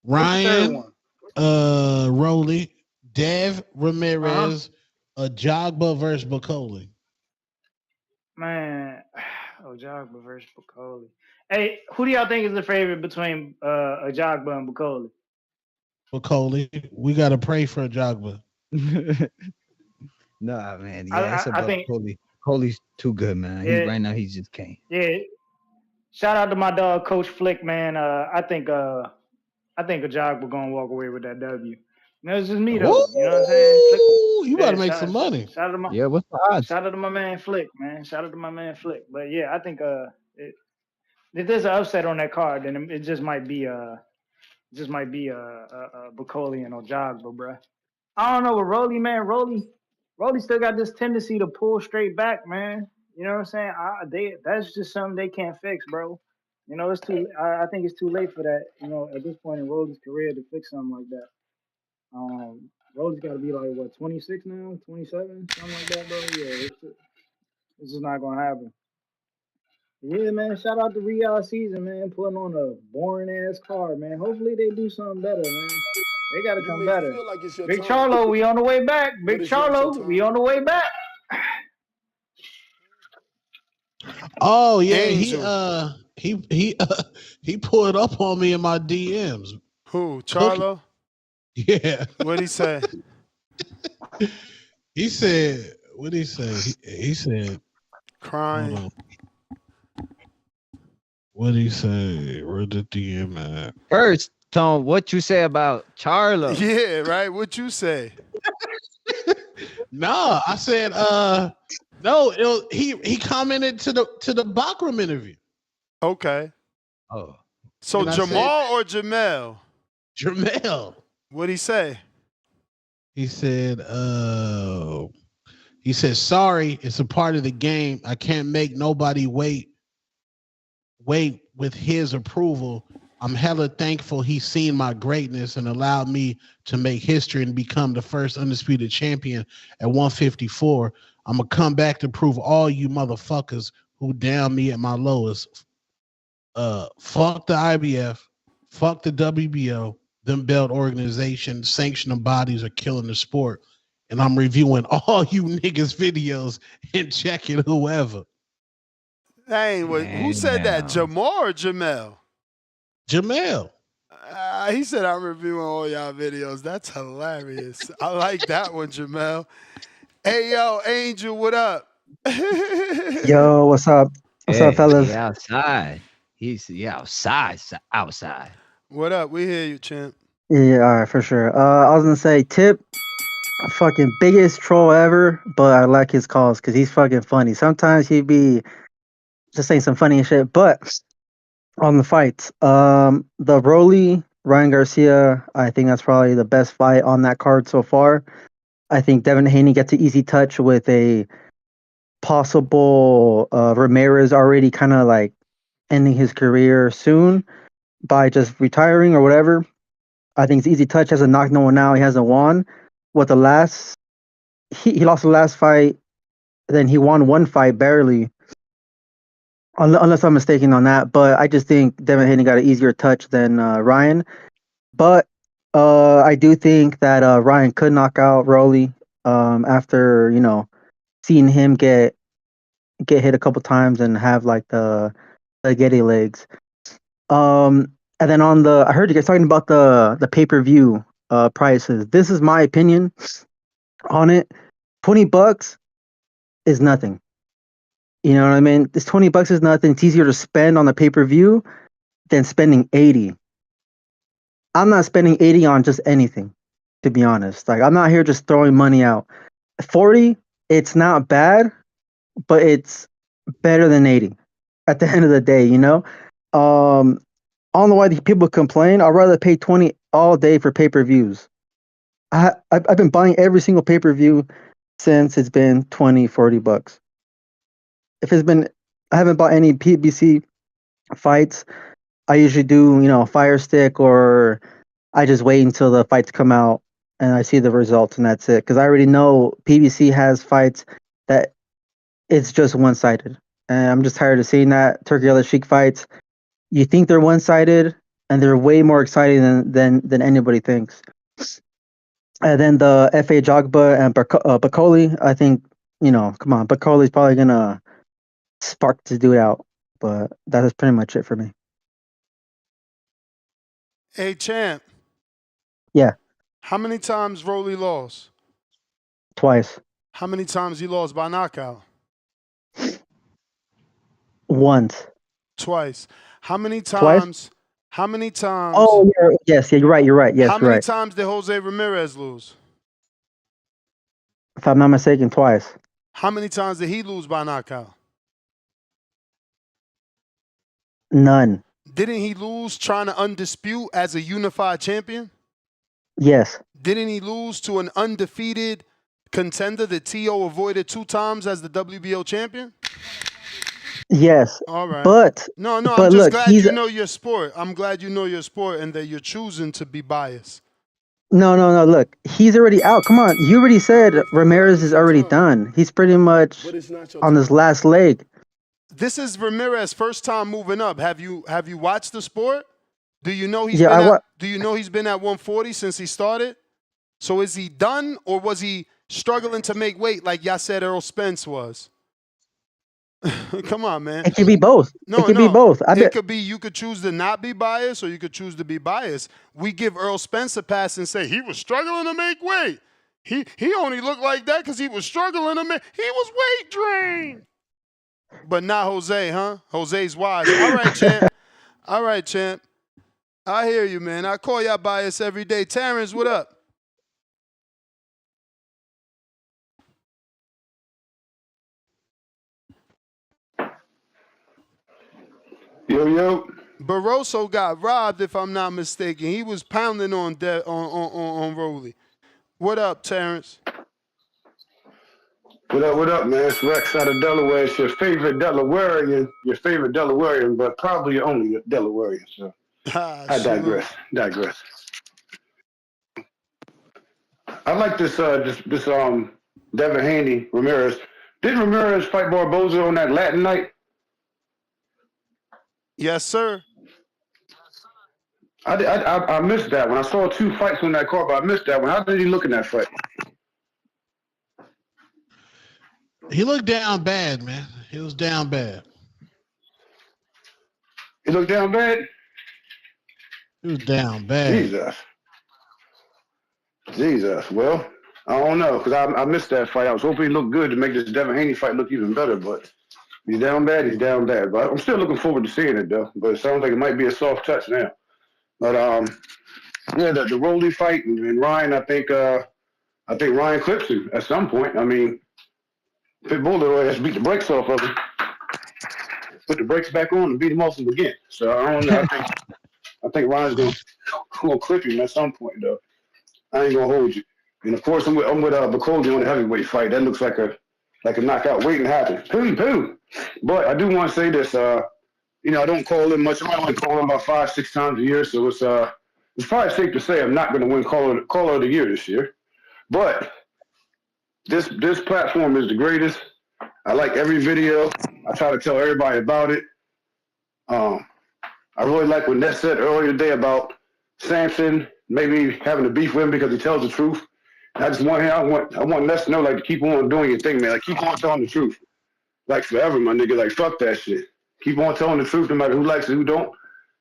Ryan, Rolly, Dev Ramirez, Ajagba versus Bakole. Man, Ajagba versus Bakole. Hey, who do y'all think is the favorite between Ajagba and Bakole? Bakole. We gotta pray for Ajagba. Nah, man. Yeah, I think Bakole's too good, man. Yeah, Right now he just can't. Yeah. Shout out to my dog, Coach Flick, man. I think Ajagba gonna walk away with that W. No, it's just me though. Ooh, you know what I'm saying? Flick, you better make some money. Shout out to my what's the odds? Shout out to my man Flick, man. Shout out to my man Flick. But yeah, I think if there's an upset on that card, then it just might be Bakole and Ajagba, bro. I don't know with Rolly, man. Rolly still got this tendency to pull straight back, man. You know what I'm saying? That's just something they can't fix, bro. You know, it's too. I think it's too late for that. You know, at this point in Rolly's career to fix something like that. Rolly's got to be like what, 26 now, 27, something like that, bro. Yeah, it's just not gonna happen. Yeah, man. Shout out to Riyadh Season, man, putting on a boring ass card, man. Hopefully they do something better, man. They gotta come better. Feel like it's your Big time. Charlo, we on the way back. Big it's your Charlo, we on the way back. Oh yeah, Angel. he pulled up on me in my DMs. Who? Charlo? Yeah. What'd he say? He said, what did he say? He said, crying. What did he say? Where the DM at? First, Tom, what you say about Charlo? Yeah, right. What you say? No, I said, no. He commented to the Bakram interview. Okay. Oh. So And I Jamal or Jamel? Jamel. What'd he say? He said, sorry, it's a part of the game. I can't make nobody wait with his approval. I'm hella thankful he's seen my greatness and allowed me to make history and become the first undisputed champion at 154. I'm going to come back to prove all you motherfuckers who down me at my lowest. Fuck the IBF, fuck the WBO, them belt organizations, sanctioning bodies are killing the sport. And I'm reviewing all you niggas' videos and checking whoever. Dang, who said that? Jamal or Jamel? Jamel. He said I'm reviewing all y'all videos. That's hilarious. I like that one, Jamel. Hey, yo, Angel, what up? Yo, what's up? What's up, fellas? He outside. He's outside. What up? We hear you, champ. Yeah, all right, for sure. I was gonna say, Tip, fucking biggest troll ever, but I like his calls because he's fucking funny. Sometimes he'd be just saying some funny shit, but on the fights, the Rolly Ryan Garcia, I think that's probably the best fight on that card so far. I think Devin Haney gets an easy touch with a possible Ramirez already kind of like ending his career soon by just retiring or whatever. I think it's easy touch. Hasn't knocked no one out. He hasn't won. What the last he lost the last fight, then he won one fight barely. Unless I'm mistaken on that, but I just think Devin Haney got an easier touch than Ryan. But I do think that Ryan could knock out Rolly after seeing him get hit a couple times and have like the spaghetti legs. And then I heard you guys talking about the pay-per-view prices. This is my opinion on it. $20 is nothing. You know what I mean? This $20 is nothing. It's easier to spend on the pay-per-view than spending 80. I'm not spending 80 on just anything, to be honest. Like, I'm not here just throwing money out. 40, it's not bad, but it's better than 80 at the end of the day, I don't know why these people complain. I'd rather pay 20 all day for pay-per-views. I've been buying every single pay-per-view since it's been $20-$40. I haven't bought any PBC fights. I usually do, Fire Stick, or I just wait until the fights come out and I see the results and that's it. Because I already know PBC has fights that it's just one-sided. And I'm just tired of seeing that. Turkey Other Sheik fights, you think they're one-sided and they're way more exciting than anybody thinks. And then the FA Ajagba and Bakole, I think, come on, Bakole's probably going to spark to do it out. But that is pretty much it for me. Hey, champ. Yeah. How many times Rolly lost? Twice. How many times he lost by knockout? Once. Twice. How many Twice? times? How many times? Oh, yes, you're right. Yes, how many right. times did Jose Ramirez lose? If I'm not mistaken, twice. How many times did he lose by knockout? None. Didn't he lose trying to undispute as a unified champion? Yes. Didn't he lose to an undefeated contender that T.O. avoided 2 times as the WBO champion? Yes. All right. But I'm just look, glad you know your sport. I'm glad you know your sport and that you're choosing to be biased. No. Look, he's already out. Come on, you already said Ramirez is already done. He's pretty much on his last leg. This is Ramirez's first time moving up. Have you watched the sport? Do you know he's do you know he's been at 140 since he started? So is he done, or was he struggling to make weight like y'all said Errol Spence was? Come on, man. It could be both. It could be both. It could be you could choose to not be biased, or you could choose to be biased. We give Errol Spence a pass and say he was struggling to make weight. He only looked like that because he was struggling to make. He was weight drained. But not Jose, huh? Jose's wise. All right, champ. All right, champ. I hear you, man. I call y'all bias every day. Terrence, what up? Yo. Barroso got robbed, if I'm not mistaken. He was pounding on Rolly. What up, Terrence? What up, man? It's Rex out of Delaware. It's your favorite Delawarean, but probably only a Delawarean, so. I digress. I like this Devin Haney Ramirez. Didn't Ramirez fight Barboza on that Latin night? Yes, sir. I missed that one. I saw 2 fights on that card, but I missed that one. How did he look in that fight? He looked down bad, man. He was down bad. He looked down bad? He was down bad. Jesus. Well, I don't know, because I missed that fight. I was hoping he looked good to make this Devin Haney fight look even better, but he's down bad. But I'm still looking forward to seeing it, though. But it sounds like it might be a soft touch now. But yeah, the Rolly fight and Ryan, I think Ryan clips him at some point. I mean, Pitbull has beat the brakes off of him, put the brakes back on, and beat him off him again. So I don't know. I think Ryan's gonna clip him at some point, though. I ain't gonna hold you. And of course, I'm with Bakole on the heavyweight fight. That looks like a knockout waiting to happen. Poo. But I do want to say this. I don't call him much. I only call him about 5-6 times a year. So it's probably safe to say I'm not going to win caller of the year this year. But this platform is the greatest. I like every video. I try to tell everybody about it. I really like what Ness said earlier today about Samson maybe having a beef with him because he tells the truth. And I want Ness to know, like, to keep on doing your thing, man. Like, keep on telling the truth. Like, forever, my nigga. Like, fuck that shit. Keep on telling the truth no matter who likes it, who don't.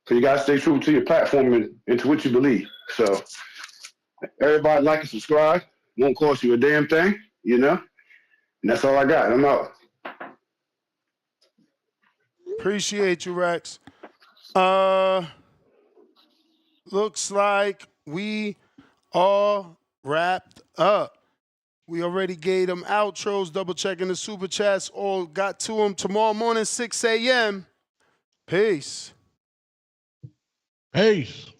Because you got to stay true to your platform and to what you believe. So, everybody like and subscribe. Won't cost you a damn thing, And that's all I got. I'm out. Appreciate you, Rex. Looks like we are wrapped up. We already gave them outros, double checking the super chats, all got to them. Tomorrow morning, 6 a.m. Peace. Peace.